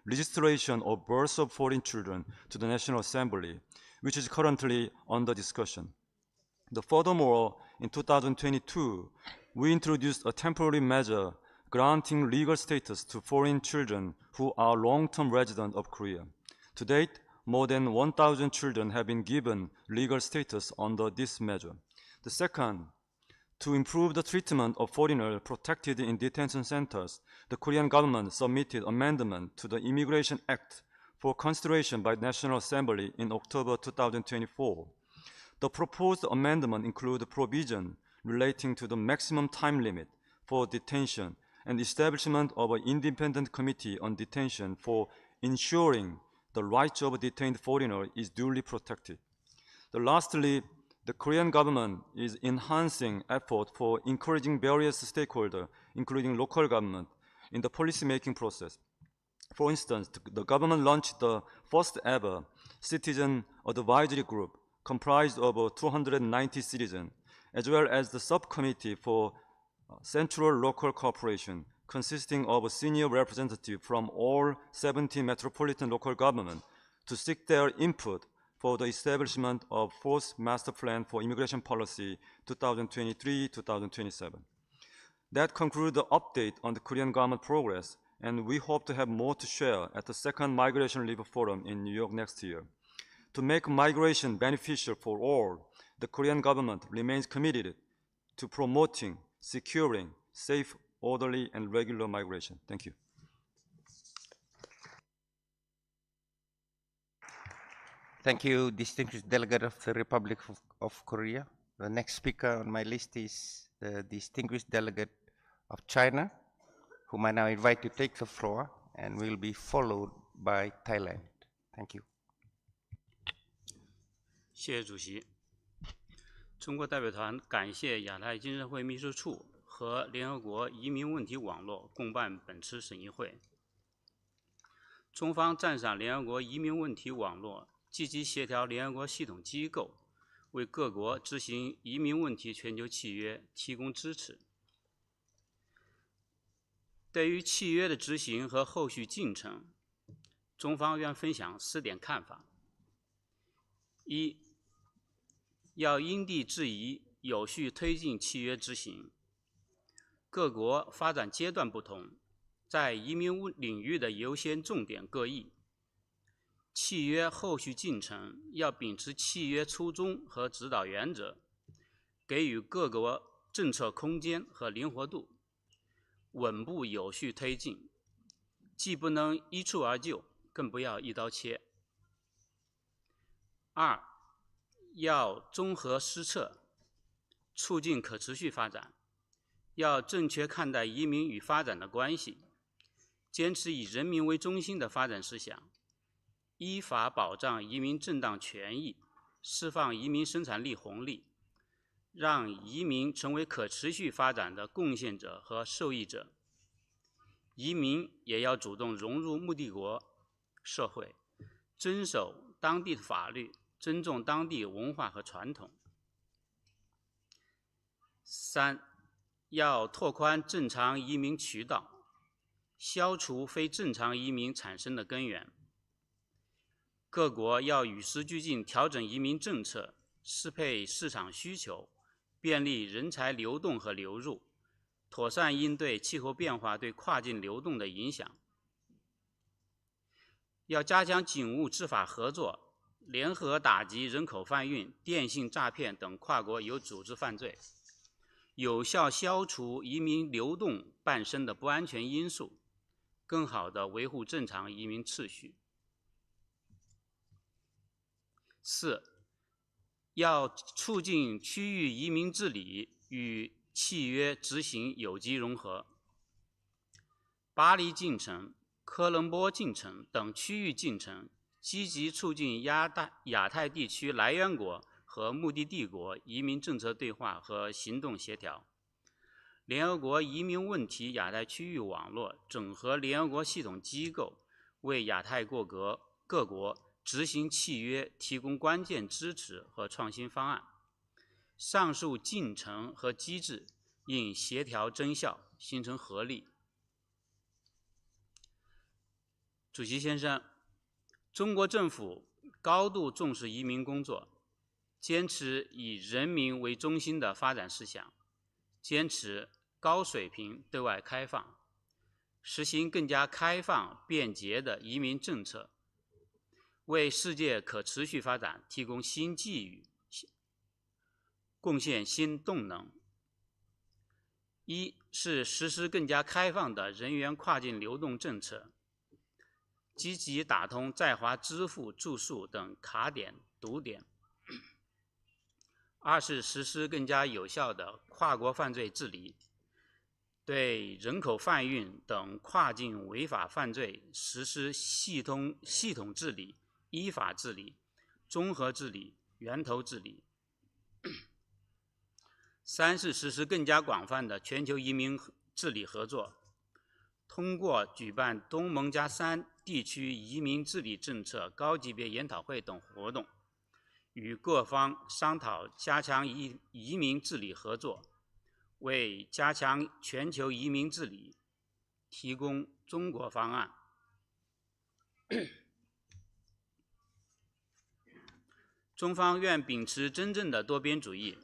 registration of birth of foreign children to the National Assembly, which is currently under discussion. Furthermore, in 2022, we introduced a temporary measure granting legal status to foreign children who are long-term residents of Korea. To date, more than 1,000 children have been given legal status under this measure. The second, to improve the treatment of foreigners protected in detention centers, the Korean government submitted amendment to the Immigration Act for consideration by the National Assembly in October 2024. The proposed amendment includes a provision relating to the maximum time limit for detention and establishment of an independent committee on detention for ensuring the rights of a detained foreigner is duly protected. Lastly, the Korean government is enhancing effort for encouraging various stakeholders, including local government, in the policy-making process. For instance, the government launched the first ever citizen advisory group comprised of 290 citizens, as well as the subcommittee for central local cooperation, consisting of a senior representative from all 70 metropolitan local governments to seek their input for the establishment of fourth master plan for immigration policy 2023-2027. That concludes the update on the Korean government progress, and we hope to have more to share at the second Migration Review Forum in New York next year. To make migration beneficial for all, the Korean government remains committed to promoting, securing safe, orderly, and regular migration. Thank you. Thank you, distinguished delegate of the Republic of Korea. The next speaker on my list is the distinguished delegate of China, whom I now invite to take the floor, and will be followed by Thailand. Thank you. 谢谢主席。中国代表团感谢亚太经社会秘书处和联合国移民问题网络共办本次审议会。中方赞赏联合国移民问题网络积极协调联合国系统机构，为各国执行移民问题全球契约提供支持。对于契约的执行和后续进程，中方愿分享4点看法：一、要因地制宜，有序推进契约执行。各国发展阶段不同，在移民领域的优先重点各异。契约后续进程要秉持契约初衷和指导原则，给予各国政策空间和灵活度，稳步有序推进，既不能一蹴而就，更不要一刀切。二、要综合施策，促进可持续发展，要正确看待移民与发展的关系，坚持以人民为中心的发展思想，依法保障移民正当权益，释放移民生产力红利，让移民成为可持续发展的贡献者和受益者。移民也要主动融入目的国社会，遵守当地的法律，尊重当地文化和传统。三、要拓宽正常移民渠道，消除非正常移民产生的根源。各国要与时俱进调整移民政策，适配市场需求，便利人才流动和流入，妥善应对气候变化对跨境流动的影响。要加强警务执法合作，联合打击人口贩运、电信诈骗等跨国有组织犯罪，有效消除移民流动伴生的不安全因素，更好地维护正常移民秩序。4. 要促进区域移民治理与契约执行有机融合。巴黎进程、科伦坡进程等区域进程积极促进亚太地区来源国和目的地国移民政策对话和行动协调。联合国移民问题亚太区域网络整合联合国系统机构，为亚太各国执行契约提供关键支持和创新方案。上述进程和机制应协调增效，形成合力。主席先生，中国政府高度重视移民工作，坚持以人民为中心的发展思想，坚持高水平对外开放，实行更加开放便捷的移民政策，为世界可持续发展提供新机遇，贡献新动能。一是实施更加开放的人员跨境流动政策，积极打通在华支付、住宿等卡点、堵点。二是实施更加有效的跨国犯罪治理，对人口贩运等跨境违法犯罪实施系统治理、依法治理、综合治理、源头治理。三是实施更加广泛的全球移民治理合作，通过举办东盟加3地区移民治理政策高级别研讨会等活动，与各方商讨加强移民治理合作，为加强全球移民治理提供中国方案。中方愿秉持真正的多边主义，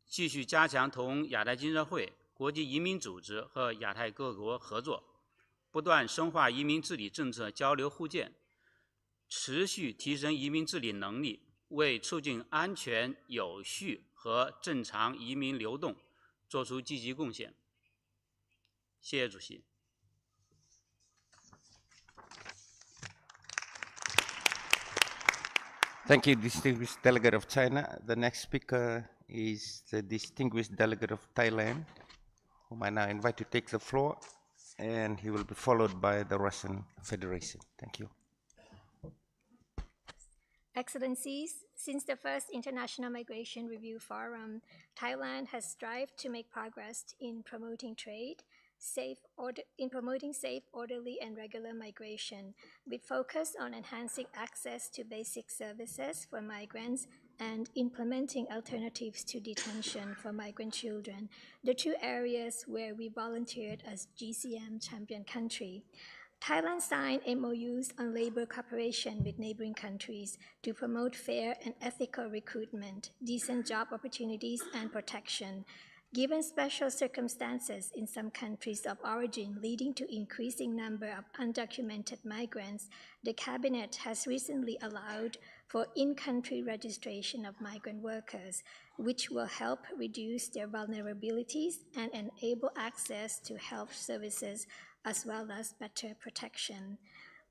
继续加强同亚太经合会、国际移民组织和亚太各国合作，不断深化移民治理政策交流互鉴，持续提升移民治理能力，为促进安全、有序和正常移民流动做出积极贡献。谢谢主席。Thank you, distinguished delegate of China. The next speaker is the distinguished delegate of Thailand, whom I now invite to take the floor, and he will be followed by the Russian Federation. Thank you. Excellencies, since the first International Migration Review Forum, Thailand has strived to make progress in promoting trade, safe, orderly, and regular migration, with focus on enhancing access to basic services for migrants and implementing alternatives to detention for migrant children, the two areas where we volunteered as GCM champion country. Thailand signed MOUs on labor cooperation with neighboring countries to promote fair and ethical recruitment, decent job opportunities, and protection. Given special circumstances in some countries of origin leading to increasing number of undocumented migrants, the Cabinet has recently allowed for in-country registration of migrant workers, which will help reduce their vulnerabilities and enable access to health services as well as better protection.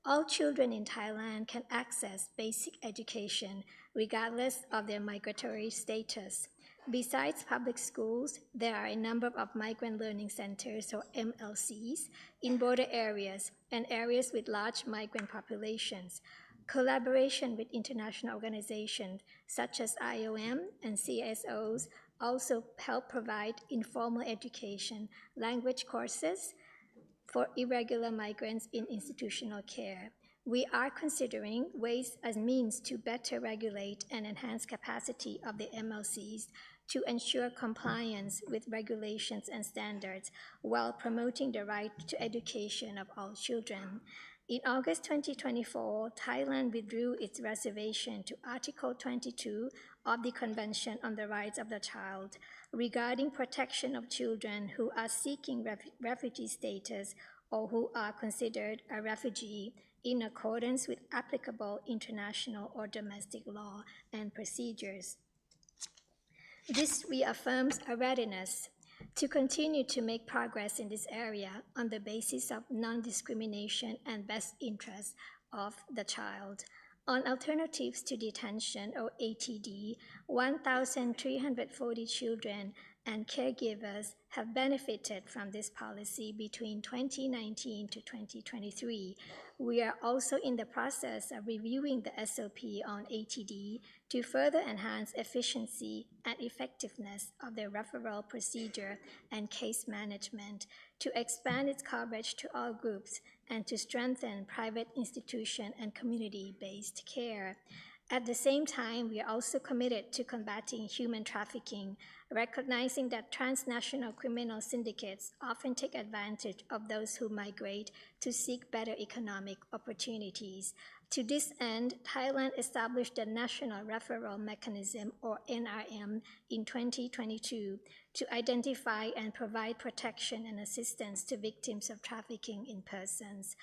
All children in Thailand can access basic education regardless of their migratory status. Besides public schools, there are a number of migrant learning centers, or MLCs, in border areas and areas with large migrant populations. Collaboration with international organizations such as IOM and CSOs also help provide informal education, language courses for irregular migrants in institutional care. We are considering ways as means to better regulate and enhance capacity of the MLCs to ensure compliance with regulations and standards while promoting the right to education of all children. In August 2024, Thailand withdrew its reservation to Article 22 of the Convention on the Rights of the Child regarding protection of children who are seeking refugee status or who are considered a refugee in accordance with applicable international or domestic law and procedures. This reaffirms our readiness to continue to make progress in this area on the basis of non-discrimination and best interests of the child. On alternatives to detention, or ATD, 1,340 children and caregivers have benefited from this policy between 2019 to 2023. We are also in the process of reviewing the SOP on ATD to further enhance efficiency and effectiveness of the referral procedure and case management, to expand its coverage to all groups, and to strengthen private institution and community-based care. At the same time, we are also committed to combating human trafficking, recognizing that transnational criminal syndicates often take advantage of those who migrate to seek better economic opportunities. To this end, Thailand established the National Referral Mechanism, or NRM, in 2022 to identify and provide protection and assistance to victims of trafficking in persons.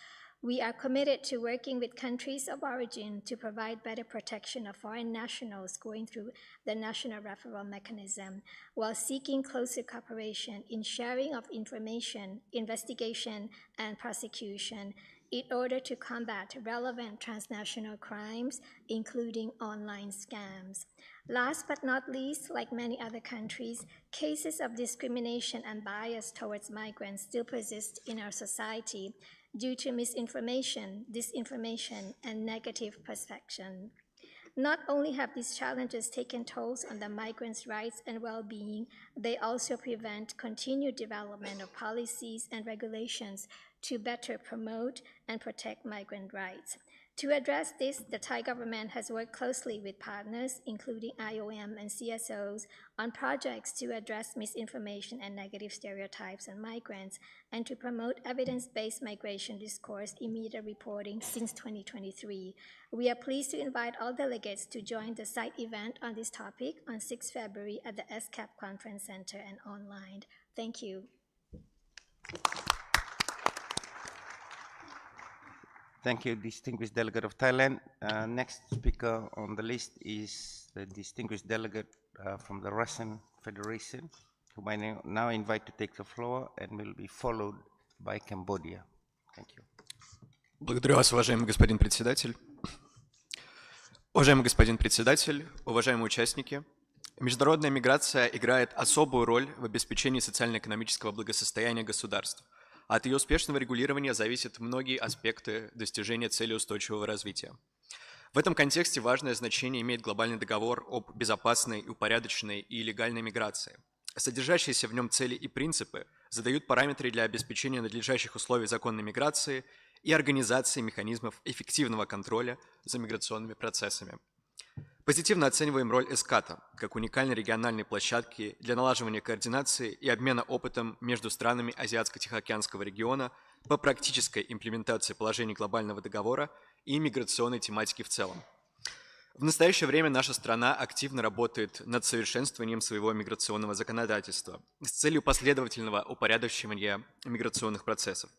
We are committed to working with countries of origin to provide better protection of foreign nationals going through the National Referral Mechanism, while seeking closer cooperation in sharing of information, investigation, and prosecution in order to combat relevant transnational crimes, including online scams. Last but not least, like many other countries, cases of discrimination and bias towards migrants still persist in our society due to misinformation, disinformation, and negative perception. Not only have these challenges taken tolls on the migrants' rights and well-being, they also prevent continued development of policies and regulations to better promote and protect migrant rights. To address this, the Thai government has worked closely with partners, including IOM and CSOs, on projects to address misinformation and negative stereotypes on migrants, and to promote evidence-based migration discourse in media reporting since 2023. We are pleased to invite all delegates to join the site event on this topic on 6 February at the ESCAP Conference Center and online. Thank you. Thank you, distinguished delegate of Thailand. Next speaker on the list is the distinguished delegate from the Russian Federation, whom I now invite to take the floor and will be followed by Cambodia. Thank you. Благодарю вас, уважаемый господин председатель. Уважаемый господин председатель, уважаемые участники, международная миграция играет особую роль в обеспечении социально-экономического благосостояния государств. От ее успешного регулирования зависят многие аспекты достижения цели устойчивого развития. В этом контексте важное значение имеет глобальный договор об безопасной, упорядоченной и легальной миграции. Содержащиеся в нем цели и принципы задают параметры для обеспечения надлежащих условий законной миграции и организации механизмов эффективного контроля за миграционными процессами. Позитивно оцениваем роль ЭСКАТа как уникальной региональной площадки для налаживания координации и обмена опытом между странами Азиатско-Тихоокеанского региона по практической имплементации положений глобального договора и миграционной тематики в целом. В настоящее время наша страна активно работает над совершенствованием своего миграционного законодательства с целью последовательного упорядочивания миграционных процессов.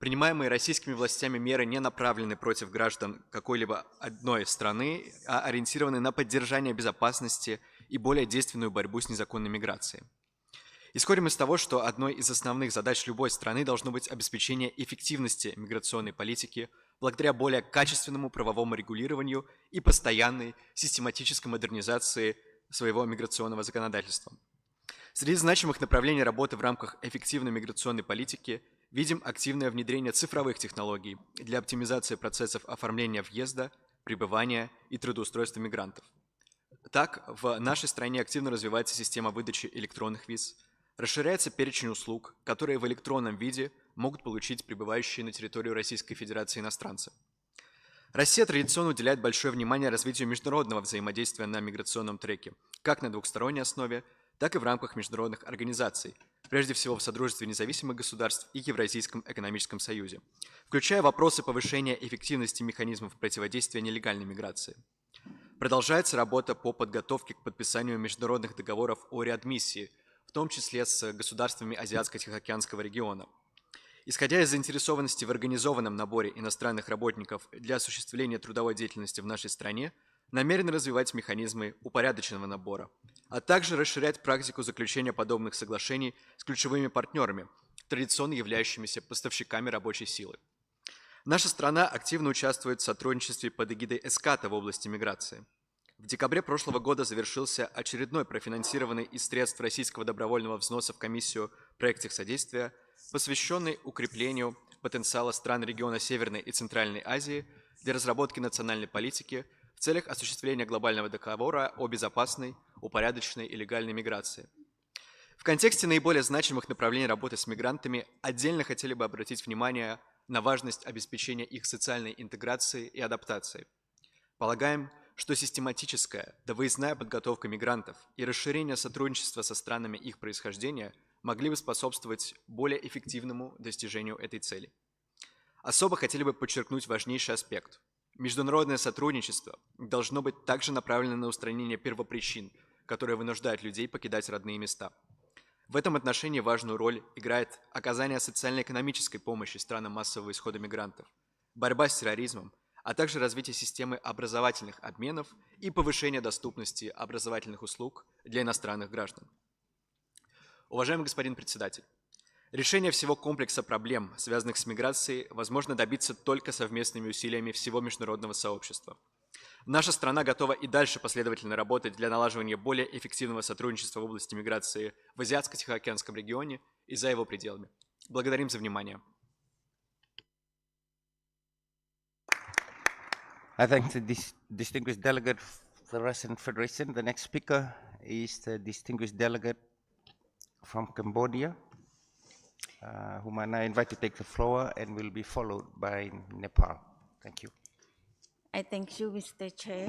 Принимаемые российскими властями меры не направлены против граждан какой-либо одной страны, а ориентированы на поддержание безопасности и более действенную борьбу с незаконной миграцией. Исходим из того, что одной из основных задач любой страны должно быть обеспечение эффективности миграционной политики благодаря более качественному правовому регулированию и постоянной систематической модернизации своего миграционного законодательства. Среди значимых направлений работы в рамках эффективной миграционной политики видим активное внедрение цифровых технологий для оптимизации процессов оформления въезда, пребывания и трудоустройства мигрантов. Так, в нашей стране активно развивается система выдачи электронных виз, расширяется перечень услуг, которые в электронном виде могут получить прибывающие на территорию Российской Федерации иностранцы. Россия традиционно уделяет большое внимание развитию международного взаимодействия на миграционном треке, как на двухсторонней основе, так и в рамках международных организаций, прежде всего в Содружестве независимых государств и Евразийском экономическом союзе, включая вопросы повышения эффективности механизмов противодействия нелегальной миграции. Продолжается работа по подготовке к подписанию международных договоров о реадмиссии, в том числе с государствами Азиатско-Тихоокеанского региона. Исходя из заинтересованности в организованном наборе иностранных работников для осуществления трудовой деятельности в нашей стране, намерен развивать механизмы упорядоченного набора, а также расширять практику заключения подобных соглашений с ключевыми партнерами, традиционно являющимися поставщиками рабочей силы. Наша страна активно участвует в сотрудничестве под эгидой ЭСКАТа в области миграции. В декабре прошлого года завершился очередной профинансированный из средств российского добровольного взноса в комиссию проект техсодействия, посвященный укреплению потенциала стран региона Северной и Центральной Азии для разработки национальной политики в целях осуществления глобального договора о безопасной, упорядоченной и легальной миграции. В контексте наиболее значимых направлений работы с мигрантами отдельно хотели бы обратить внимание на важность обеспечения их социальной интеграции и адаптации. Полагаем, что систематическая довыездная подготовка мигрантов и расширение сотрудничества со странами их происхождения могли бы способствовать более эффективному достижению этой цели. Особо хотели бы подчеркнуть важнейший аспект. Международное сотрудничество должно быть также направлено на устранение первопричин, которые вынуждают людей покидать родные места. В этом отношении важную роль играет оказание социально-экономической помощи странам массового исхода мигрантов, борьба с терроризмом, а также развитие системы образовательных обменов и повышение доступности образовательных услуг для иностранных граждан. Уважаемый господин председатель, решение всего комплекса проблем, связанных с миграцией, возможно добиться только совместными усилиями всего международного сообщества. Наша страна готова и дальше последовательно работать для налаживания более эффективного сотрудничества в области миграции в Азиатско-Тихоокеанском регионе и за его пределами. Благодарим за внимание. I thank the distinguished delegate of the Russian Federation. The next speaker is the distinguished delegate from Cambodia, whom I now invite to take the floor and will be followed by Nepal. Thank you. I thank you, Mr. Chair.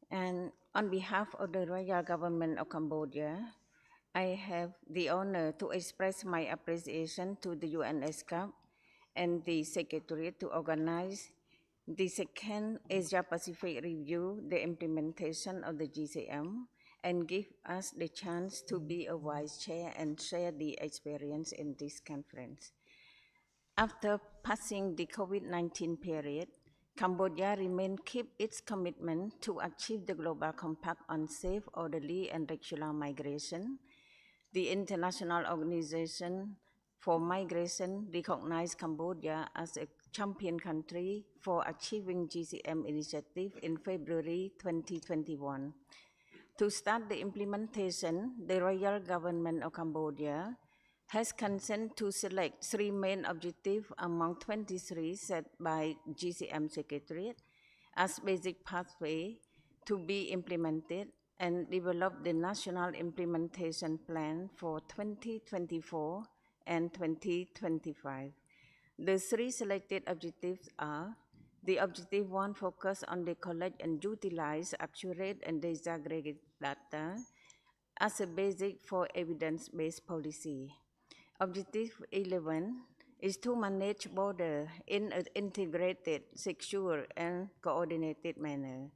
And on behalf of the Royal Government of Cambodia, I have the honor to express my appreciation to the UN ESCAP and the Secretariat to organize the second Asia-Pacific review, the implementation of the GCM, and give us the chance to be a vice chair and share the experience in this conference. After passing the COVID-19 period, Cambodia remained keep its commitment to achieve the Global Compact on safe, orderly, and regular migration. The International Organization for Migration recognized Cambodia as a champion country for achieving GCM initiative in February 2021. To start the implementation, the Royal Government of Cambodia has consented to select 3 main objectives among 23 set by GCM Secretariat as basic pathway to be implemented and develop the National Implementation Plan for 2024 and 2025. The 3 selected objectives are: the Objective 1 focus on the collect and utilize accurate and disaggregated data as a basic for evidence-based policy. Objective 11 is to manage border in an integrated, secure, and coordinated manner.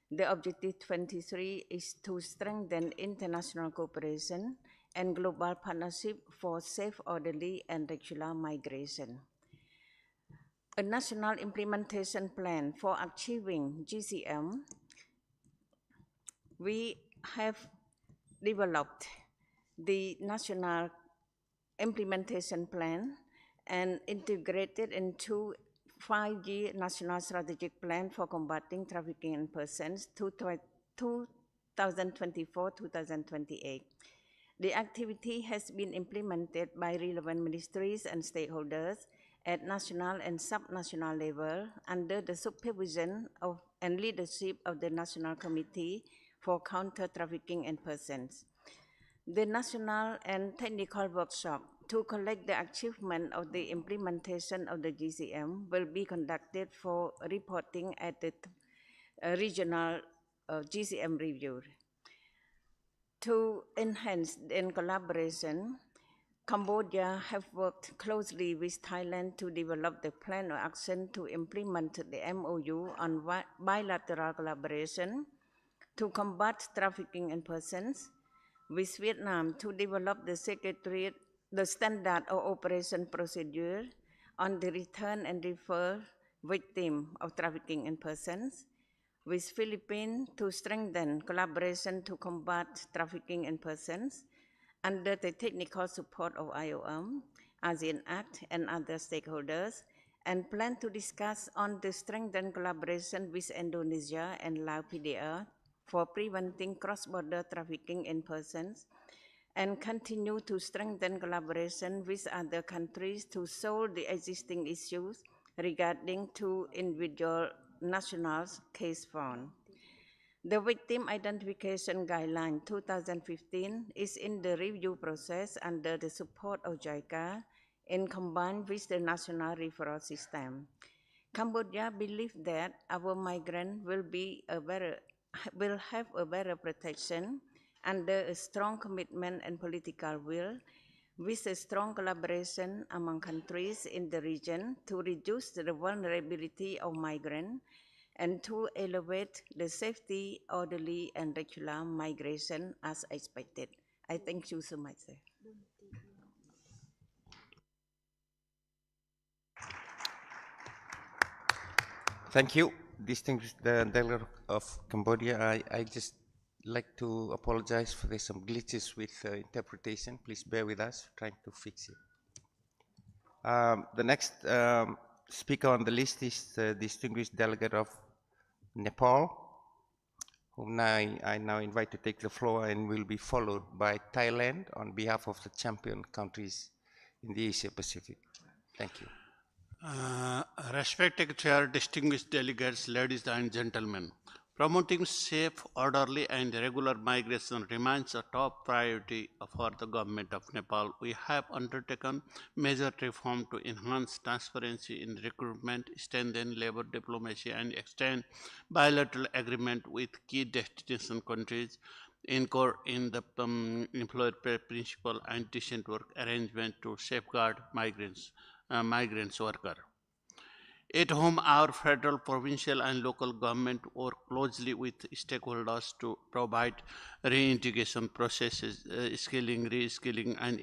The Objective 23 is to strengthen international cooperation and global partnership for safe, orderly, and regular migration. A national implementation plan for achieving GCM, we have developed the national implementation plan and integrated into 5-year national strategic plan for combating trafficking in persons to 2024-2028. The activity has been implemented by relevant ministries and stakeholders at national and subnational level under the supervision of and leadership of the National Committee for Counter-Trafficking in Persons. The national and technical workshop to collect the achievement of the implementation of the GCM will be conducted for reporting at the regional GCM review. To enhance in collaboration, Cambodia have worked closely with Thailand to develop the plan of action to implement the MOU on bilateral collaboration to combat trafficking in persons, with Vietnam to develop the Secretariat the standard of operation procedure on the return and refer victim of trafficking in persons, with Philippines to strengthen collaboration to combat trafficking in persons under the technical support of IOM, ASEAN Act, and other stakeholders, and plan to discuss on the strengthened collaboration with Indonesia and Laos PDR for preventing cross-border trafficking in persons, and continue to strengthen collaboration with other countries to solve the existing issues regarding to individual nationals case found. The Victim Identification Guideline 2015 is in the review process under the support of JICA in combined with the national referral system. Cambodia believes that our migrants will have a better protection under a strong commitment and political will, with a strong collaboration among countries in the region to reduce the vulnerability of migrants and to elevate the safety, orderly, and regular migration as expected. I thank you so much, sir. Thank you, distinguished delegate of Cambodia. I just like to apologize for there's some glitches with interpretation. Please bear with us, trying to fix it. The next speaker on the list is the distinguished delegate of Nepal, whom I now invite to take the floor, and will be followed by Thailand on behalf of the champion countries in the Asia Pacific. Thank you. Respected Chair, distinguished delegates, ladies and gentlemen, promoting safe, orderly and regular migration remains a top priority for the government of Nepal. We have undertaken major reform to enhance transparency in recruitment, strengthen labor diplomacy, and extend bilateral agreement with key destination countries, anchor in the employer principle and decent work arrangement to safeguard migrants workers. At home, our federal, provincial, and local government work closely with stakeholders to provide reintegration processes, skilling, reskilling, and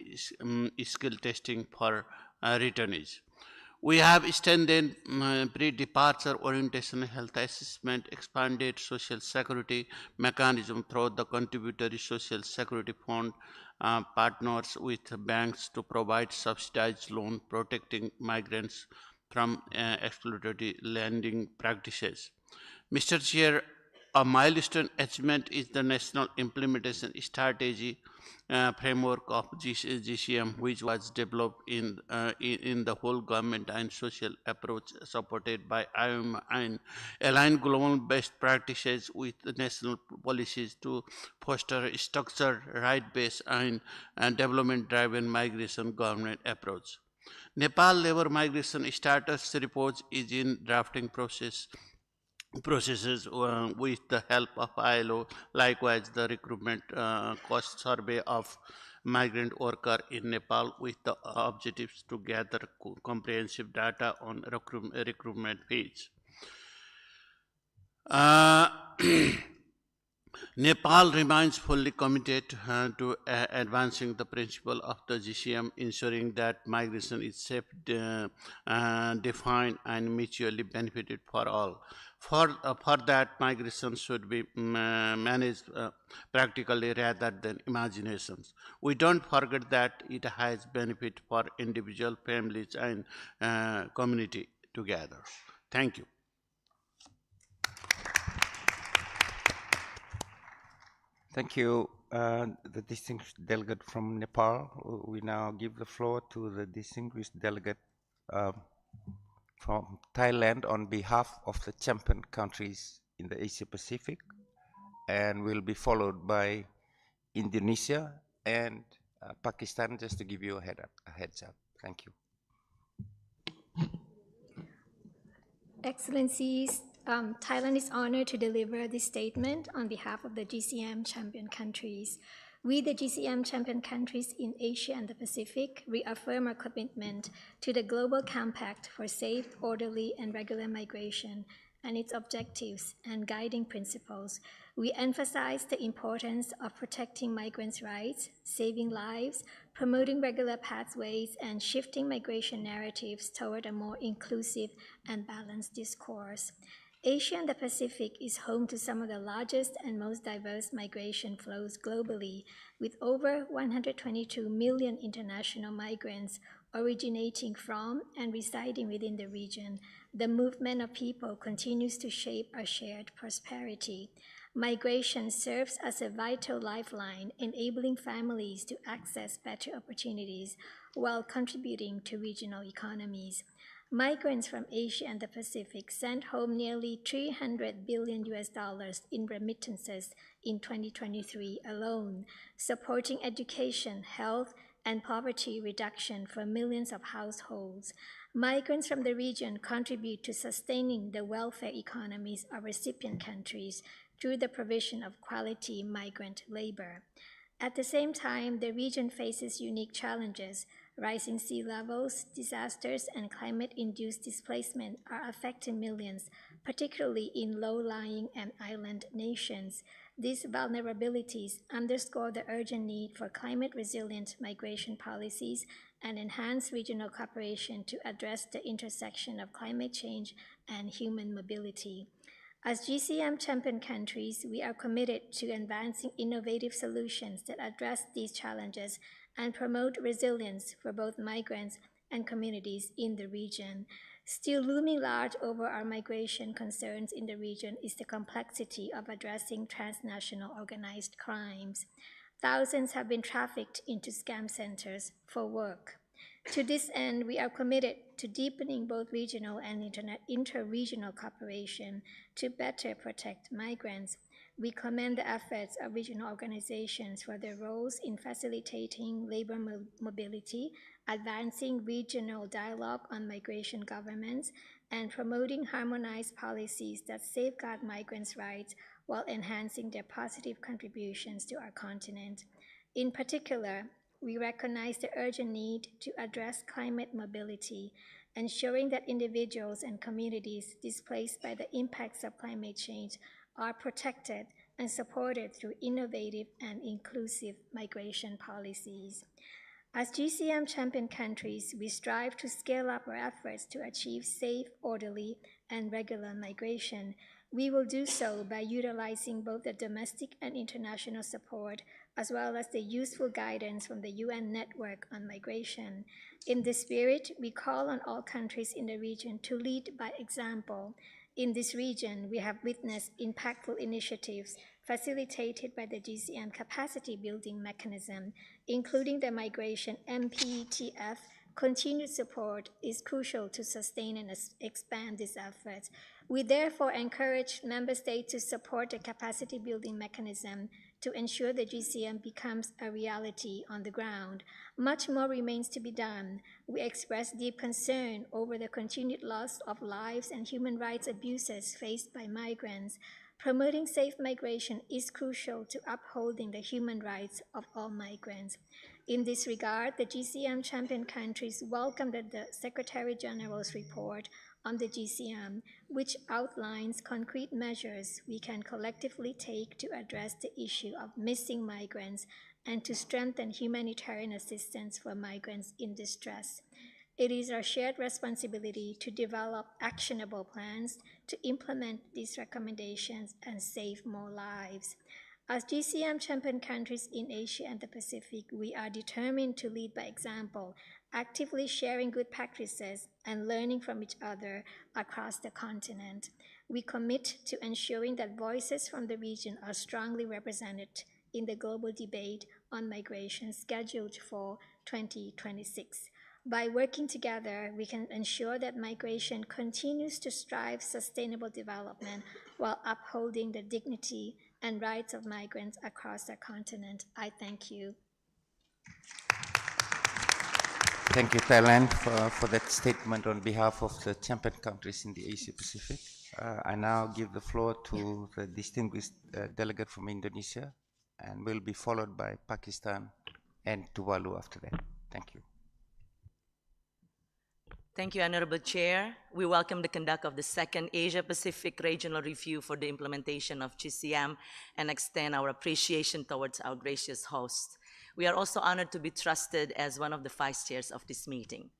skill testing for returnees. We have extended pre-departure orientation, health assessment, expanded social security mechanism through the contributory social security fund, partners with banks to provide subsidized loan protecting migrants from exploitative lending practices. Mr. Chair, a milestone achievement is the National Implementation Strategy framework of GCM, which was developed in the whole government and social approach supported by IOM and align global best practices with national policies to foster a structured, right-based and development-driven migration government approach. Nepal labor migration status report is in drafting processes with the help of ILO. Likewise, the recruitment cost survey of migrant worker in Nepal with the objectives to gather comprehensive data on recruitment fees. Nepal remains fully committed to advancing the principle of the GCM, ensuring that migration is safe, defined, and mutually benefited for all. For that, migration should be managed practically rather than imaginations. We don't forget that it has benefit for individual, families, and community together. Thank you. Thank you, the distinguished delegate from Nepal. We now give the floor to the distinguished delegate from Thailand on behalf of the champion countries in the Asia Pacific, and will be followed by Indonesia and Pakistan, just to give you a heads up. Thank you. Excellencies, Thailand is honored to deliver this statement on behalf of the GCM champion countries. We, the GCM champion countries in Asia and the Pacific, reaffirm our commitment to the Global Compact for safe, orderly, and regular migration and its objectives and guiding principles, we emphasize the importance of protecting migrants' rights, saving lives, promoting regular pathways, and shifting migration narratives toward a more inclusive and balanced discourse. Asia and the Pacific is home to some of the largest and most diverse migration flows globally, with over 122 million international migrants originating from and residing within the region. The movement of people continues to shape our shared prosperity. Migration serves as a vital lifeline, enabling families to access better opportunities while contributing to regional economies. Migrants from Asia and the Pacific sent home nearly $300 billion in remittances in 2023 alone, supporting education, health, and poverty reduction for millions of households. Migrants from the region contribute to sustaining the welfare economies of recipient countries through the provision of quality migrant labor. At the same time, the region faces unique challenges. Rising sea levels, disasters, and climate-induced displacement are affecting millions, particularly in low-lying and island nations. These vulnerabilities underscore the urgent need for climate-resilient migration policies and enhanced regional cooperation to address the intersection of climate change and human mobility. As GCM champion countries, we are committed to advancing innovative solutions that address these challenges and promote resilience for both migrants and communities in the region. Still looming large over our migration concerns in the region is the complexity of addressing transnational organized crimes. Thousands have been trafficked into scam centers for work. To this end, we are committed to deepening both regional and inter-regional cooperation to better protect migrants. We commend the efforts of regional organizations for their roles in facilitating labor mobility, advancing regional dialogue on migration governance, and promoting harmonized policies that safeguard migrants' rights while enhancing their positive contributions to our continent. In particular, we recognize the urgent need to address climate mobility, ensuring that individuals and communities displaced by the impacts of climate change are protected and supported through innovative and inclusive migration policies. As GCM champion countries, we strive to scale up our efforts to achieve safe, orderly, and regular migration. We will do so by utilizing both the domestic and international support, as well as the useful guidance from the UN Network on Migration. In this spirit, we call on all countries in the region to lead by example. In this region, we have witnessed impactful initiatives facilitated by the GCM capacity building mechanism, including the Migration MPTF. Continued support is crucial to sustain and expand these efforts. We therefore encourage member states to support the capacity building mechanism to ensure the GCM becomes a reality on the ground. Much more remains to be done. We express deep concern over the continued loss of lives and human rights abuses faced by migrants. Promoting safe migration is crucial to upholding the human rights of all migrants. In this regard, the GCM champion countries welcomed the Secretary General's report on the GCM, which outlines concrete measures we can collectively take to address the issue of missing migrants and to strengthen humanitarian assistance for migrants in distress. It is our shared responsibility to develop actionable plans to implement these recommendations and save more lives. As GCM champion countries in Asia and the Pacific, we are determined to lead by example, actively sharing good practices and learning from each other across the continent. We commit to ensuring that voices from the region are strongly represented in the global debate on migration scheduled for 2026. By working together, we can ensure that migration continues to strive sustainable development while upholding the dignity and rights of migrants across our continent. I thank you. Thank you, Thailand, for that statement on behalf of the champion countries in the Asia Pacific. I now give the floor to the distinguished delegate from Indonesia, and will be followed by Pakistan and Tuvalu after that. Thank you. Thank you, Honorable Chair. We welcome the conduct of the second Asia-Pacific Regional Review for the implementation of GCM and extend our appreciation towards our gracious host. We are also honored to be trusted as one of the vice chairs of this meeting.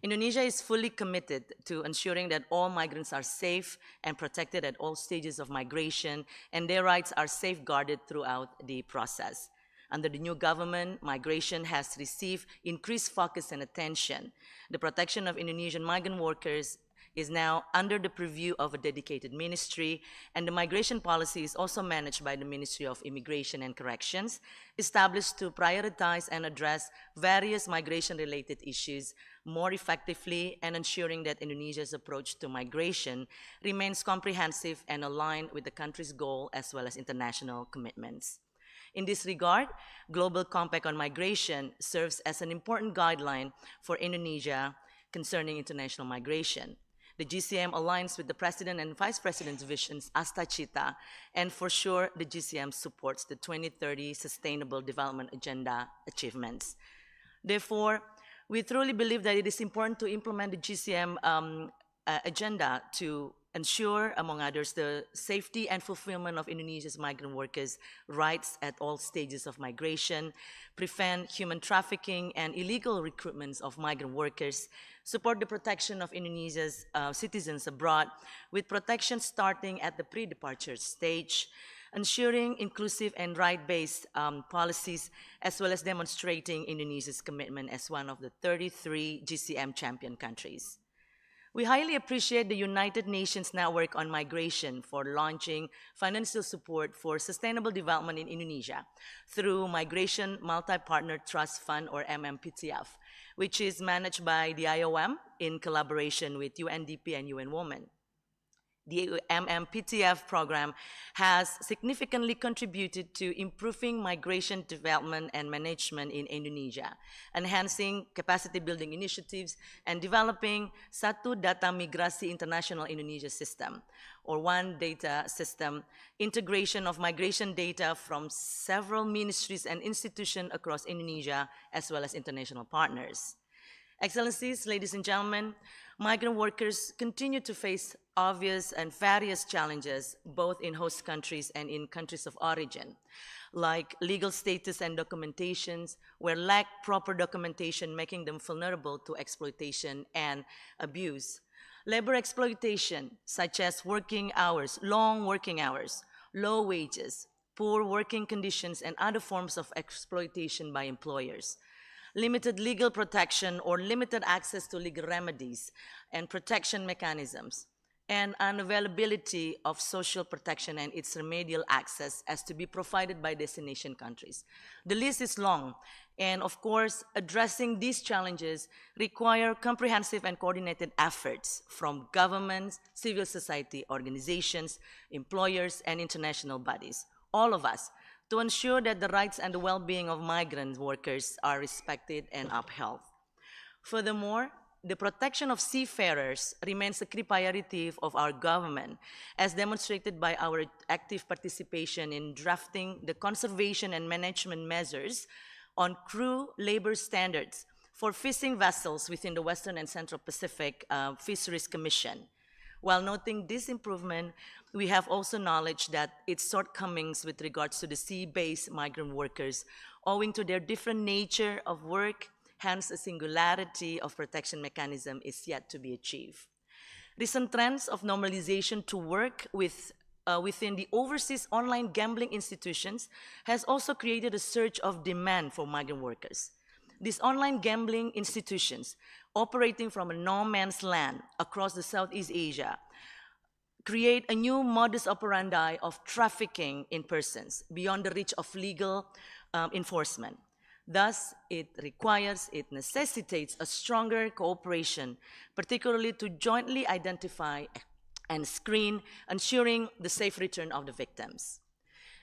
Indonesia is fully committed to ensuring that all migrants are safe and protected at all stages of migration, and their rights are safeguarded throughout the process. Under the new government, migration has received increased focus and attention. The protection of Indonesian migrant workers is now under the purview of a dedicated ministry, and the migration policy is also managed by the Ministry of Immigration and Corrections, established to prioritize and address various migration-related issues more effectively and ensuring that Indonesia's approach to migration remains comprehensive and aligned with the country's goal as well as international commitments. In this regard, Global Compact on Migration serves as an important guideline for Indonesia concerning international migration. The GCM aligns with the President and Vice President's visions, Asta Cita, and for sure, the GCM supports the 2030 Sustainable Development Agenda achievements. Therefore, we truly believe that it is important to implement the GCM agenda to ensure, among others, the safety and fulfillment of Indonesia's migrant workers' rights at all stages of migration, prevent human trafficking and illegal recruitments of migrant workers, support the protection of Indonesia's citizens abroad, with protection starting at the pre-departure stage, ensuring inclusive and right-based policies, as well as demonstrating Indonesia's commitment as one of the 33 GCM champion countries. We highly appreciate the United Nations Network on Migration for launching financial support for sustainable development in Indonesia through Migration Multi-Partner Trust Fund, or MMPTF, which is managed by the IOM in collaboration with UNDP and UN Women. The MMPTF program has significantly contributed to improving migration development and management in Indonesia, enhancing capacity building initiatives, and developing Satu Data Migrasi International Indonesia System, or One Data System, integration of migration data from several ministries and institutions across Indonesia, as well as international partners. Excellencies, ladies and gentlemen, migrant workers continue to face obvious and various challenges, both in host countries and in countries of origin, like legal status and documentations, where lack proper documentation, making them vulnerable to exploitation and abuse. Labor exploitation, such as working hours, long working hours, low wages, poor working conditions, and other forms of exploitation by employers. Limited legal protection or limited access to legal remedies and protection mechanisms, and unavailability of social protection and its remedial access as to be provided by destination countries. The list is long, and of course, addressing these challenges require comprehensive and coordinated efforts from governments, civil society organizations, employers, and international bodies, all of us, to ensure that the rights and the well-being of migrant workers are respected and upheld. Furthermore, the protection of seafarers remains a key priority of our government, as demonstrated by our active participation in drafting the conservation and management measures on crew labor standards for fishing vessels within the Western and Central Pacific Fisheries Commission. While noting this improvement, we have also acknowledged that its shortcomings with regards to the sea-based migrant workers, owing to their different nature of work, hence a singularity of protection mechanism is yet to be achieved. Recent trends of normalization to work within the overseas online gambling institutions has also created a surge of demand for migrant workers. These online gambling institutions, operating from a no man's land across the Southeast Asia, create a new modus operandi of trafficking in persons beyond the reach of legal enforcement. Thus, it necessitates a stronger cooperation, particularly to jointly identify and screen, ensuring the safe return of the victims.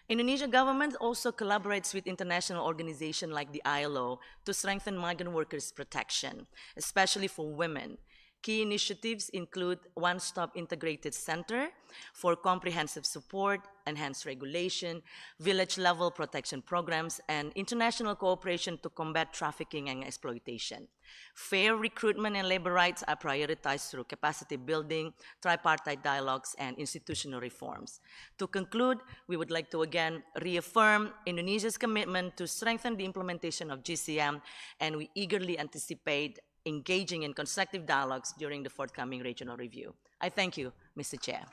Indonesian government also collaborates with international organizations like the ILO to strengthen migrant workers' protection, especially for women. Key initiatives include one-stop integrated center for comprehensive support, enhanced regulation, village-level protection programs, and international cooperation to combat trafficking and exploitation. Fair recruitment and labor rights are prioritized through capacity building, tripartite dialogues, and institutional reforms. To conclude, we would like to again reaffirm Indonesia's commitment to strengthen the implementation of GCM, and we eagerly anticipate engaging in constructive dialogues during the forthcoming regional review. I thank you, Mr. Chair.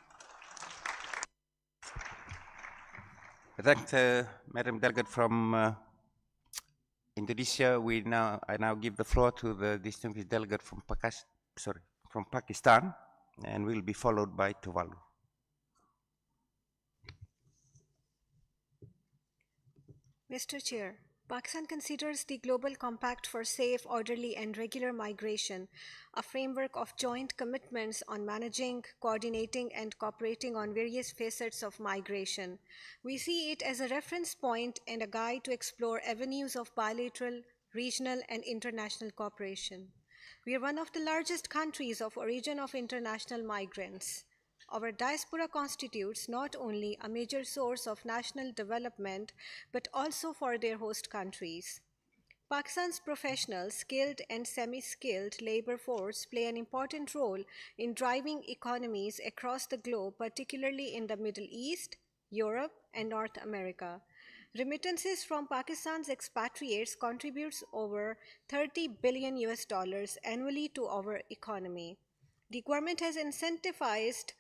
I thank Madam Delegate from Indonesia. I now give the floor to the distinguished delegate from Pakistan, and will be followed by Tuvalu. Mr. Chair, Pakistan considers the Global Compact for Safe, Orderly and Regular Migration a framework of joint commitments on managing, coordinating and cooperating on various facets of migration. We see it as a reference point and a guide to explore avenues of bilateral, regional and international cooperation. We are one of the largest countries of origin of international migrants. Our diaspora constitutes not only a major source of national development, but also for their host countries. Pakistan's professional, skilled and semi-skilled labor force play an important role in driving economies across the globe, particularly in the Middle East, Europe, and North America. Remittances from Pakistan's expatriates contributes over $30 billion annually to our economy. The government has incentivized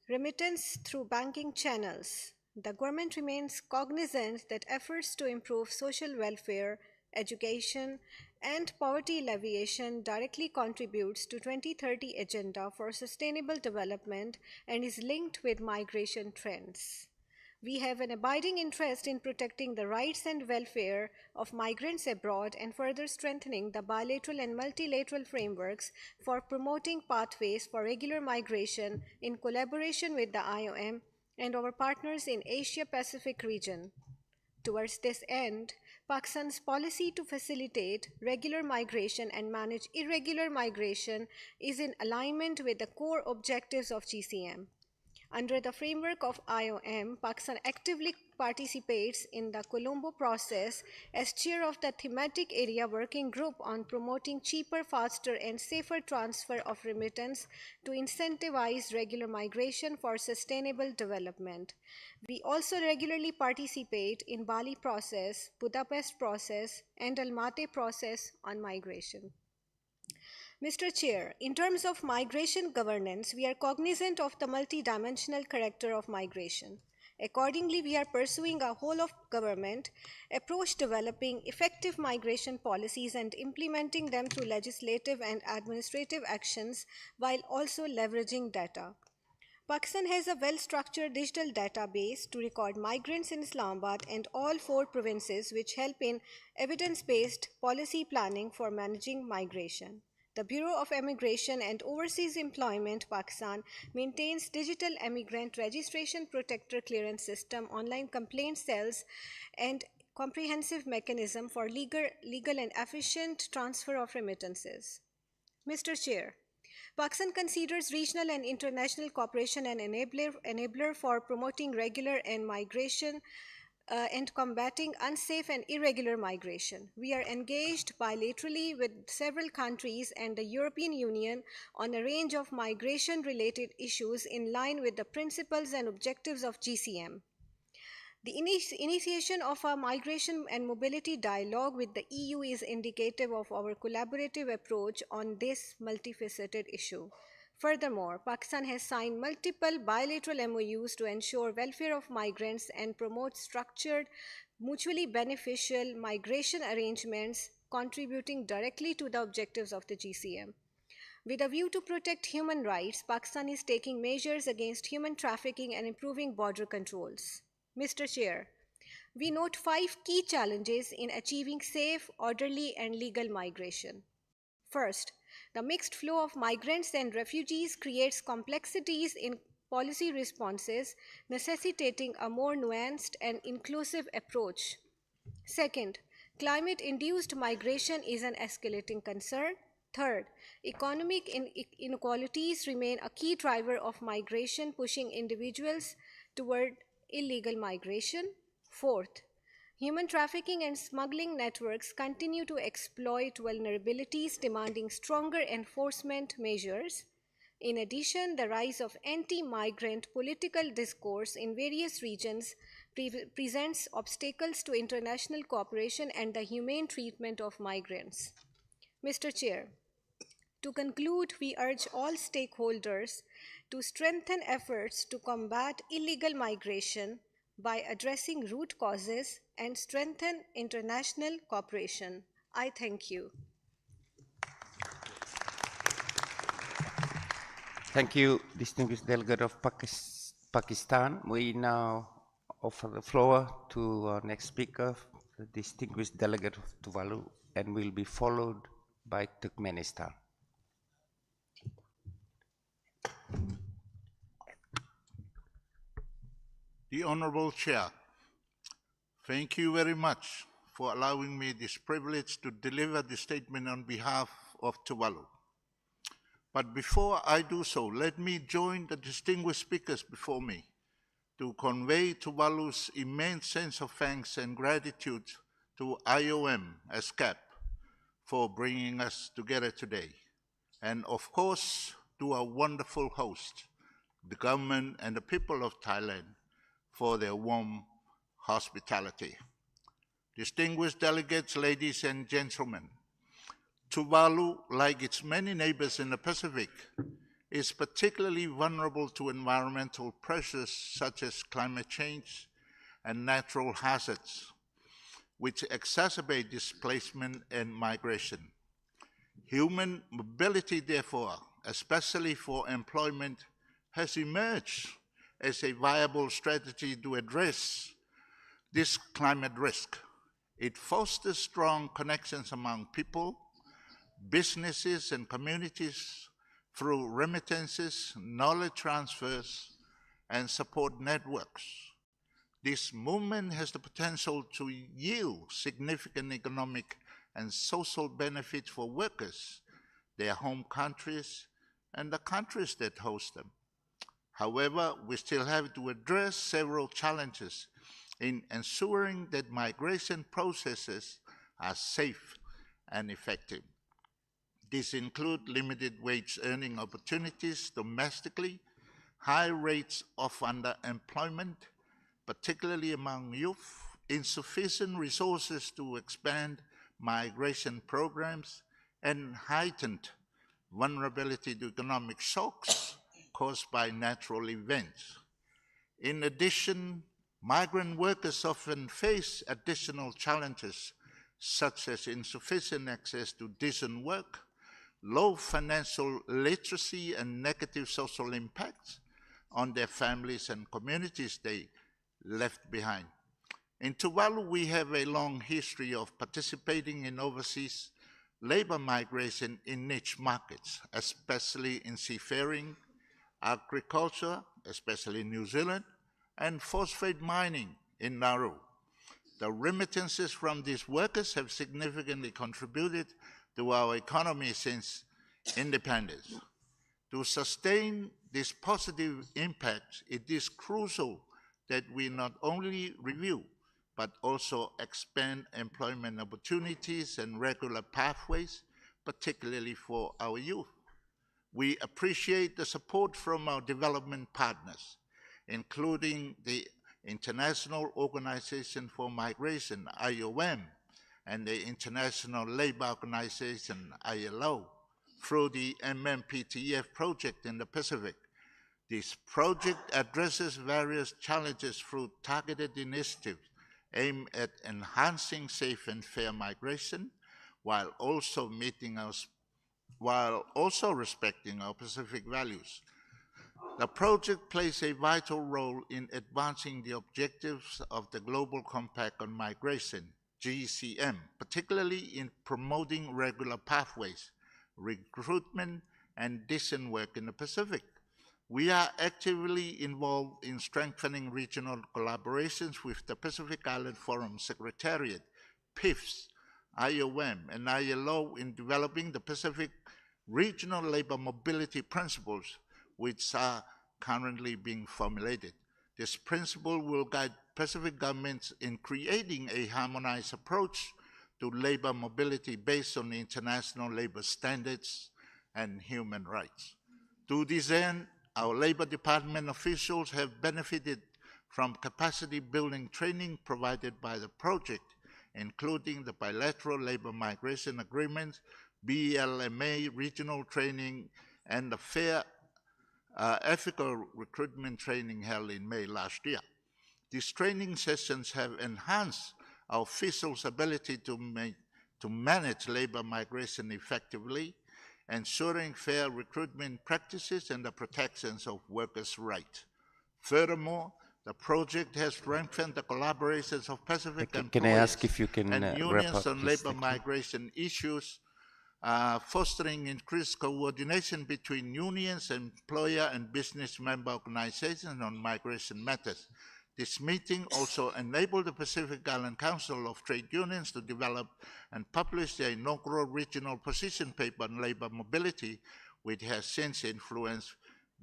remittance through banking channels. The government remains cognizant that efforts to improve social welfare, education, and poverty alleviation directly contributes to 2030 Agenda for Sustainable Development and is linked with migration trends. We have an abiding interest in protecting the rights and welfare of migrants abroad and further strengthening the bilateral and multilateral frameworks for promoting pathways for regular migration in collaboration with the IOM and our partners in Asia-Pacific region. Towards this end, Pakistan's policy to facilitate regular migration and manage irregular migration is in alignment with the core objectives of GCM. Under the framework of IOM, Pakistan actively participates in the Colombo process as chair of the thematic area working group on promoting cheaper, faster, and safer transfer of remittance to incentivize regular migration for sustainable development. We also regularly participate in Bali process, Budapest process, and Almaty process on migration. Mr. Chair, in terms of migration governance, we are cognizant of the multidimensional character of migration. Accordingly, we are pursuing a whole-of-government approach, developing effective migration policies and implementing them through legislative and administrative actions while also leveraging data. Pakistan has a well-structured digital database to record migrants in Islamabad and all 4 provinces, which help in evidence-based policy planning for managing migration. The Bureau of Immigration and Overseas Employment, Pakistan, maintains digital immigrant registration protector clearance system, online complaint cells, and comprehensive mechanism for legal and efficient transfer of remittances. Mr. Chair, Pakistan considers regional and international cooperation an enabler for promoting regular and migration and combating unsafe and irregular migration. We are engaged bilaterally with several countries and the European Union on a range of migration-related issues in line with the principles and objectives of GCM. The initiation of a migration and mobility dialogue with the EU is indicative of our collaborative approach on this multifaceted issue. Furthermore, Pakistan has signed multiple bilateral MOUs to ensure welfare of migrants and promote structured, mutually beneficial migration arrangements contributing directly to the objectives of the GCM. With a view to protect human rights, Pakistan is taking measures against human trafficking and improving border controls. Mr. Chair, we note 5 key challenges in achieving safe, orderly, and legal migration. First, the mixed flow of migrants and refugees creates complexities in policy responses, necessitating a more nuanced and inclusive approach. Second, climate-induced migration is an escalating concern. Third, economic inequalities remain a key driver of migration, pushing individuals toward illegal migration. Fourth, human trafficking and smuggling networks continue to exploit vulnerabilities, demanding stronger enforcement measures. In addition, the rise of anti-migrant political discourse in various regions presents obstacles to international cooperation and the humane treatment of migrants. Mr. Chair, to conclude, we urge all stakeholders to strengthen efforts to combat illegal migration by addressing root causes and strengthen international cooperation. I thank you. Thank you, distinguished delegate of Pakistan. We now offer the floor to our next speaker, the distinguished delegate of Tuvalu, and will be followed by Turkmenistan. The Honorable Chair, thank you very much for allowing me this privilege to deliver the statement on behalf of Tuvalu. But before I do so, let me join the distinguished speakers before me to convey Tuvalu's immense sense of thanks and gratitude to IOM ESCAP for bringing us together today. And of course, to our wonderful host, the government and the people of Thailand, for their warm hospitality. Distinguished delegates, ladies and gentlemen, Tuvalu, like its many neighbors in the Pacific, is particularly vulnerable to environmental pressures such as climate change and natural hazards, which exacerbate displacement and migration. Human mobility, therefore, especially for employment, has emerged as a viable strategy to address this climate risk. It fosters strong connections among people, businesses, and communities through remittances, knowledge transfers, and support networks. This movement has the potential to yield significant economic and social benefits for workers, their home countries, and the countries that host them. However, we still have to address several challenges in ensuring that migration processes are safe and effective. These include limited wage earning opportunities domestically, high rates of underemployment, particularly among youth, insufficient resources to expand migration programs, and heightened vulnerability to economic shocks caused by natural events. In addition, migrant workers often face additional challenges such as insufficient access to decent work, low financial literacy, and negative social impacts on their families and communities they left behind. In Tuvalu, we have a long history of participating in overseas labor migration in niche markets, especially in seafaring, agriculture, especially in New Zealand, and phosphate mining in Nauru. The remittances from these workers have significantly contributed to our economy since independence. To sustain this positive impact, it is crucial that we not only review, but also expand employment opportunities and regular pathways, particularly for our youth. We appreciate the support from our development partners, including the International Organization for Migration, IOM, and the International Labour Organization, ILO, through the MMPTF project in the Pacific. This project addresses various challenges through targeted initiatives aimed at enhancing safe and fair migration, while also respecting our Pacific values. The project plays a vital role in advancing the objectives of the Global Compact on Migration, GCM, particularly in promoting regular pathways, recruitment, and decent work in the Pacific. We are actively involved in strengthening regional collaborations with the Pacific Island Forum Secretariat, PIFS, IOM, and ILO in developing the Pacific regional labor mobility principles which are currently being formulated. This principle will guide Pacific governments in creating a harmonized approach to labor mobility based on international labor standards and human rights. To this end, our Labor Department officials have benefited from capacity building training provided by the project, including the bilateral labor migration agreements, BLMA regional training, and the fair ethical recruitment training held in May last year. These training sessions have enhanced our officials' ability to manage labor migration effectively, ensuring fair recruitment practices and the protections of workers' rights. Furthermore, the project has strengthened the collaborations of Pacific Can I ask if you employers can and wrap unions up, on please? labor Thank you. migration issues, fostering increased coordination between unions, employer and business member organizations on migration matters. This meeting also enabled the Pacific Island Council of Trade Unions to develop and publish their inaugural regional position paper on labor mobility, which has since influenced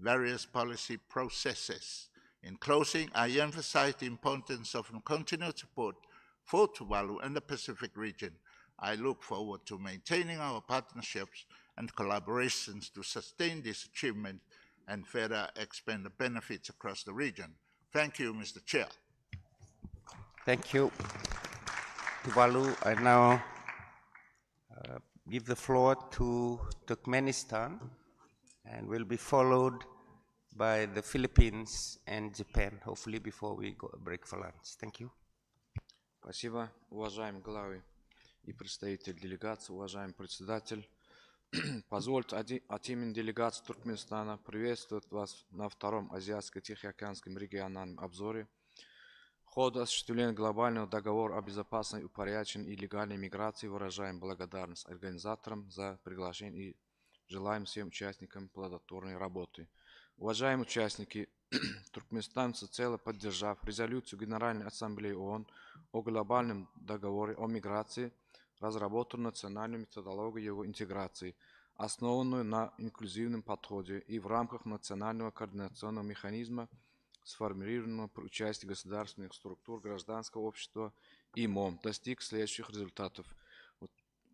various policy processes. In closing, I emphasize the importance of continued support for Tuvalu and the Pacific region. I look forward to maintaining our partnerships and collaborations to sustain this achievement and further expand the benefits across the region. Thank you, Mr. Chair. Thank you, Tuvalu. I now give the floor to Turkmenistan and will be followed by the Philippines and Japan, hopefully before we go break for lunch. Thank you. Спасибо, уважаемый главы и представитель делегации, уважаемый председатель. Позвольте от имени делегации Туркменистана приветствовать вас на втором Азиатско-Тихоокеанском региональном обзоре. В ходе осуществления глобального договора о безопасной, упорядоченной и легальной миграции выражаем благодарность организаторам за приглашение и желаем всем участникам плодотворной работы. Уважаемые участники, Туркменистан всецело поддержав резолюцию Генеральной Ассамблеи ООН о глобальном договоре о миграции, разработал национальную методологию его интеграции, основанную на инклюзивном подходе и в рамках национального координационного механизма, сформированного при участии государственных структур гражданского общества и МОМ, достиг следующих результатов. В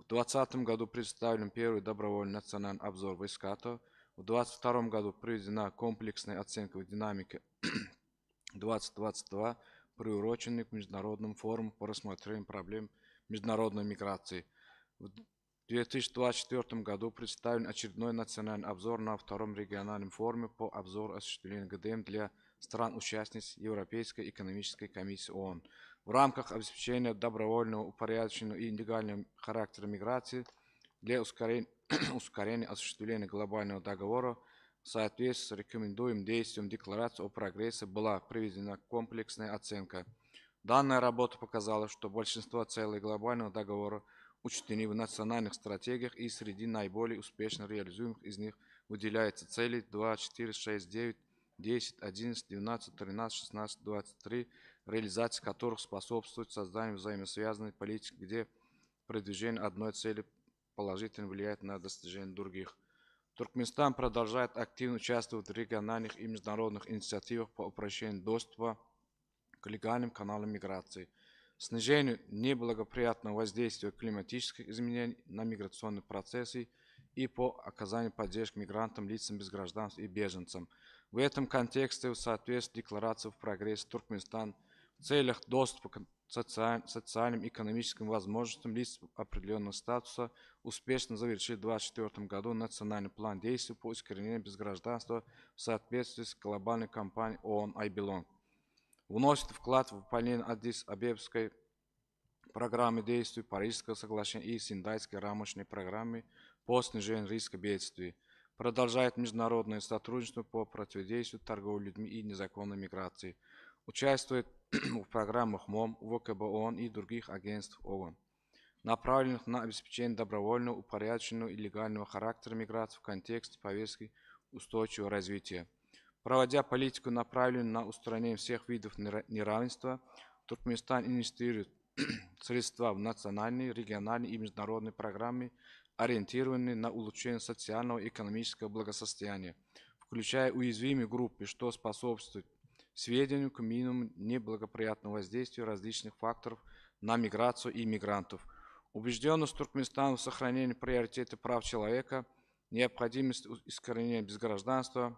2020 году представлен первый добровольный национальный обзор ВСКАТО. В 2022 году проведена комплексная оценка динамики 2022, приуроченный к Международному форуму по рассмотрению проблем международной миграции. В 2024 году представлен очередной национальный обзор на втором региональном форуме по обзору осуществления ГДМ для стран-участниц Европейской экономической комиссии ООН. В рамках обеспечения добровольного, упорядоченного и легального характера миграции для ускорения осуществления глобального договора в соответствии с рекомендуемым действием декларации о прогрессе была проведена комплексная оценка. Данная работа показала, что большинство целей глобального договора учтены в национальных стратегиях, и среди наиболее успешно реализуемых из них выделяются цели 2, 4, 6, 9, 10, 11, 12, 13, 16, 23, реализация которых способствует созданию взаимосвязанной политики, где продвижение одной цели положительно влияет на достижение других. Туркменистан продолжает активно участвовать в региональных и международных инициативах по упрощению доступа к легальным каналам миграции, снижению неблагоприятного воздействия климатических изменений на миграционные процессы и по оказанию поддержки мигрантам, лицам без гражданства и беженцам. В этом контексте, в соответствии с декларацией в прогрессе, Туркменистан в целях доступа к социальным и экономическим возможностям лиц определенного статуса успешно завершил в 2024 году национальный план действий по искоренению безгражданства в соответствии с глобальной кампанией ООН «I belong». Вносит вклад в выполнение Аддис-Абебской программы действий, Парижского соглашения и Синдайской рамочной программы по снижению риска бедствий. Продолжает международное сотрудничество по противодействию торговле людьми и незаконной миграции. Участвует в программах МОМ, ВКБ ООН и других агентств ООН, направленных на обеспечение добровольного, упорядоченного и легального характера миграции в контексте повестки устойчивого развития. Проводя политику, направленную на устранение всех видов неравенства, Туркменистан инвестирует средства в национальные, региональные и международные программы, ориентированные на улучшение социального и экономического благосостояния, включая уязвимые группы, что способствует сведению к минимуму неблагоприятного воздействия различных факторов на миграцию и мигрантов. Убежденность Туркменистана в сохранении приоритета прав человека, необходимость искоренения безгражданства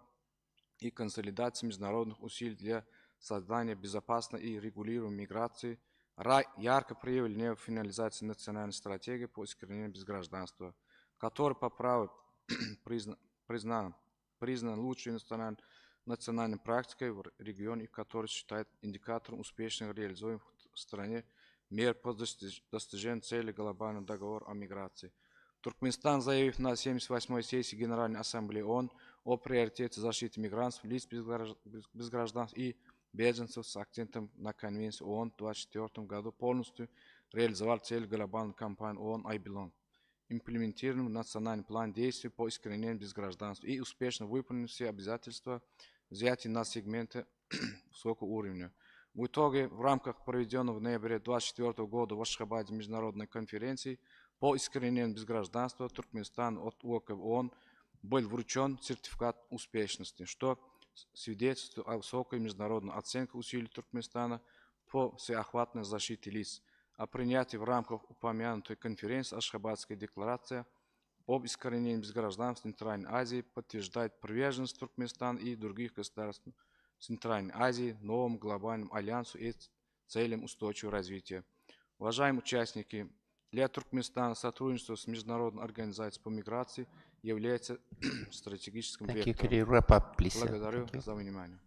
и консолидации международных усилий для создания безопасной и регулируемой миграции ярко проявлены в финализации национальной стратегии по искоренению безгражданства, которая по праву признана лучшей национальной практикой в регионе, который считает индикатором успешных реализуемых в стране мер по достижению цели глобального договора о миграции. Туркменистан, заявив на 78-й сессии Генеральной Ассамблеи ООН о приоритете защиты мигрантов, лиц без гражданства и беженцев с акцентом на Конвенцию ООН в 2024 году, полностью реализовал цель глобальной кампании ООН «I belong», имплементировав национальный план действий по искоренению безгражданства и успешно выполнив все обязательства, взятые на сегменты высокого уровня. В итоге, в рамках проведенного в ноябре 2024 года в Ашхабаде международной конференции по искоренению безгражданства Туркменистана от ООН был вручен сертификат успешности, что свидетельствует о высокой международной оценке усилий Туркменистана по всеохватной защите лиц. О принятии в рамках упомянутой конференции Ашхабадская декларация об искоренении безгражданства в Центральной Азии подтверждает приверженность Туркменистана и других государств Центральной Азии новому глобальному альянсу и целям устойчивого развития. Уважаемые участники, для Туркменистана сотрудничество с Международной организацией по миграции является стратегическим вектором. Благодарю за внимание.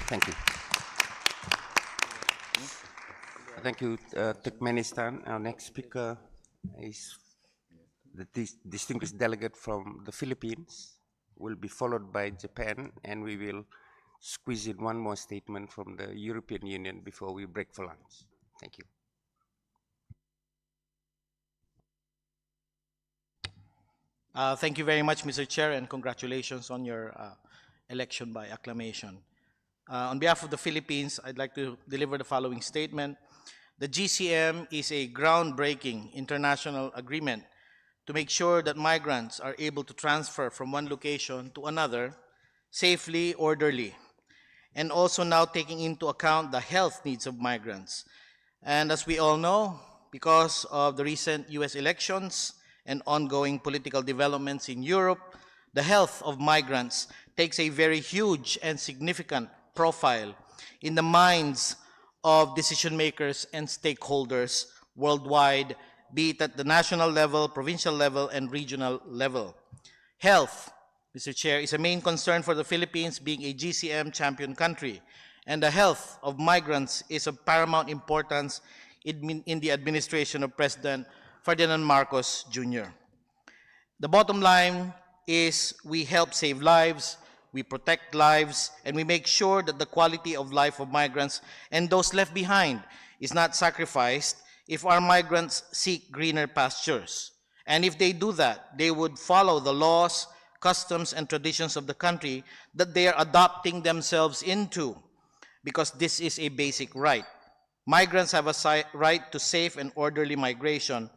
Thank you. Thank you, Turkmenistan. Our next speaker is the distinguished delegate from the Philippines. Will be followed by Japan, and we will squeeze in one more statement from the European Union before we break for lunch. Thank you. Thank you very much, Mr. Chair, and congratulations on your election by acclamation. On behalf of the Philippines, I'd like to deliver the following statement. The GCM is a groundbreaking international agreement to make sure that migrants are able to transfer from one location to another safely, orderly, and also now taking into account the health needs of migrants. And as we all know, because of the recent US elections and ongoing political developments in Europe, the health of migrants takes a very huge and significant profile in the minds of decision makers and stakeholders worldwide, be it at the national level, provincial level, and regional level. Health, Mr. Chair, is a main concern for the Philippines, being a GCM champion country, and the health of migrants is of paramount importance in the administration of President Ferdinand Marcos Jr. The bottom line is we help save lives, we protect lives, and we make sure that the quality of life of migrants and those left behind is not sacrificed if our migrants seek greener pastures. And if they do that, they would follow the laws, customs, and traditions of the country that they are adopting themselves into, because this is a basic right. Migrants have a right to safe and orderly migration,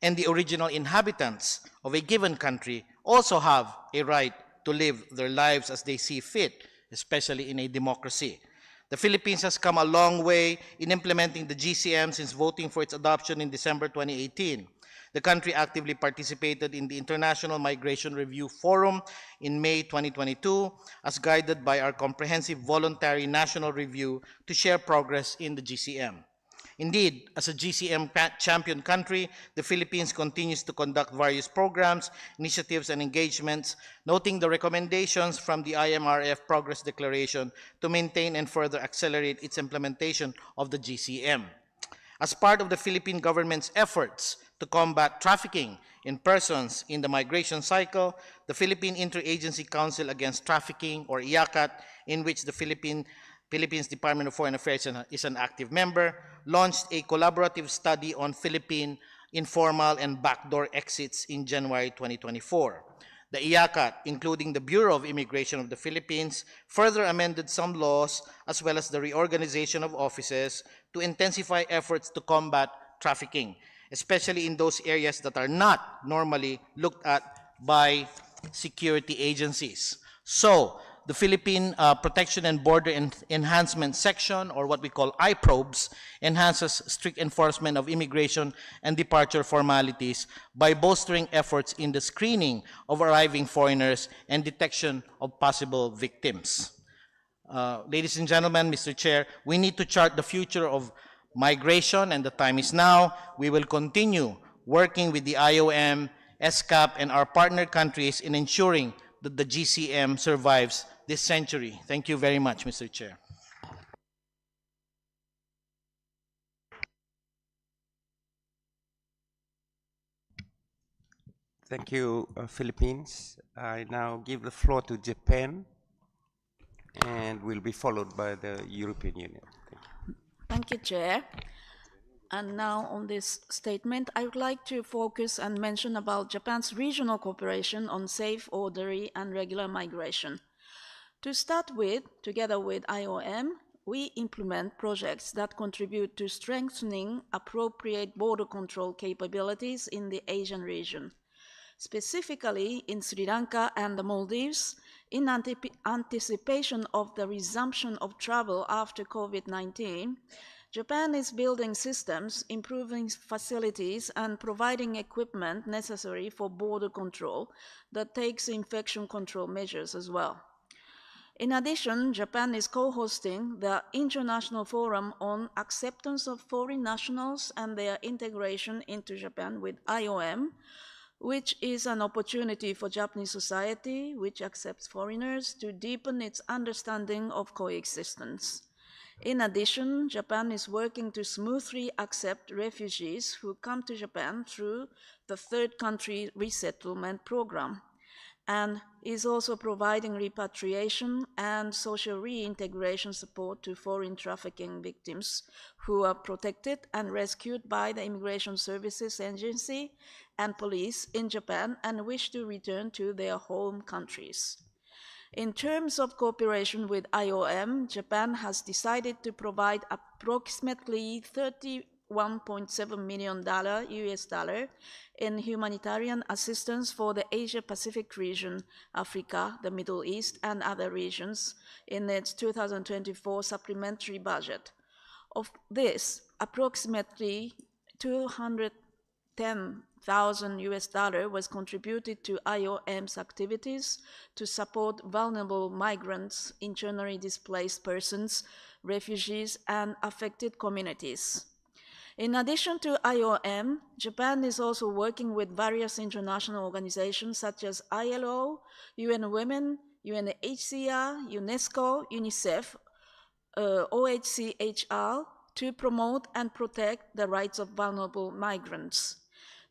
and the original inhabitants of a given country also have a right to live their lives as they see fit, especially in a democracy. The Philippines has come a long way in implementing the GCM since voting for its adoption in December 2018. The country actively participated in the International Migration Review Forum in May 2022, as guided by our comprehensive voluntary national review to share progress in the GCM. Indeed, as a GCM champion country, the Philippines continues to conduct various programs, initiatives, and engagements, noting the recommendations from the IMRF Progress Declaration to maintain and further accelerate its implementation of the GCM. As part of the Philippine government's efforts to combat trafficking in persons in the migration cycle, the Philippine Interagency Council Against Trafficking, or IACAT, in which the Philippines Department of Foreign Affairs is an active member, launched a collaborative study on Philippine informal and backdoor exits in January 2024. The IACAT, including the Bureau of Immigration of the Philippines, further amended some laws as well as the reorganization of offices to intensify efforts to combat trafficking. especially in those areas that are not normally looked at by security agencies. So, the Philippine Protection and Border Enhancement Section, or what we call IPROBes, enhances strict enforcement of immigration and departure formalities by bolstering efforts in the screening of arriving foreigners and detection of possible victims. Ladies and gentlemen, Mr. Chair, we need to chart the future of migration, and the time is now. We will continue working with the IOM, ESCAP, and our partner countries in ensuring that the GCM survives this century. Thank you very much, Mr. Chair. Thank you, Philippines. I now give the floor to Japan and will be followed by the European Union. Thank you, Chair. And now on this statement, I would like to focus and mention about Japan's regional cooperation on safe, orderly, and regular migration. To start with, together with IOM, we implement projects that contribute to strengthening appropriate border control capabilities in the Asian region. Specifically in Sri Lanka and the Maldives, in anticipation of the resumption of travel after COVID-19, Japan is building systems, improving facilities, and providing equipment necessary for border control that takes infection control measures as well. In addition, Japan is co-hosting the International Forum on Acceptance of Foreign Nationals and Their Integration into Japan with IOM, which is an opportunity for Japanese society, which accepts foreigners, to deepen its understanding of coexistence. In addition, Japan is working to smoothly accept refugees who come to Japan through the Third Country Resettlement Program, and is also providing repatriation and social reintegration support to foreign trafficking victims who are protected and rescued by the Immigration Services Agency and police in Japan and wish to return to their home countries. In terms of cooperation with IOM, Japan has decided to provide approximately $31.7 million US in humanitarian assistance for the Asia-Pacific region, Africa, the Middle East, and other regions in its 2024 supplementary budget. Of this, approximately $210,000 US was contributed to IOM's activities to support vulnerable migrants, internally displaced persons, refugees, and affected communities. In addition to IOM, Japan is also working with various international organizations such as ILO, UN Women, UNHCR, UNESCO, UNICEF, OHCHR, to promote and protect the rights of vulnerable migrants.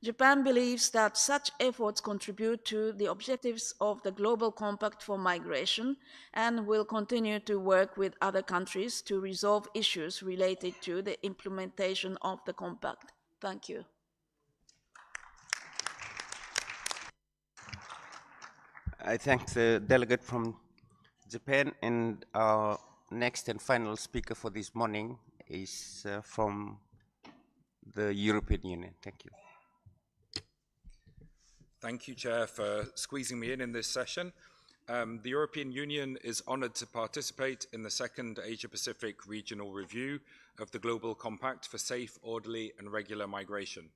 Japan believes that such efforts contribute to the objectives of the Global Compact for Migration and will continue to work with other countries to resolve issues related to the implementation of the Compact. Thank you. I thank the delegate from Japan, and our next and final speaker for this morning is from the European Union. Thank you. Thank you, Chair, for squeezing me in this session. The European Union is honoured to participate in the second Asia-Pacific Regional Review of the Global Compact for Safe, Orderly and Regular Migration.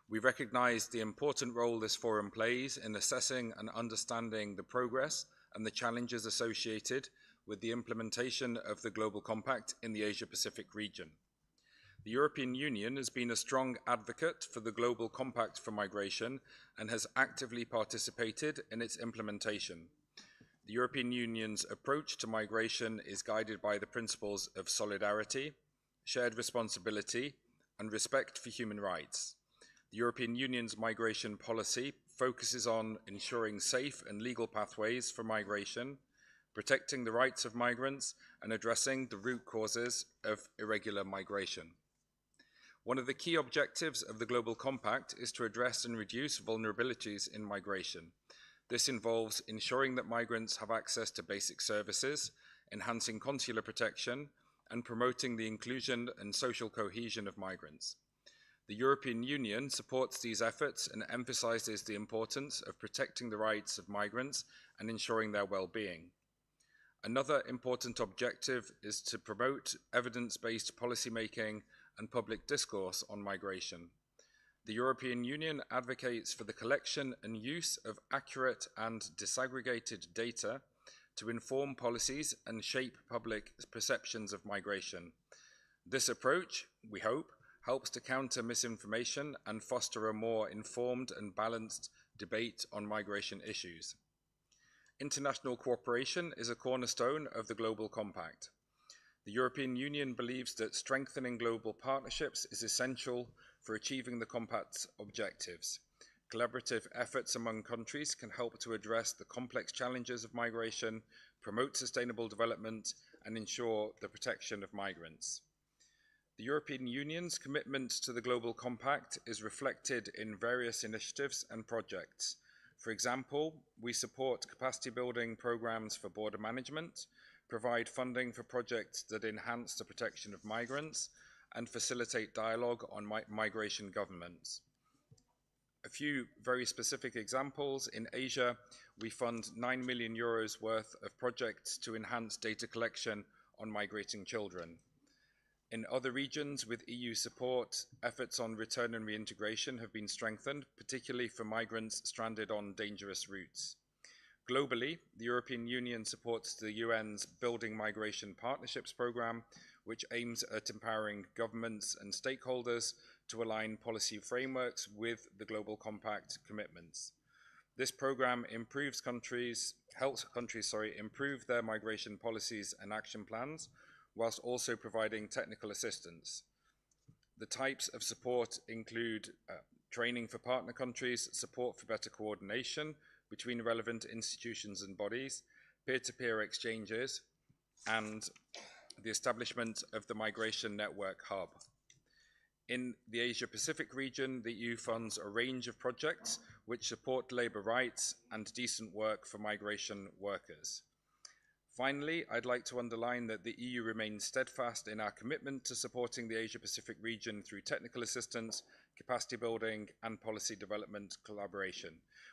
We recognise the important role this forum plays in assessing and understanding the progress and the challenges associated with the implementation of the Global Compact in the Asia-Pacific region. The European Union has been a strong advocate for the Global Compact for Migration and has actively participated in its implementation. The European Union's approach to migration is guided by the principles of solidarity, shared responsibility, and respect for human rights. The European Union's migration policy focuses on ensuring safe and legal pathways for migration, protecting the rights of migrants, and addressing the root causes of irregular migration. One of the key objectives of the Global Compact is to address and reduce vulnerabilities in migration. This involves ensuring that migrants have access to basic services, enhancing consular protection, and promoting the inclusion and social cohesion of migrants. The European Union supports these efforts and emphasizes the importance of protecting the rights of migrants and ensuring their well-being. Another important objective is to promote evidence-based policymaking and public discourse on migration. The European Union advocates for the collection and use of accurate and disaggregated data to inform policies and shape public perceptions of migration. This approach, we hope, helps to counter misinformation and foster a more informed and balanced debate on migration issues. International cooperation is a cornerstone of the Global Compact. The European Union believes that strengthening global partnerships is essential for achieving the Compact's objectives. Collaborative efforts among countries can help to address the complex challenges of migration, promote sustainable development, and ensure the protection of migrants. The European Union's commitment to the Global Compact is reflected in various initiatives and projects. For example, we support capacity building programs for border management, provide funding for projects that enhance the protection of migrants, and facilitate dialogue on migration governance. A few very specific examples: in Asia, we fund 9 million euros worth of projects to enhance data collection on migrating children. In other regions with EU support, efforts on return and reintegration have been strengthened, particularly for migrants stranded on dangerous routes. Globally, the European Union supports the UN's Building Migration Partnerships Programme, which aims at empowering governments and stakeholders to align policy frameworks with the Global Compact commitments. This programme helps countries improve their migration policies and action plans, whilst also providing technical assistance. The types of support include training for partner countries, support for better coordination between relevant institutions and bodies, peer-to-peer exchanges, and the establishment of the Migration Network Hub. In the Asia-Pacific region, the EU funds a range of projects which support labour rights and decent work for migration workers. Finally, I'd like to underline that the EU remains steadfast in our commitment to supporting the Asia-Pacific region through technical assistance, capacity building, and policy development collaboration.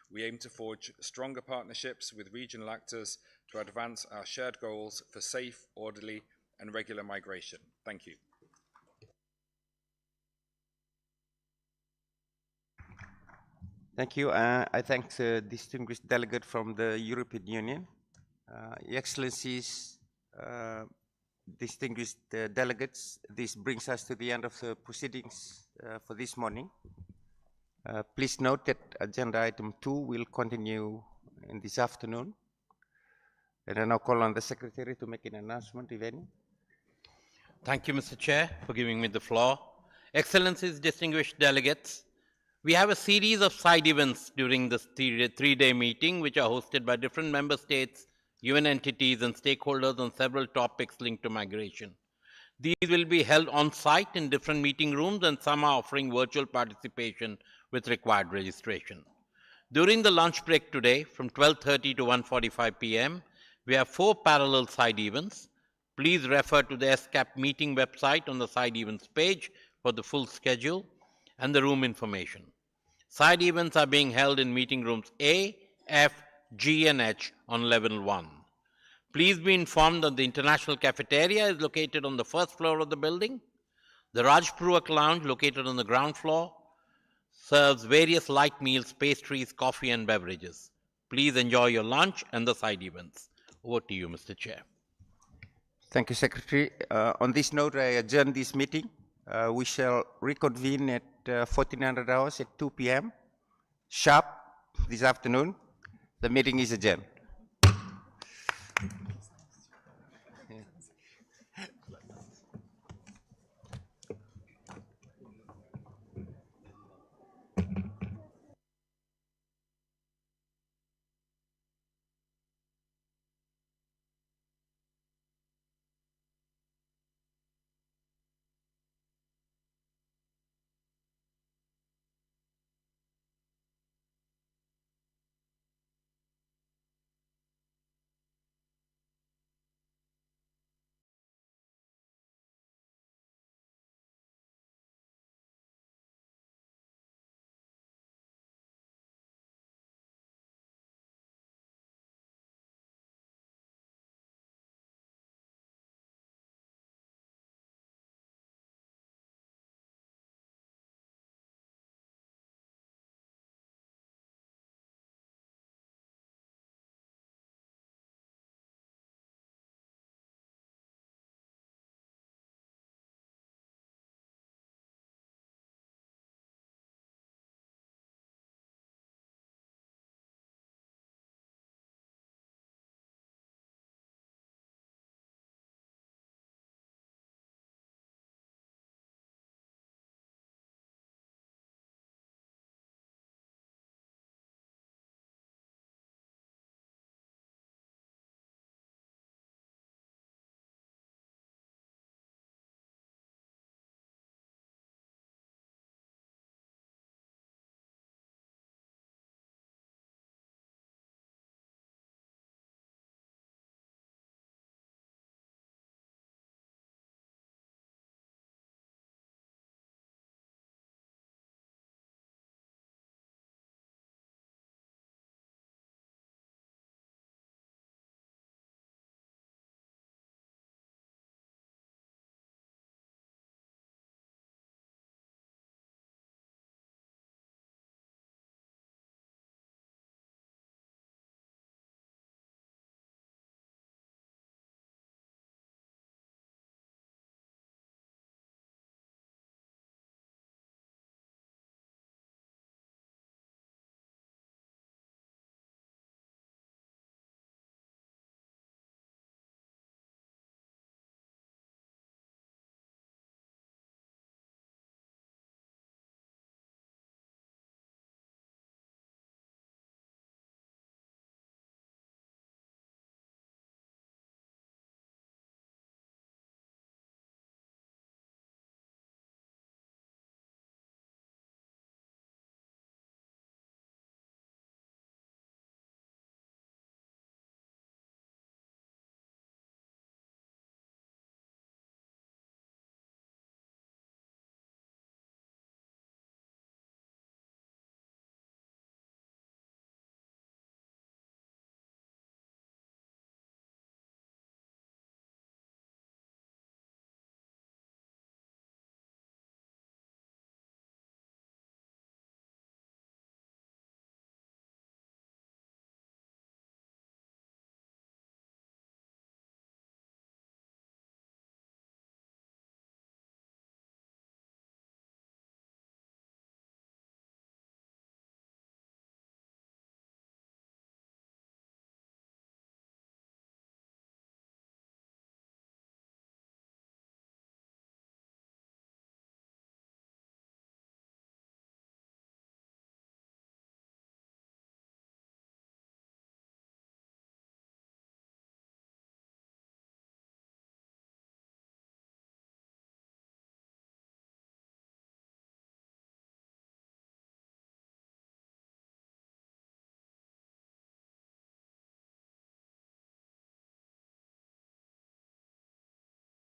We aim to forge stronger partnerships with regional actors to advance our shared goals for safe, orderly, and regular migration. Thank you. Thank you. I thank the distinguished delegate from the European Union. Your Excellencies, distinguished delegates, this brings us to the end of the proceedings for this morning. Please note that agenda item 2 will continue in this afternoon. And I now call on the Secretary to make an announcement, if any. Thank you, Mr. Chair, for giving me the floor. Excellencies, distinguished delegates, we have a series of side events during this three-day meeting, which are hosted by different member states, UN entities, and stakeholders on several topics linked to migration. These will be held on site in different meeting rooms, and some are offering virtual participation with required registration. During the lunch break today, from 12:30 to 1:45 p.m., we have 4 parallel side events. Please refer to the ESCAP meeting website on the side events page for the full schedule and the room information. Side events are being held in meeting rooms A, F, G, and H on level 1. Please be informed that the international cafeteria is located on the first floor of the building. The Raj Purwak Lounge, located on the ground floor, serves various light meals, pastries, coffee, and beverages. Please enjoy your lunch and the side events. Over to you, Mr. Chair. Thank you, Secretary. On this note, I adjourn this meeting. We shall reconvene at 1400 hours at 2 p.m. sharp this afternoon. The meeting is adjourned.